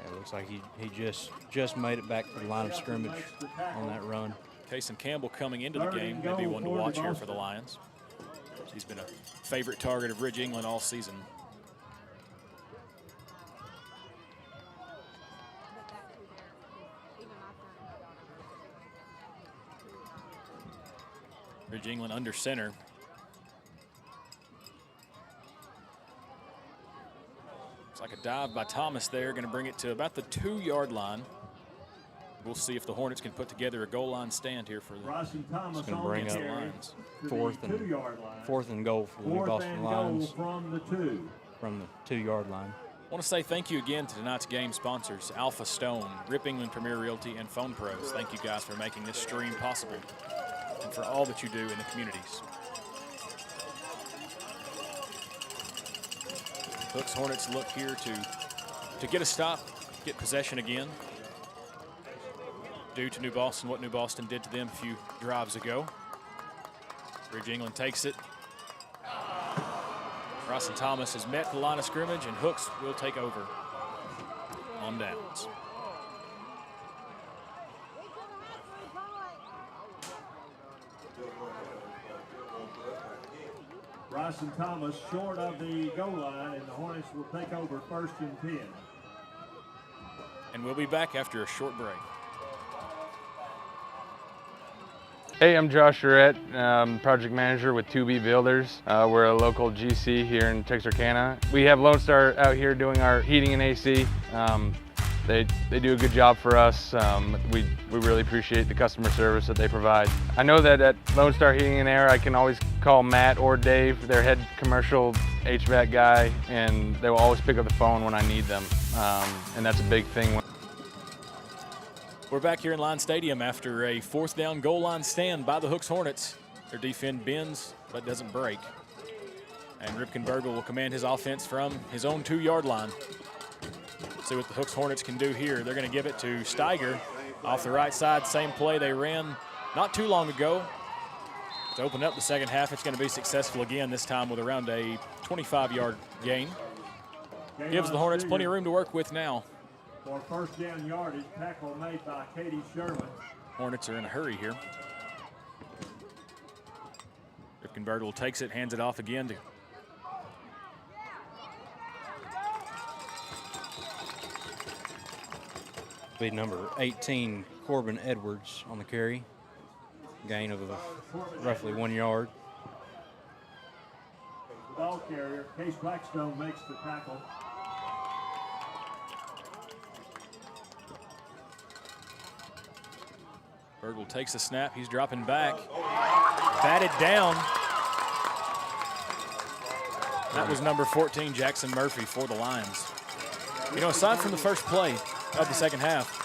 it looks like he just made it back to the line of scrimmage on that run. Kason Campbell coming into the game. Maybe one to watch here for the Lions. He's been a favorite target of Bridge England all season. Bridge England under center. Looks like a dive by Thomas there, going to bring it to about the 2-yard line. We'll see if the Hornets can put together a goal line stand here for the It's going to bring up fourth and goal for the New Boston Lions from the 2-yard line. I want to say thank you again to tonight's game sponsors, Alpha Stone, Rip England Premier Realty, and Phone Pros. Thank you guys for making this stream possible and for all that you do in the communities. Hooks Hornets look here to get a stop, get possession again. Due to New Boston, what New Boston did to them a few drives ago. Bridge England takes it. Bryson Thomas has met the line of scrimmage, and Hooks will take over on downs. Bryson Thomas short of the goal line, and the Hornets will take over first and 10. And we'll be back after a short break. Hey, I'm Josh Surratt, project manager with 2B Builders. We're a local GC here in Texarkana. We have Lone Star out here doing our heating and AC. They do a good job for us. We really appreciate the customer service that they provide. I know that at Lone Star Heating and Air, I can always call Matt or Dave, their head commercial HVAC guy, and they will always pick up the phone when I need them. And that's a big thing. We're back here in Line Stadium after a 4th down goal line stand by the Hooks Hornets. Their defense bends but doesn't break. And Ripken Burgle will command his offense from his own 2-yard line. See what the Hooks Hornets can do here. They're going to give it to Steiger off the right side. Same play they ran not too long ago. To open up the second half, it's going to be successful again, this time with around a 25-yard gain. Gives the Hornets plenty of room to work with now. For first down yardage, tackle made by Katie Sherman. Hornets are in a hurry here. Ripken Burgle takes it, hands it off again to Be number 18, Corbin Edwards on the carry. Gain of roughly 1 yard. The ball carrier, Case Blackstone, makes the tackle. Burgle takes a snap. He's dropping back. Batted down. That was number 14, Jackson Murphy, for the Lions. You know, aside from the first play of the second half,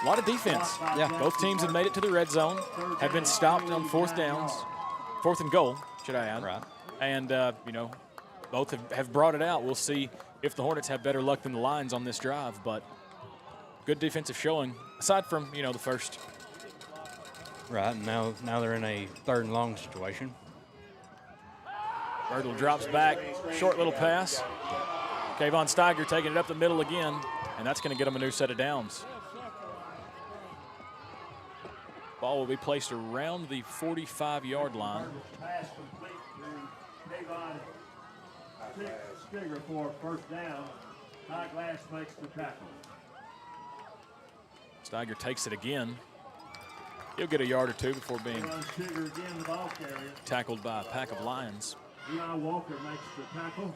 a lot of defense. Yeah. Both teams have made it to the red zone, have been stopped on 4th downs, 4th and goal, should I add. Right. And, you know, both have brought it out. We'll see if the Hornets have better luck than the Lions on this drive, but good defensive showing, aside from, you know, the first. Right, now they're in a 3rd and long situation. Burgle drops back, short little pass. Kayvon Steiger taking it up the middle again, and that's going to get him a new set of downs. Ball will be placed around the 45-yard line. Pass complete to Davon Stigger for first down. High Glass makes the tackle. Steiger takes it again. He'll get a yard or two before being Stigger again, the ball carrier. tackled by a pack of Lions. Eli Walker makes the tackle,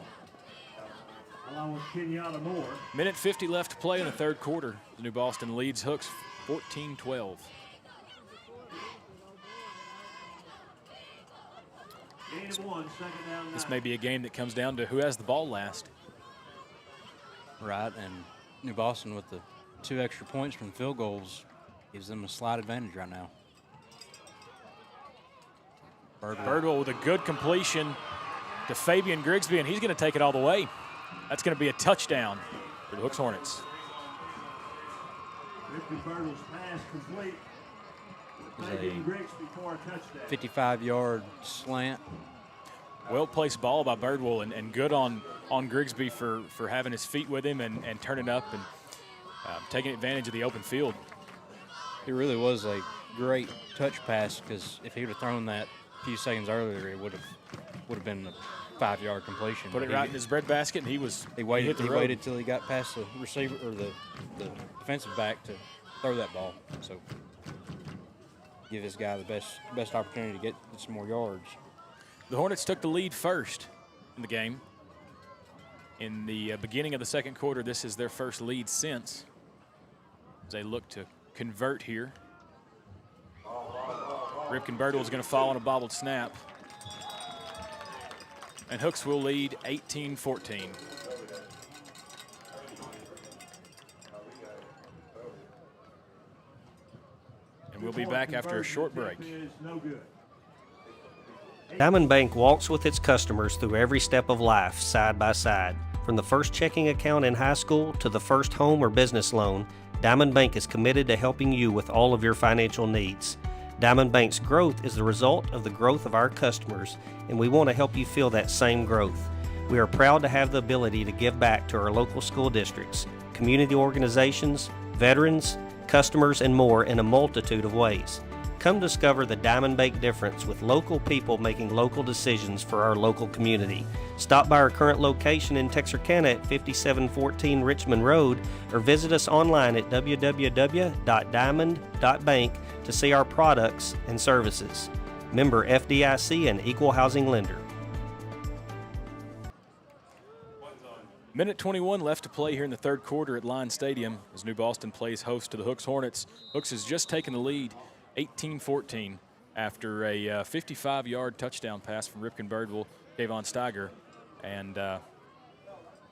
along with Kenyatta Moore. Minute 50 left to play in the third quarter. The New Boston leads Hooks 14-12. This may be a game that comes down to who has the ball last. Right, and New Boston with the 2 extra points from field goals gives them a slight advantage right now. Birdwell with a good completion to Fabian Grigsby, and he's going to take it all the way. That's going to be a touchdown for the Hooks Hornets. Victor Birdwell's pass complete. Fabian Grigsby for a touchdown. 55-yard slant. Well-placed ball by Birdwell, and good on Grigsby for having his feet with him and turning up and taking advantage of the open field. It really was a great touch pass, because if he would have thrown that a few seconds earlier, it would have been a 5-yard completion. Put it right in his breadbasket, and he waited till he got past the receiver or the defensive back to throw that ball. So give this guy the best opportunity to get some more yards. The Hornets took the lead first in the game. In the beginning of the second quarter, this is their first lead since, as they look to convert here. Ripken Birdwell is going to fall on a bobbled snap. And Hooks will lead 18-14. And we'll be back after a short break. Diamond Bank walks with its customers through every step of life, side by side. From the first checking account in high school to the first home or business loan, Diamond Bank is committed to helping you with all of your financial needs. Diamond Bank's growth is the result of the growth of our customers, and we want to help you feel that same growth. We are proud to have the ability to give back to our local school districts, community organizations, veterans, customers, and more in a multitude of ways. Come discover the Diamond Bank difference with local people making local decisions for our local community. Stop by our current location in Texarkana at 5714 Richmond Road, or visit us online at www.diamond.bank to see our products and services. Member FDIC and Equal Housing Lender. Minute 21 left to play here in the third quarter at Lions Stadium as New Boston plays host to the Hooks Hornets. Hooks has just taken the lead 18-14 after a 55-yard touchdown pass from Ripken Birdwell, Davon Steiger. And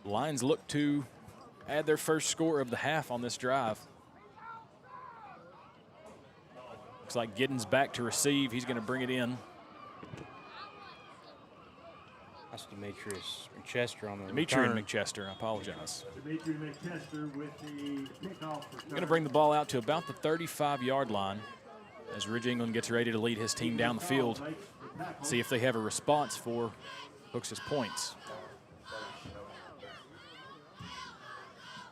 Lions look to add their first score of the half on this drive. Looks like Giddens back to receive. He's going to bring it in. That's Demetrius McChester on the Demetrius return. McChester, I apologize. Demetrius McChester with the kickoff. Going to bring the ball out to about the 35-yard line as Ridge England gets ready to lead his team down the field. See if they have a response for Hooks' points.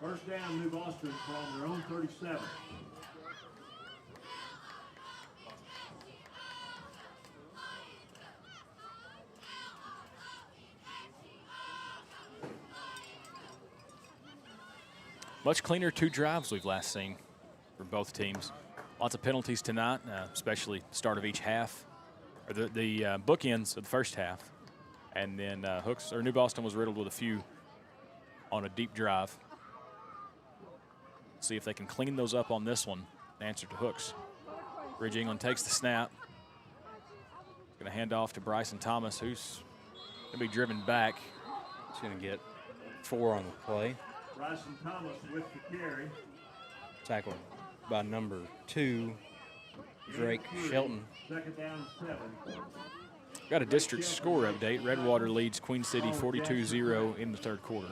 First down, New Boston from their own 37. Much cleaner two drives we've last seen for both teams. Lots of penalties tonight, especially start of each half, or the bookends of the first half. And then New Boston was riddled with a few on a deep drive. See if they can clean those up on this one. Answer to Hooks. Ridge England takes the snap. Going to hand off to Bryson Thomas, who's going to be driven back. He's going to get 4 on the play. Bryson Thomas with the carry. Tackled by number 2, Drake Shelton. Second down, 7. Got a district score update. Redwater leads Queen City 42-0 in the third quarter.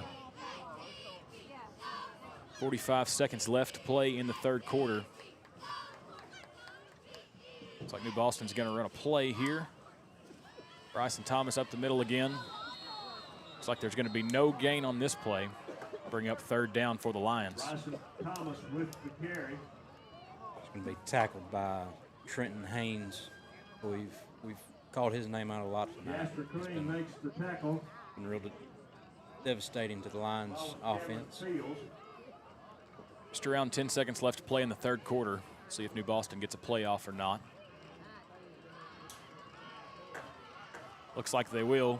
45 seconds left to play in the third quarter. Looks like New Boston's going to run a play here. Bryson Thomas up the middle again. Looks like there's going to be no gain on this play. Bring up third down for the Lions. Bryson Thomas with the carry. It's going to be tackled by Trenton Haynes. We've called his name out a lot tonight. It's makes the tackle. been real devastating to the Lions' offense. Just around 10 seconds left to play in the third quarter. See if New Boston gets a playoff or not. Looks like they will.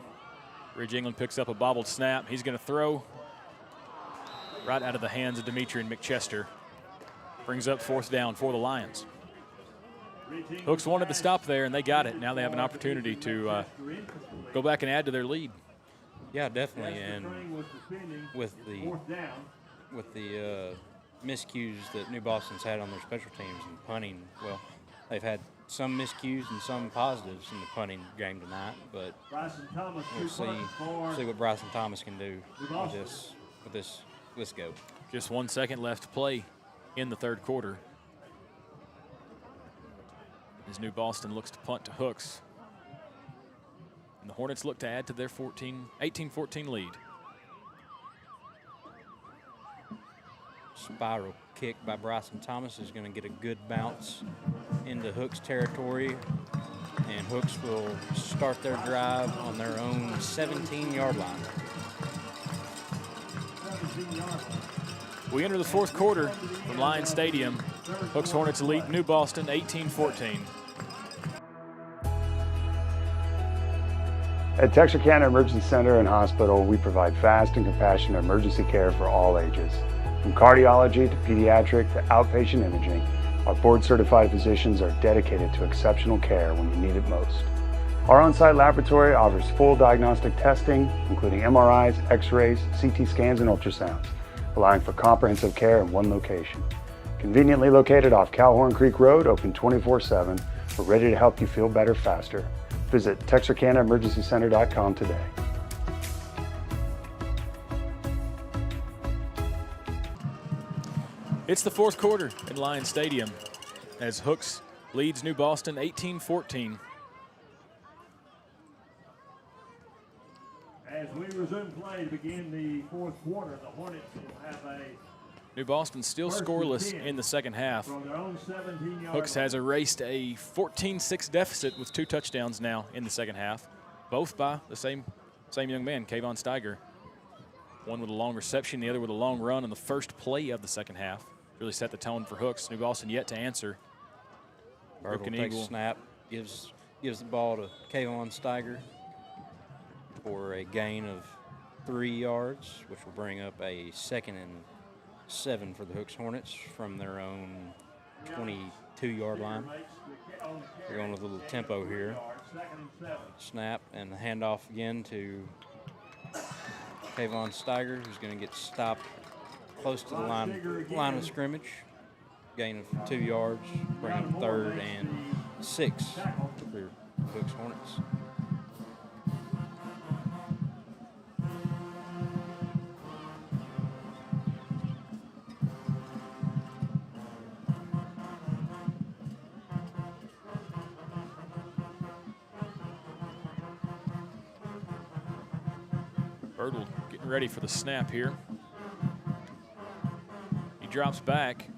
Ridge England picks up a bobbled snap. He's going to throw right out of the hands of Dimitri and McChester. Brings up fourth down for the Lions. Hooks wanted the stop there, and they got it. Now they have an opportunity to go back and add to their lead. Yeah, definitely. And with the miscues that New Boston's had on their special teams and punting, well, they've had some miscues and some positives in the punting game tonight, but we'll see what Bryson Thomas can do with this. Let's go. Just 1 second left to play in the third quarter. As New Boston looks to punt to Hooks. And the Hornets look to add to their 18-14 lead. Spiral kick by Bryson Thomas is going to get a good bounce into Hooks territory, and Hooks will start their drive on their own 17-yard line. We enter the fourth quarter from Lions Stadium. Hooks Hornets lead New Boston 18-14. At Texarkana Emergency Center and Hospital, we provide fast and compassionate emergency care for all ages. From cardiology to pediatric to outpatient imaging, our board-certified physicians are dedicated to exceptional care when you need it most. Our on-site laboratory offers full diagnostic testing, including MRIs, X-rays, CT scans, and ultrasounds, allowing for comprehensive care in one location. Conveniently located off Calhoun Creek Road, open 24/7, we're ready to help you feel better faster. Visit TexarkanaEmergencyCenter.com today. It's the fourth quarter in Lions Stadium as Hooks leads New Boston 18-14. As we resume play to begin the fourth quarter, the Hornets will have a New Boston still scoreless in the second half. Hooks has erased a 14-6 deficit with 2 touchdowns now in the second half, both by the same young man, Kayvon Steiger. One with a long reception, the other with a long run on the first play of the second half. Really set the tone for Hooks. New Boston yet to answer. Broken takes a snap, gives the ball to Kayvon Steiger for a gain of 3 yards, which will bring up a 2nd and 7 for the Hooks Hornets from their own 22-yard line. They're going with a little tempo here. Snap and the handoff again to Kayvon Steiger, who's going to get stopped close to the line of scrimmage. Gain of 2 yards, bringing up 3rd and 6 for the Hooks Hornets. Birdle getting ready for the snap here. He drops back.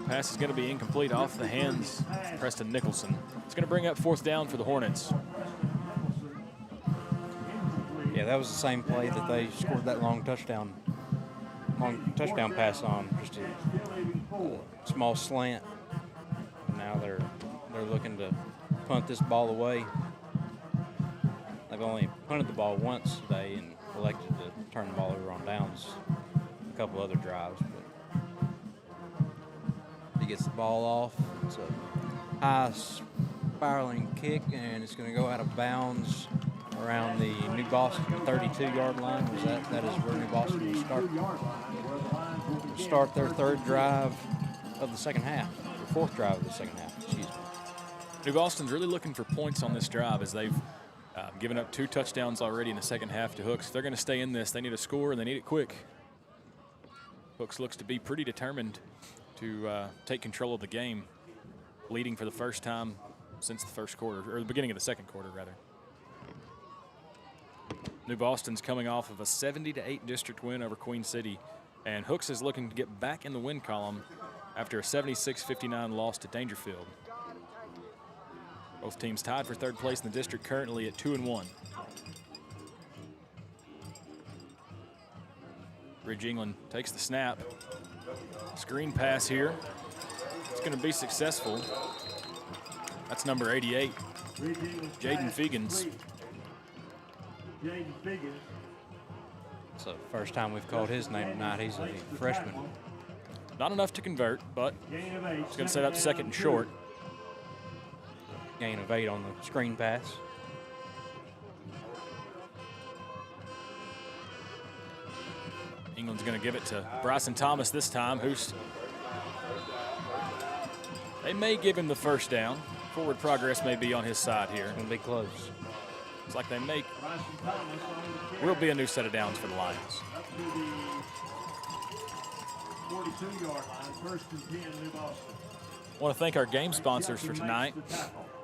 Pass is going to be incomplete off the hands of Preston Nicholson. It's going to bring up 4th down for the Hornets. Yeah, that was the same play that they scored that long touchdown pass on. Just a small slant. Now they're looking to punt this ball away. They've only punted the ball once today and elected to turn the ball over on downs a couple other drives. But he gets the ball off. It's a high spiraling kick, and it's going to go out of bounds around the New Boston 32-yard line. That is where New Boston will start their 3rd drive of the second half, or 4th drive of the second half, excuse me. New Boston's really looking for points on this drive as they've given up 2 touchdowns already in the second half to Hooks. If they're going to stay in this, they need a score, and they need it quick. Hooks looks to be pretty determined to take control of the game, leading for the first time since the first quarter, or the beginning of the second quarter, rather. New Boston's coming off of a 70-8 district win over Queen City And Hooks is looking to get back in the win column after a 76-59 loss to Dangerfield. Both teams tied for third place in the district currently at 2-1. Ridge England takes the snap. Screen pass here. It's going to be successful. That's number 88, Jaden Fegans. It's the first time we've called his name tonight. He's a freshman. Not enough to convert, but it's going to set up second and short. Gain of 8 on the screen pass. England's going to give it to Bryson Thomas this time, who's they may give him the first down. Forward progress may be on his side here. It's going to be close. Looks like they make. Will be a new set of downs for the Lions. Up to the 42-yard line, first and 10, New Boston. I want to thank our game sponsors for tonight.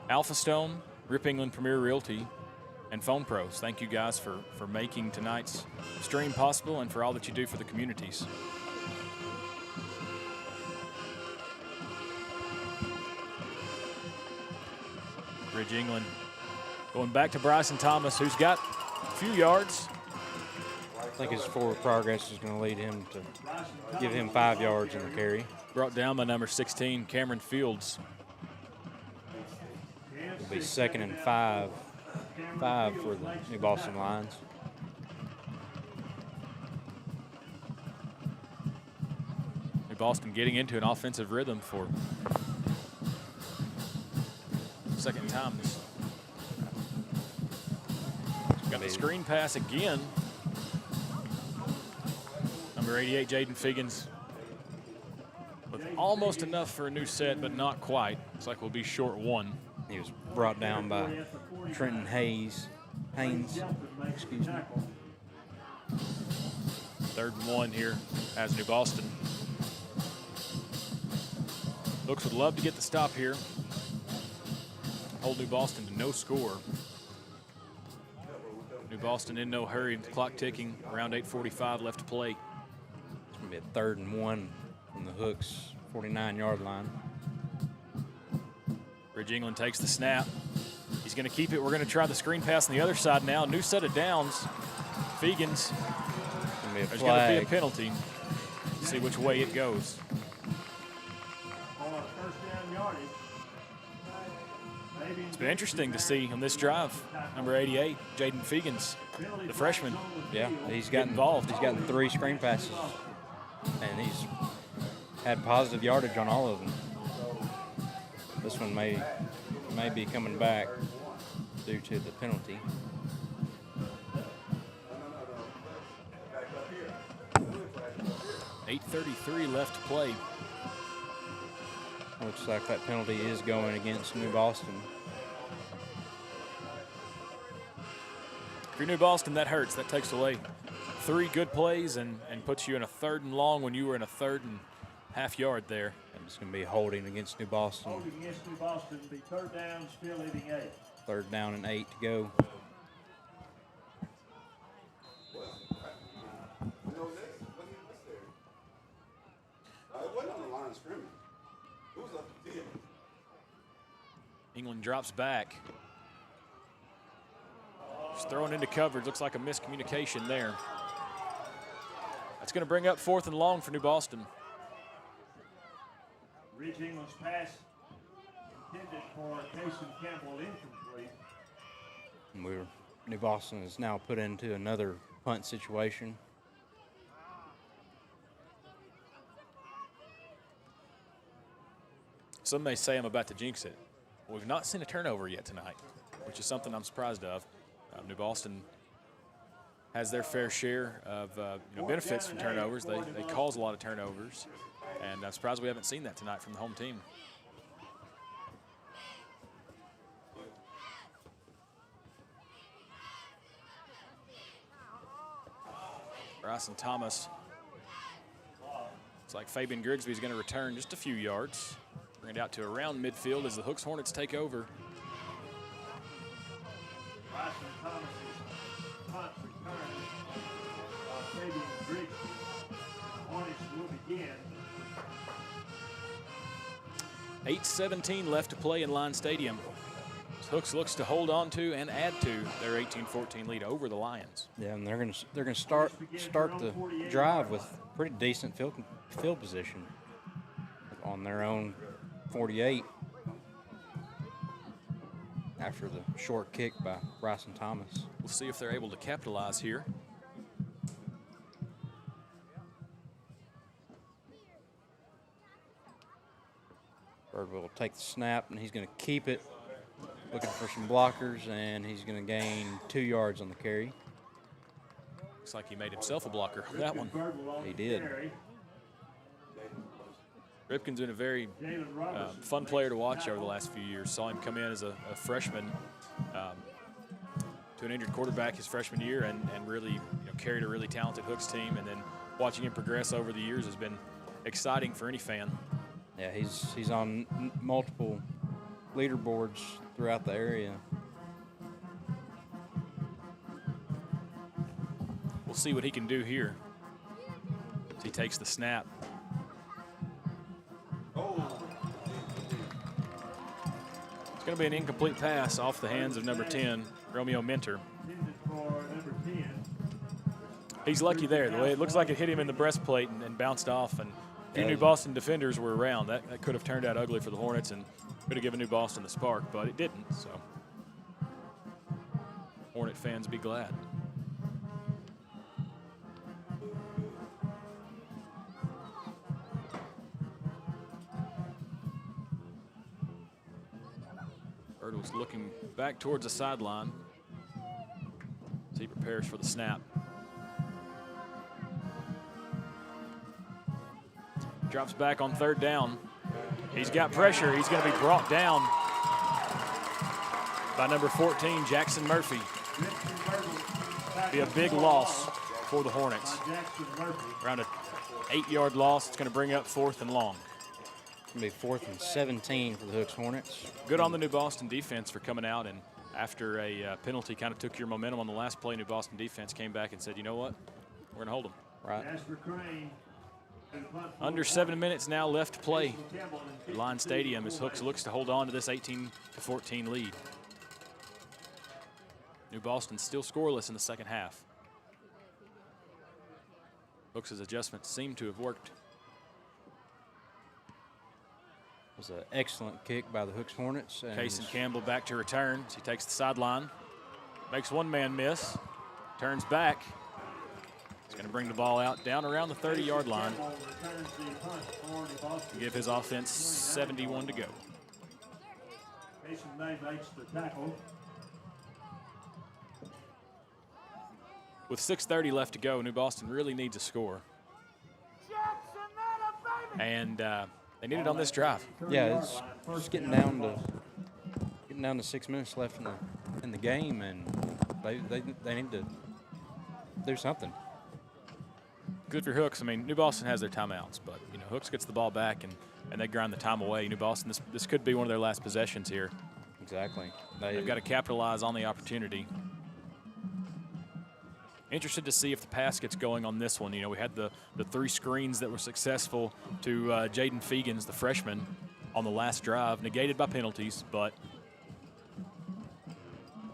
Alpha Stone, Rip England Premier Realty, and Phone Pros. Thank you guys for making tonight's stream possible and for all that you do for the communities. Ridge England going back to Bryson Thomas, who's got a few yards. I think his forward progress is going to lead him to give him 5 yards in the carry. Brought down by number 16, Cameron Fields. It'll be 2nd and 5 for the New Boston Lions. New Boston getting into an offensive rhythm for second time. Got the screen pass again. Number 88, Jaden Fegans, with almost enough for a new set, but not quite. Looks like we'll be short 1. He was brought down by Trenton Haynes, excuse me. 3rd and 1 here as New Boston. Hooks would love to get the stop here. Hold New Boston to no score. New Boston in no hurry, the clock ticking, around 8:45 left to play. It's going to be a 3rd and 1 from the Hooks 49-yard line. Ridge England takes the snap. He's going to keep it. We're going to try the screen pass on the other side now. New set of downs. Fegans. There's going to be a penalty. See which way it goes. It's been interesting to see on this drive. Number 88, Jaden Fegans, the freshman. Yeah, he's gotten involved. He's gotten 3 screen passes, and he's had positive yardage on all of them. This one may be coming back due to the penalty. .833 left to play. Looks like that penalty is going against New Boston. If you're New Boston, that hurts. That takes away 3 good plays and puts you in a 3rd and long when you were in a 3rd and half yard there. And it's going to be holding against New Boston. Holding against New Boston, be 3rd down, still leading 8. 3rd down and 8 to go. England drops back. Just throwing into coverage. Looks like a miscommunication there. That's going to bring up 4th and long for New Boston. Ridge England's pass intended for Casey Campbell, incomplete. And New Boston is now put into another punt situation. Some may say I'm about to jinx it. We've not seen a turnover yet tonight, which is something I'm surprised of. New Boston has their fair share of benefits from turnovers. They cause a lot of turnovers, and I'm surprised we haven't seen that tonight from the home team. Bryson Thomas. It's like Fabian Grigsby is going to return just a few yards. Bring it out to around midfield as the Hooks Hornets take over. Bryson Thomas's punt return. Fabian Grigsby Hornets will begin. 8:17 left to play in Line Stadium. Hooks looks to hold on to and add to their 18-14 lead over the Lions. Yeah, and they're gonna start the drive with pretty decent field position on their own 48 after the short kick by Bryson Thomas. We'll see if they're able to capitalize here. Birdwell will take the snap, and he's going to keep it, looking for some blockers, and he's going to gain 2 yards on the carry. Looks like he made himself a blocker on that one. He did. Ripken's been a very fun player to watch over the last few years. Saw him come in as a freshman to an injured quarterback his freshman year and really carried a really talented Hooks team. And then watching him progress over the years has been exciting for any fan. Yeah, he's on multiple leaderboards throughout the area. We'll see what he can do here as he takes the snap. It's going to be an incomplete pass off the hands of number 10, Romeo Minter. He's lucky there. The way it looks like it hit him in the breastplate and bounced off. And if you New Boston defenders were around, that could have turned out ugly for the Hornets and could have given New Boston the spark, but it didn't. So Hornet fans be glad. Birdwell's looking back towards the sideline as he prepares for the snap. Drops back on third down. He's got pressure. He's going to be brought down by number 14, Jackson Murphy. Be a big loss for the Hornets. Around an 8-yard loss. It's going to bring up 4th and long. It's going to be 4th and 17 for the Hooks Hornets. Good on the New Boston defense for coming out, and after a penalty kind of took your momentum on the last play, New Boston defense came back and said, you know what, we're going to hold them. Right. Under 7 minutes now left to play at Line Stadium as Hooks looks to hold on to this 18-14 lead. New Boston still scoreless in the second half. Hooks' adjustments seem to have worked. It was an excellent kick by the Hooks Hornets. Cason Campbell back to return. He takes the sideline, makes one man miss, turns back. He's going to bring the ball out down around the 30-yard line. Give his offense 71 to go. Mason May makes the tackle. With 6:30 left to go, New Boston really needs a score. And they need it on this drive. Yeah, it's just getting down to 6 minutes left in the game, and they need to do something. Good for Hooks. I mean, New Boston has their timeouts, but Hooks gets the ball back and they grind the time away. New Boston, this could be one of their last possessions here. Exactly. They've got to capitalize on the opportunity. Interested to see if the pass gets going on this one. We had the 3 screens that were successful to Jaden Fegans, the freshman, on the last drive, negated by penalties, but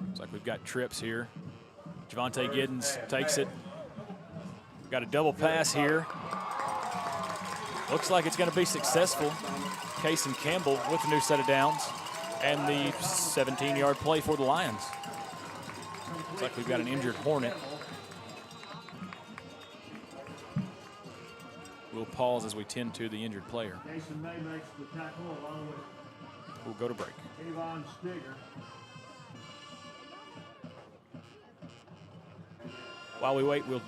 looks like we've got trips here. Javonte Giddens takes it. Got a double pass here. Looks like it's going to be successful. Cason Campbell with a new set of downs and the 17-yard play for the Lions. Looks like we've got an injured Hornet. We'll pause as we tend to the injured player. Cason May makes the tackle along with We'll go to break. Avon Stigger. While we wait, we'll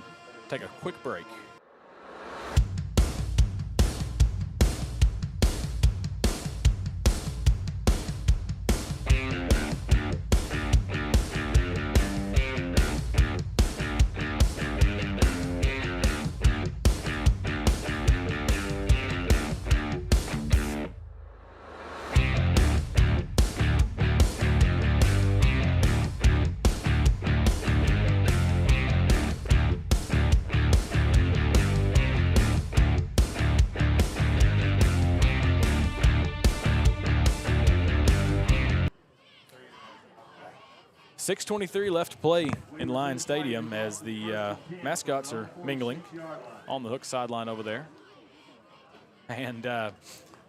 take a quick break. 6:23 left to play in Lions Stadium as the mascots are mingling on the Hook sideline over there. And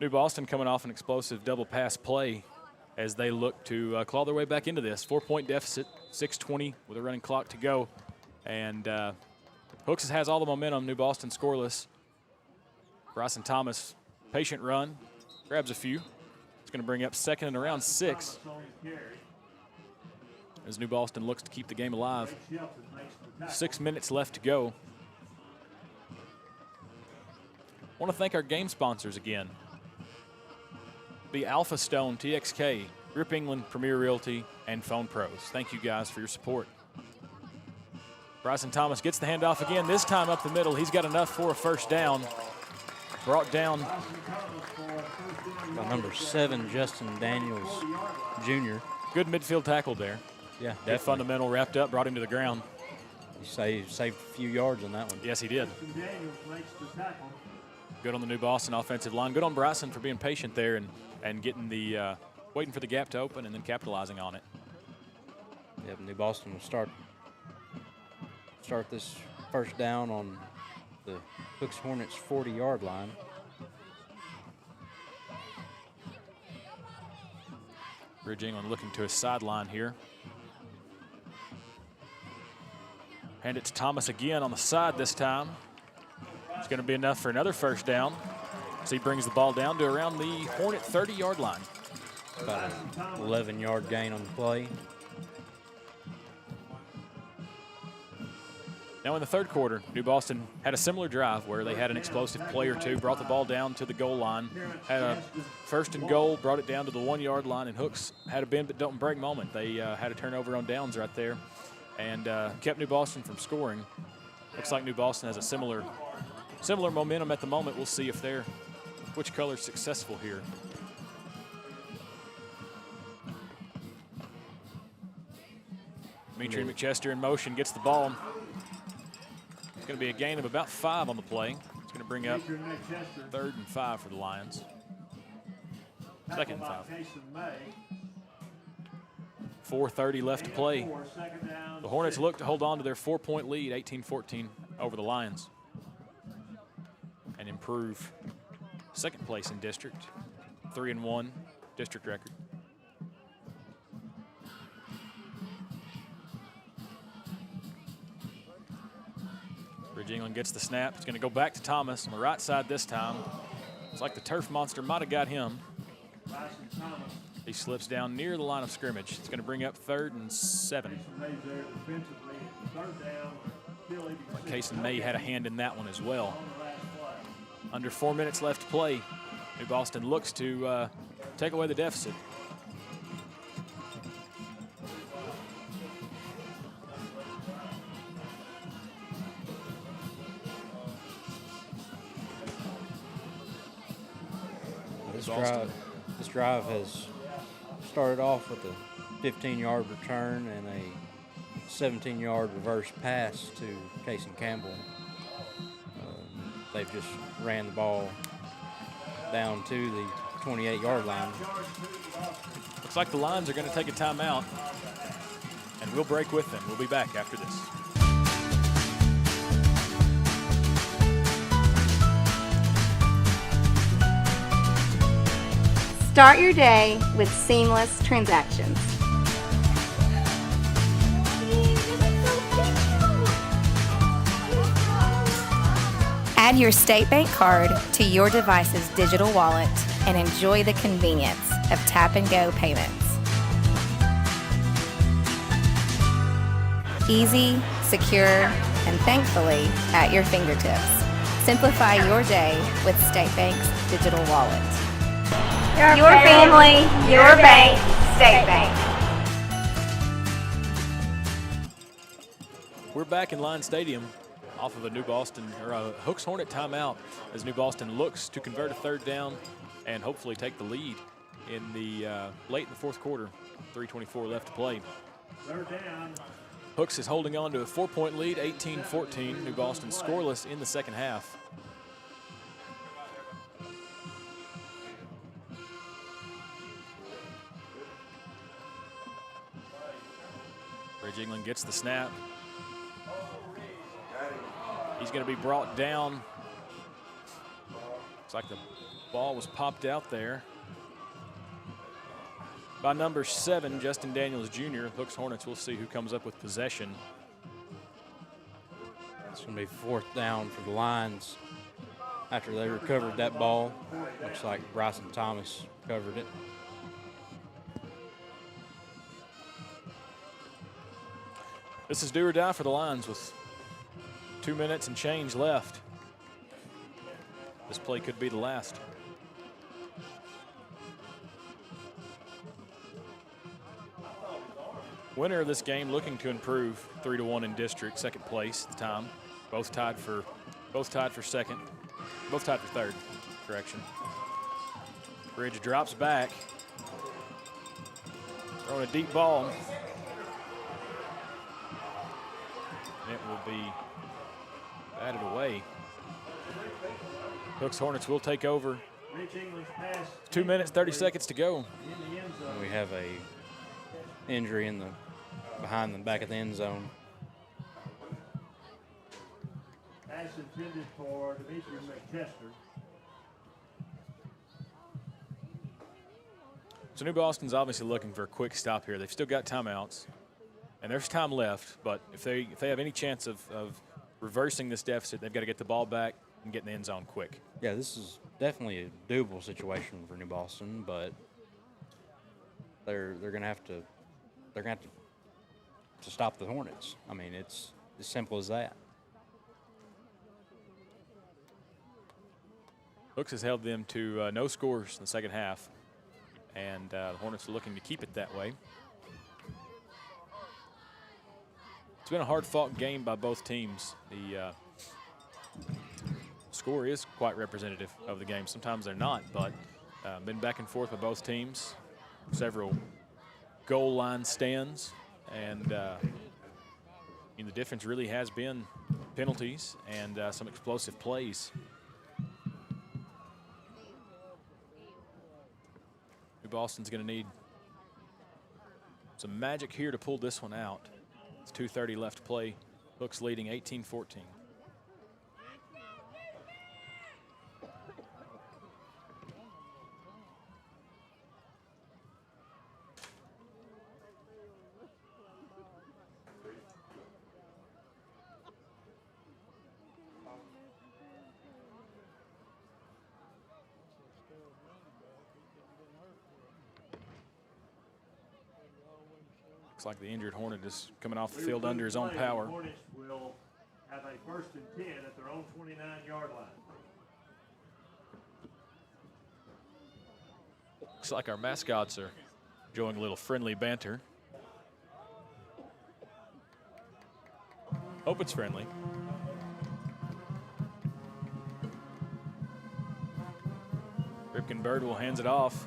New Boston coming off an explosive double pass play as they look to claw their way back into this. 4-point deficit, 6:20 with a running clock to go. And Hooks has all the momentum. New Boston scoreless. Bryson Thomas, patient run, grabs a few. It's going to bring up second and around 6 as New Boston looks to keep the game alive. 6 minutes left to go. I want to thank our game sponsors again. The Alpha Stone, TXK, Grip England, Premier Realty, and Phone Pros. Thank you guys for your support. Bryson Thomas gets the handoff again, this time up the middle. He's got enough for a first down. Brought down by number 7, Justin Daniels Jr. Good midfield tackle there. Yeah, Good definitely. fundamental, wrapped up, brought him to the ground. He saved a few yards on that one. Yes, he did. Good on the New Boston offensive line. Good on Bryson for being patient there and getting the waiting for the gap to open and then capitalizing on it. Yep, New Boston will start this first down on the Hooks Hornets 40-yard line. Ridge England looking to his sideline here. Hand it to Thomas again on the side this time. It's going to be enough for another first down. So he brings the ball down to around the Hornet 30-yard line. About an 11-yard gain on the play. Now in the third quarter, New Boston had a similar drive where they had an explosive play or two, brought the ball down to the goal line, had a first and goal, brought it down to the 1-yard line, and Hooks had a bend but don't break moment. They had a turnover on downs right there and kept New Boston from scoring. Looks like New Boston has a similar momentum at the moment. We'll see if which color is successful here. Dimitri McChester in motion, gets the ball. It's going to be a gain of about 5 on the play. It's going to bring up 3rd and 5 for the Lions. 2nd and 5. 4:30 left to play. The Hornets look to hold on to their 4-point lead, 18-14 over the Lions, and improve second place in district, 3-1 district record. Ridge England gets the snap. It's going to go back to Thomas on the right side this time. It's like the turf monster might have got him. He slips down near the line of scrimmage. It's going to bring up 3rd and 7. Like Cason May had a hand in that one as well. Under 4 minutes left to play. New Boston looks to take away the deficit. This drive has started off with a 15-yard return and a 17-yard reverse pass to Cason Campbell. They've just ran the ball down to the 28-yard line. Looks like the Lions are going to take a timeout, and we'll break with them. We'll be back after this. Start your day with seamless transactions. Add your State Bank card to your device's digital wallet and enjoy the convenience of tap-and-go payments. Easy, secure, and thankfully at your fingertips. Simplify your day with State Bank's digital wallet. Your family, your bank, State Bank. We're back in Lions Stadium off of a New Boston or a Hooks Hornet timeout as New Boston looks to convert a 3rd down and hopefully take the lead in the late in the 4th quarter. 3:24 left to play. 3rd down. Hooks is holding on to a 4-point lead, 18-14. New Boston scoreless in the second half. Bridge England gets the snap. He's going to be brought down. Looks like the ball was popped out there by number 7, Justin Daniels Jr. Hooks Hornets. We'll see who comes up with possession. It's going to be 4th down for the Lions after they recovered that ball. Looks like Bryson Thomas covered it. This is do or die for the Lions with 2 minutes and change left. This play could be the last. Winner of this game looking to improve 3-1 in district, second place at the time. Both tied for second. Both tied for third, correction. Bridge drops back. Throwing a deep ball. And it will be batted away. Hooks Hornets will take over. 2 minutes, 30 seconds to go. We have a injury behind the back of the end zone. Pass intended for Demetrius McChester. So New Boston's obviously looking for a quick stop here. They've still got timeouts, and there's time left. But if they have any chance of reversing this deficit, they've got to get the ball back and get in the end zone quick. Yeah, this is definitely a doable situation for New Boston, but they're going to have to stop the Hornets. I mean, it's as simple as that. Hooks has held them to no scores in the second half, and the Hornets are looking to keep it that way. It's been a hard-fought game by both teams. The score is quite representative of the game. Sometimes they're not, but been back and forth by both teams. Several goal line stands, and the difference really has been penalties and some explosive plays. New Boston's going to need some magic here to pull this one out. It's 2:30 left to play. Hooks leading 18-14. Looks like the injured Hornet is coming off the field under his own power. The Hornets will have a 1st and 10 at their own 29-yard line. Looks like our mascots are enjoying a little friendly banter. Hope it's friendly. Ripken Birdwell hands it off.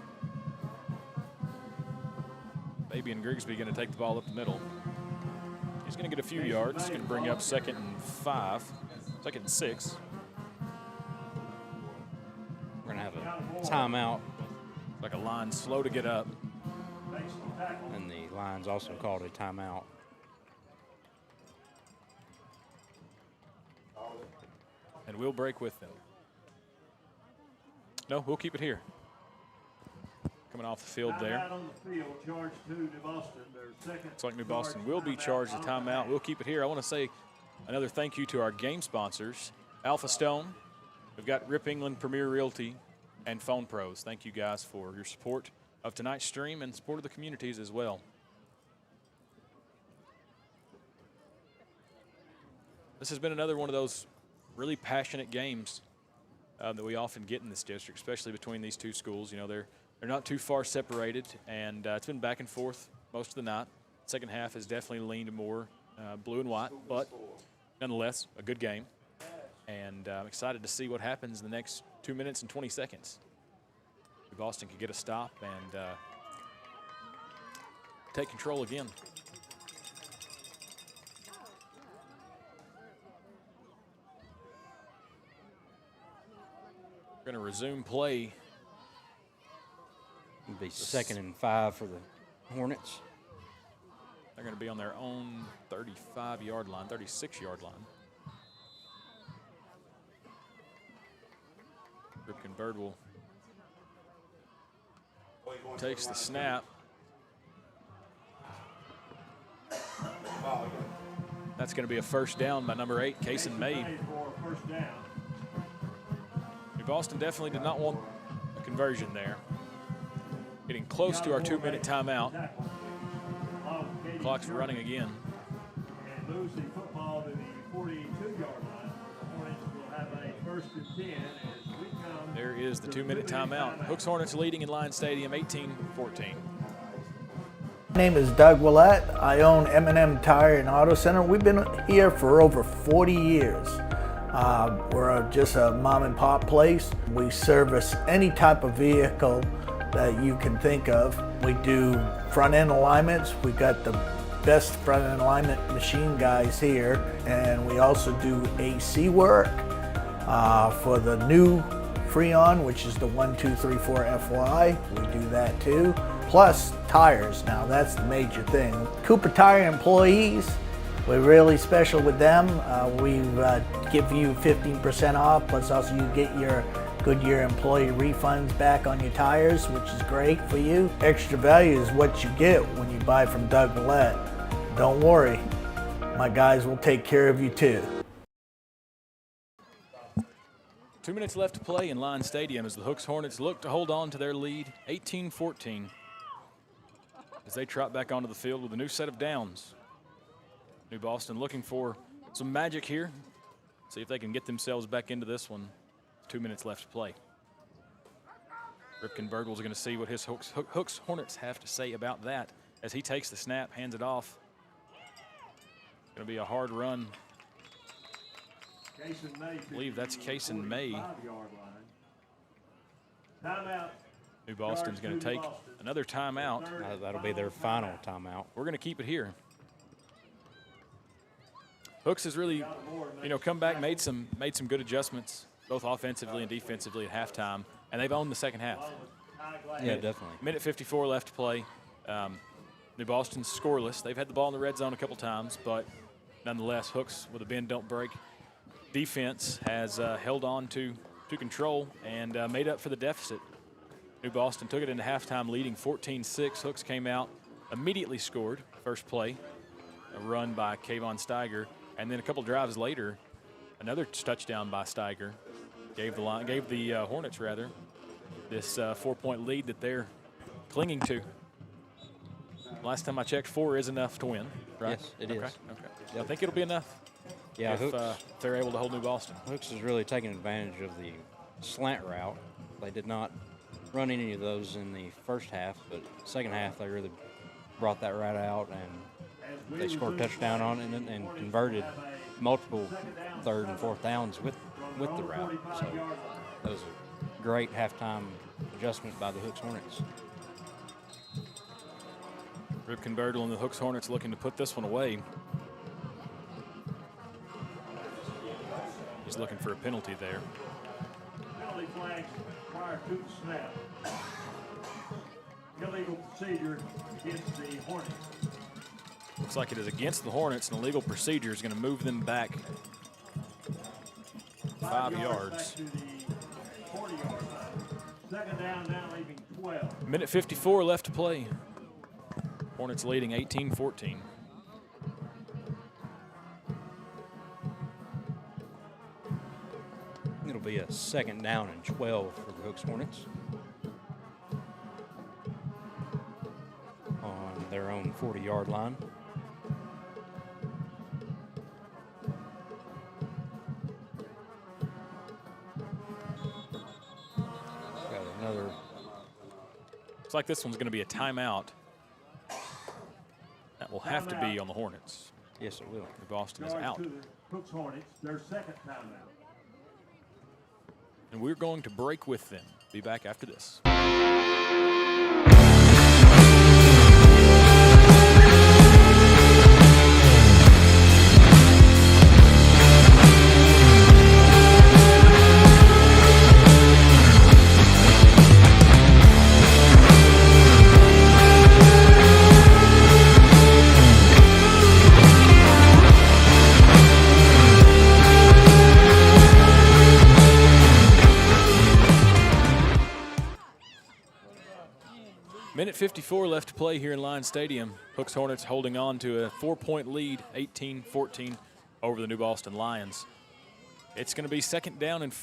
Baby and Grigsby going to take the ball up the middle. He's going to get a few yards. Going to bring up 2nd and 5, 2nd and 6. We're going to have a timeout. Like a line slow to get up. And the Lions also called a timeout. And we'll break with them. No, we'll keep it here. Coming off the field there. Looks like New Boston will be charged a timeout. We'll keep it here. I want to say another thank you to our game sponsors, Alpha Stone. We've got Rip England Premier Realty and Phone Pros. Thank you guys for your support of tonight's stream and support of the communities as well. This has been another one of those really passionate games that we often get in this district, especially between these two schools. You know, they're not too far separated, and it's been back and forth most of the night. Second half has definitely leaned more blue and white, but nonetheless, a good game. And I'm excited to see what happens in the next 2 minutes and 20 seconds. Boston could get a stop and take control again. We're going to resume play. It'll be 2nd and 5 for the Hornets. They're going to be on their own 35-yard line, 36-yard line. Ripken Birdwell takes the snap. That's going to be a first down by number 8, Kason May. New Boston definitely did not want a conversion there. Getting close to our 2-minute timeout. Clock's running again. And lose the football to the 42-yard line. The Hornets will have a 1st and 10 as we come. There is the 2-minute timeout. Hooks Hornets leading in Lion Stadium, 18-14. My name is Doug Willett. I own M&M Tire and Auto Center. We've been here for over 40 years. We're just a mom and pop place. We service any type of vehicle that you can think of. We do front end alignments. We got the best front end alignment machine guys here, and we also do AC work for the new Freon, which is the 1234 FY. We do that too. Plus tires. Now that's the major thing. Cooper Tire employees, we're really special with them. We give you 15% off, plus also you get your Goodyear employee refunds back on your tires, which is great for you. Extra value is what you get when you buy from Doug Willett. Don't worry, my guys will take care of you too. 2 minutes left to play in Lion Stadium as the Hooks Hornets look to hold on to their lead, 18-14, as they trot back onto the field with a new set of downs. New Boston looking for some magic here. See if they can get themselves back into this one. 2 minutes left to play. Ripken Birdwell's going to see what his Hooks Hornets have to say about that as he takes the snap, hands it off. Going to be a hard run. I believe that's Kason May. Timeout. New Boston's going to take another timeout. That'll be their final timeout. We're going to keep it here. Hooks has really, come back, made some good adjustments, both offensively and defensively at halftime, and they've owned the second half. Yeah, definitely. Minute 54 left to play. New Boston's scoreless. They've had the ball in the red zone a couple times, but nonetheless, Hooks with a bend don't break defense has held on to control and made up for the deficit. New Boston took it into halftime leading 14-6. Hooks came out, immediately scored. First play, a run by Kayvon Steiger, and then a couple drives later, another touchdown by Steiger gave the Hornets this 4-point lead that they're clinging to. Last time I checked, 4 is enough to win, right? Yes, it is. Okay. Yep. I think it'll be enough. Yeah, if they're able to hold New Boston. Hooks is really taking advantage of the slant route. They did not run any of those in the first half, but second half they really brought that right out, and they scored a touchdown on it and converted multiple third and fourth downs with the route. So that was a great halftime adjustment by the Hooks Hornets. Ripken Birdwell and the Hooks Hornets looking to put this one away. He's looking for a penalty there. Penalty flags prior to the snap. Illegal procedure against the Hornets. Looks like it is against the Hornets, and a legal procedure is going to move them back 5 yards. Back to the 40-yard line. Second down, now leaving 12. Minute 54 left to play. Hornets leading 18-14. It'll be a second down and 12 for the Hooks Hornets on their own 40-yard line. Got another. Looks like this one's going to be a timeout. That will have to be on the Hornets. Yes, it will. New Boston is out. Hooks Hornets, their second timeout. And we're going to break with them. Be back after this. Minute 54 left to play here in Lions Stadium. Hooks Hornets holding on to a 4-point lead, 18-14 over the New Boston Lions. It's going to be second down and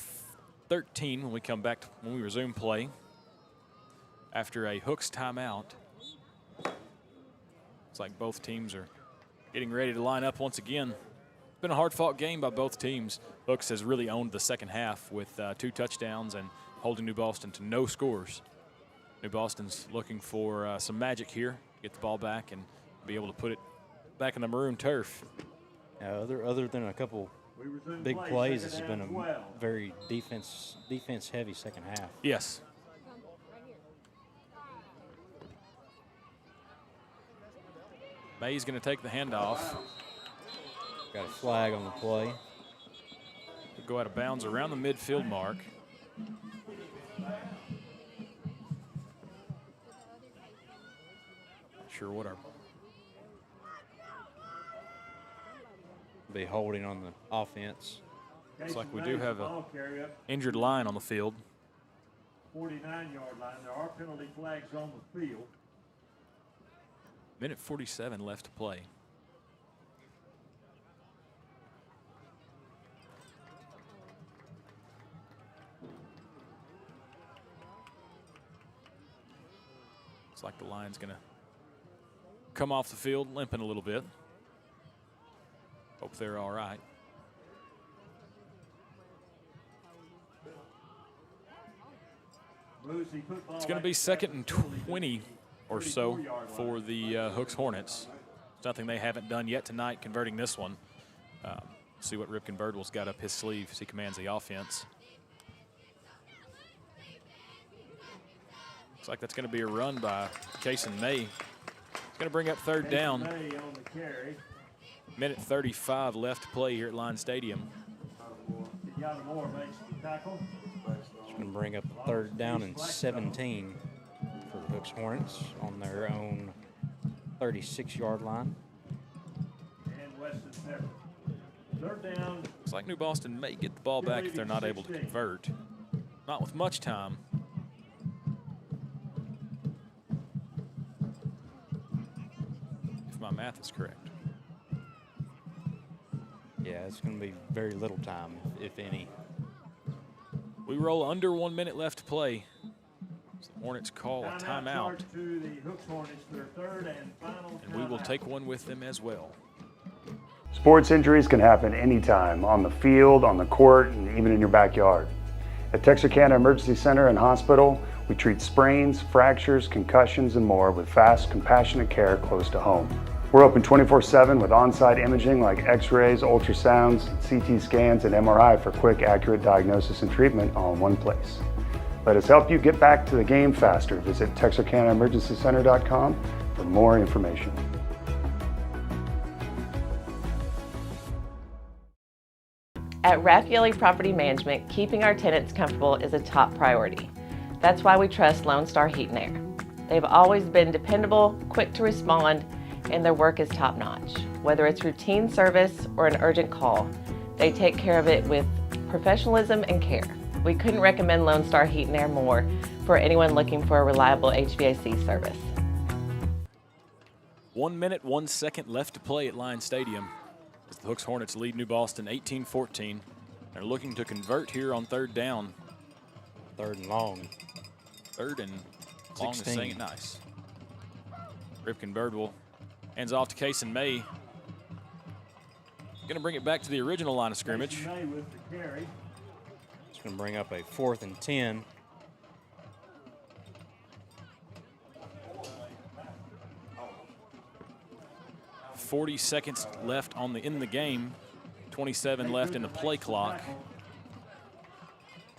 13 when we come back, when we resume play after a Hooks timeout. It's like both teams are getting ready to line up once again. It's been a hard-fought game by both teams. Hooks has really owned the second half with 2 touchdowns and holding New Boston to no scores. New Boston's looking for some magic here, get the ball back and be able to put it back in the maroon turf. Other than a couple big plays, this has been a very defense-heavy second half. Yes. May's going to take the handoff. Got a flag on the play. Could go out of bounds around the midfield mark. Sure what our be holding on the offense. Looks like we do have an injured line on the field. 49-yard line. There are penalty flags on the field. Minute 47 left to play. Looks like the line's going to come off the field limping a little bit. Hope they're all right. It's going to be second and 20 or so for the Hooks Hornets. It's nothing they haven't done yet tonight, converting this one. See what Ripken Birdwell's got up his sleeve as he commands the offense. Looks like that's going to be a run by Kason May. It's going to bring up third down. Minute 35 left to play here at Lions Stadium. It's going to bring up third down and 17 for the Hooks Hornets on their own 36-yard line. Third down. Looks like New Boston may get the ball back if they're not able to convert. Not with much time. If my math is correct. Yeah, it's going to be very little time, if any. We roll under 1 minute left to play. So the Hornets call a timeout. To the Hooks Hornets, their third and final and we will take one with them as well. Sports injuries can happen anytime, on the field, on the court, and even in your backyard. At Texarkana Emergency Center and Hospital, we treat sprains, fractures, concussions, and more with fast, compassionate care close to home. We're open 24/7 with on-site imaging like x-rays, ultrasounds, CT scans, and MRI for quick, accurate diagnosis and treatment all in one place. Let us help you get back to the game faster. Visit TexarkanaEmergencyCenter.com for more information. At Raffaele Property Management, keeping our tenants comfortable is a top priority. That's why we trust Lone Star Heat and Air. They've always been dependable, quick to respond, and their work is top-notch. Whether it's routine service or an urgent call, they take care of it with professionalism and care. We couldn't recommend Lone Star Heat and Air more for anyone looking for a reliable HVAC service. 1 minute, 1 second left to play at Lions Stadium as the Hooks Hornets lead New Boston 18-14. They're looking to convert here on third down. Third and long. Third and long is saying it nice. Ripken Birdwell hands off to Kason May. Going to bring it back to the original line of scrimmage. It's going to bring up a 4th and 10. .40 seconds left in the game. 27 left in the play clock.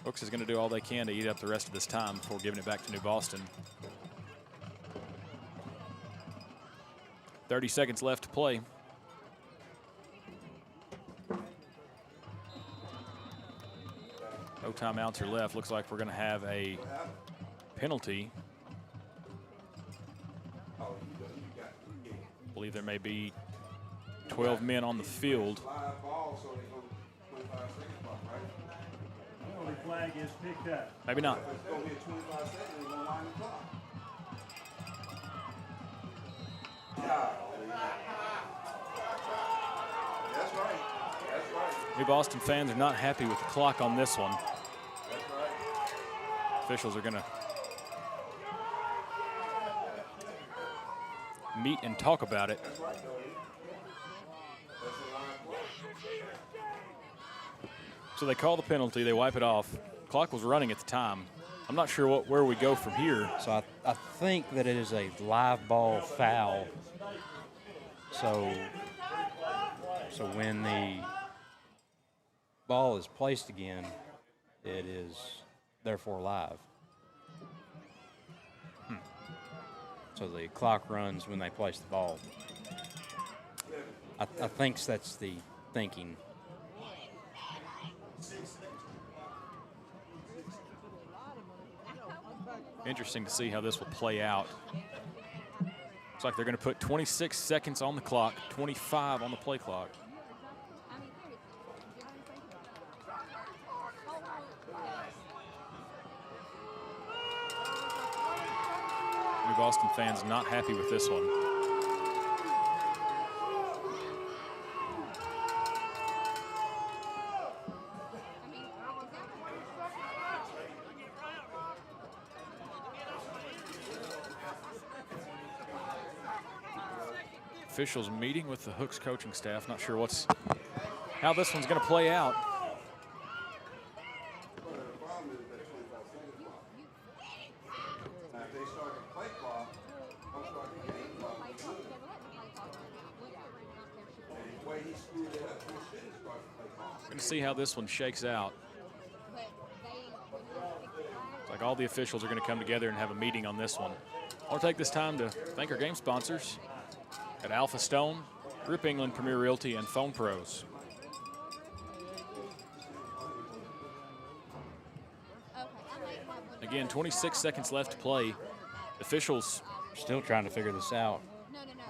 Hooks is going to do all they can to eat up the rest of this time before giving it back to New Boston. 30 seconds left to play. No timeouts are left. Looks like we're going to have a penalty. I believe there may be 12 men on the field. Flag is picked up. Maybe not. New Boston fans are not happy with the clock on this one. Officials are going to meet and talk about it. So they call the penalty, they wipe it off. Clock was running at the time. I'm not sure where we go from here. So I think that it is a live ball foul. So when the ball is placed again, it is therefore live. So the clock runs when they place the ball. I think that's the thinking. Interesting to see how this will play out. Looks like they're going to put 26 seconds on the clock, 25 on the play clock. New Boston fans not happy with this one. Officials meeting with the Hooks coaching staff. Not sure how this one's going to play out. Going to see how this one shakes out. It's like all the officials are going to come together and have a meeting on this one. I want to take this time to thank our game sponsors at Alpha Stone, Group England Premier Realty, and Phone Pros. Again, 26 seconds left to play. Officials still trying to figure this out.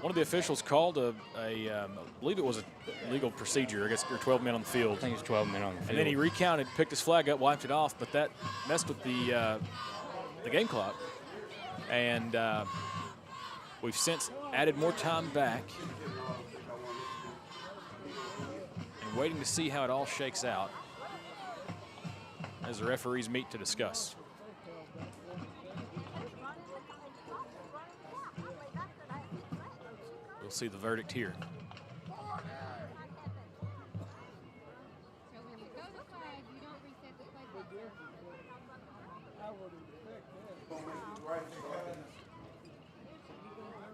One of the officials called I believe it was a legal procedure. I guess there were 12 men on the field. I think it's 12 men on the field. And then he recounted, picked his flag up, wiped it off, but that messed with the game clock. And we've since added more time back and waiting to see how it all shakes out as the referees meet to discuss. We'll see the verdict here.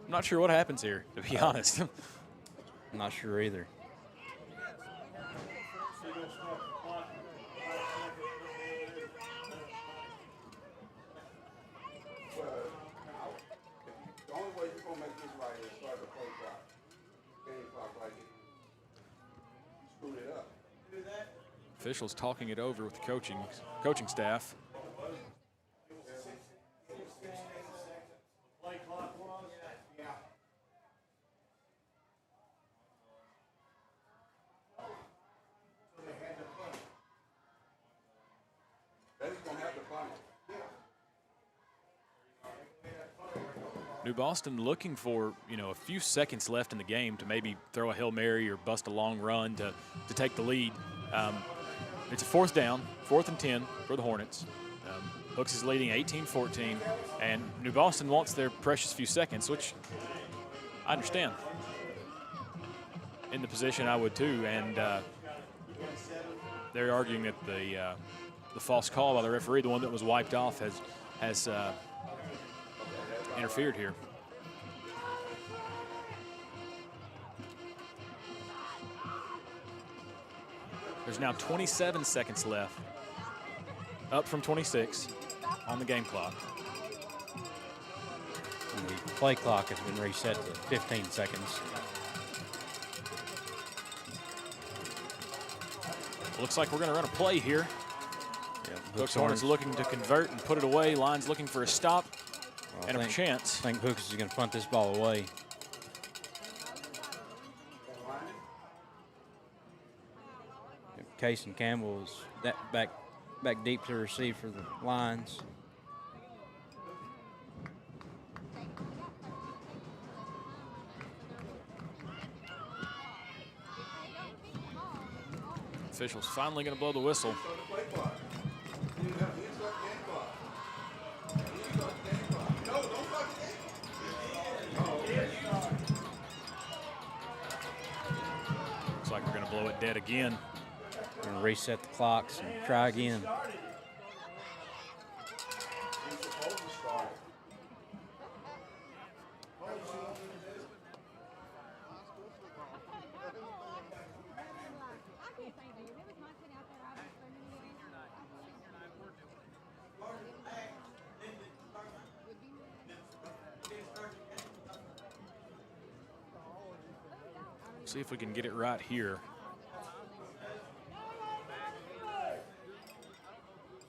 I'm not sure what happens here, to be honest. I'm not sure either. The only way you're gonna make this right is start the play clock. Game clock like it. Screwed it up. Officials talking it over with the coaching staff. New Boston looking for, a few seconds left in the game to maybe throw a Hail Mary or bust a long run to take the lead. It's a 4th down, 4th and 10 for the Hornets. Hooks is leading 18-14, and New Boston wants their precious few seconds, which I understand. In the position, I would too, and they're arguing that the false call by the referee, the one that was wiped off, has interfered here. There's now 27 seconds left, up from 26 on the game clock. And the play clock has been reset to 15 seconds. Looks like we're going to run a play here. Hooks Hornets looking to convert and put it away. Line's looking for a stop and a chance. I think Hooks is going to punt this ball away. Case and Campbell is back deep to receive for the Lions. Officials finally going to blow the whistle. Looks like we're going to blow it dead again. We're going to reset the clocks and try again. See if we can get it right here.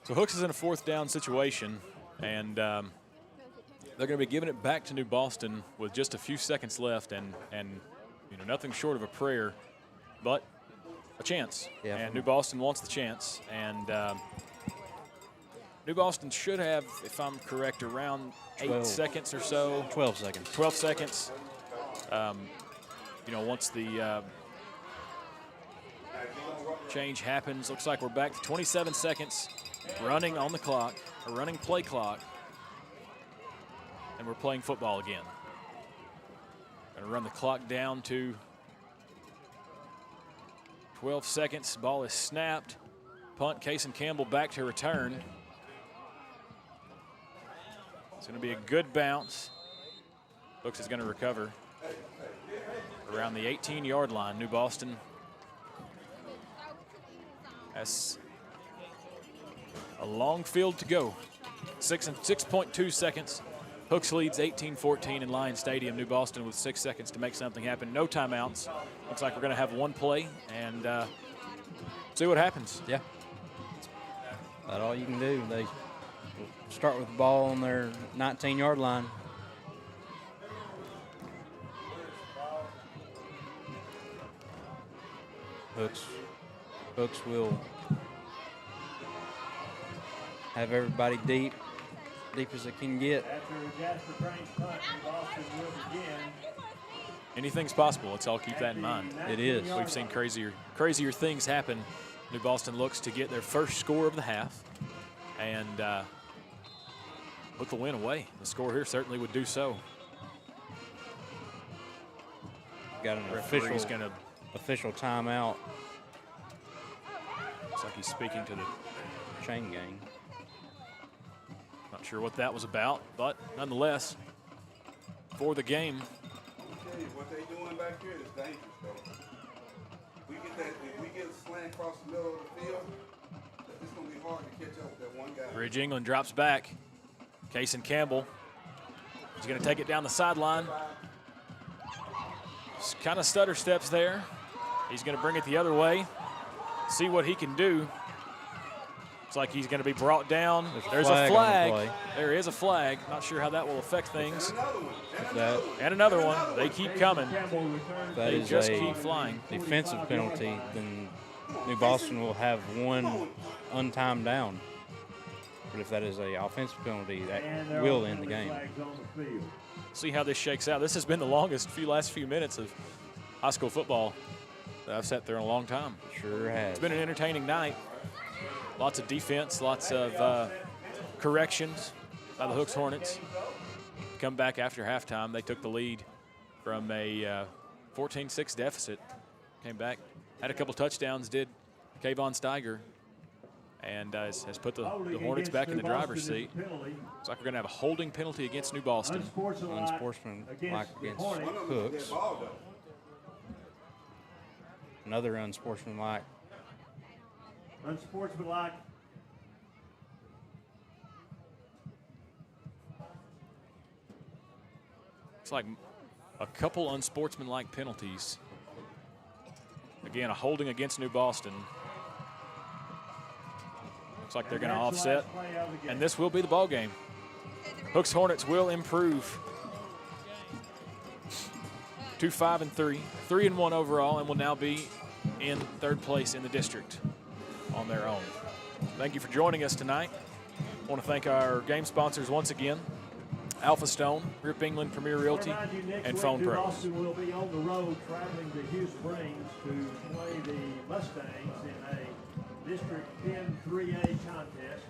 So Hooks is in a 4th down situation, and they're going to be giving it back to New Boston with just a few seconds left, and you know, nothing short of a prayer, but a chance. Yeah. And New Boston wants the chance, and New Boston should have, if I'm correct, around 8 seconds or so. 12 seconds. 12 seconds. You know, once the change happens, looks like we're back to 27 seconds running on the clock, a running play clock, and we're playing football again. Going to run the clock down to 12 seconds. Ball is snapped. Punt, Case and Campbell back to return. It's going to be a good bounce. Hooks is going to recover around the 18-yard line. New Boston has a long field to go. 6.2 seconds. Hooks leads 18-14 in Lions Stadium. New Boston with 6 seconds to make something happen. No timeouts. Looks like we're going to have one play and see what happens. Yeah. That's all you can do. They start with the ball on their 19-yard line. Hooks will have everybody deep as they can get. After Jasper Crane's punt, Boston will begin. Anything's possible. Let's all keep that in mind. It is. We've seen crazier things happen. New Boston looks to get their first score of the half and put the win away. The score here certainly would do so. Got an official timeout. Looks like he's speaking to the chain gang. Not sure what that was about, but nonetheless, for the game. I'll tell you, what they doing back here is dangerous, though. If we get a slant across the middle of the field, it's going to be hard to catch up with that one guy. Bridge England drops back. Case and Campbell is going to take it down the sideline. Kind of stutter steps there. He's going to bring it the other way. See what he can do. Looks like he's going to be brought down. There's a flag. There is a flag. Not sure how that will affect things. And another one. They keep coming. They just keep flying. Defensive penalty, then New Boston will have one untimed down. But if that is an offensive penalty, that will end the game. See how this shakes out. This has been the longest last few minutes of high school football that I've sat there in a long time. Sure has. It's been an entertaining night. Lots of defense, lots of corrections by the Hooks Hornets. Come back after halftime. They took the lead from a 14-6 deficit. Came back, had a couple touchdowns, did Kayvon Steiger, and has put the Hornets back in the driver's seat. Looks like we're going to have a holding penalty against New Boston. Unsportsmanlike against Hooks. Another unsportsmanlike. Unsportsmanlike. It's like a couple unsportsmanlike penalties. Again, a holding against New Boston. Looks like they're going to offset, and this will be the ball game. Hooks Hornets will improve to 5-3, 3-1 overall, and will now be in third place in the district on their own. Thank you for joining us tonight. I want to thank our game sponsors once again. Alpha Stone, Rip England Premier Realty, and Phone Pros. Boston will be on the road traveling to Hugh Springs to play the Mustangs in a District 10 3A contest.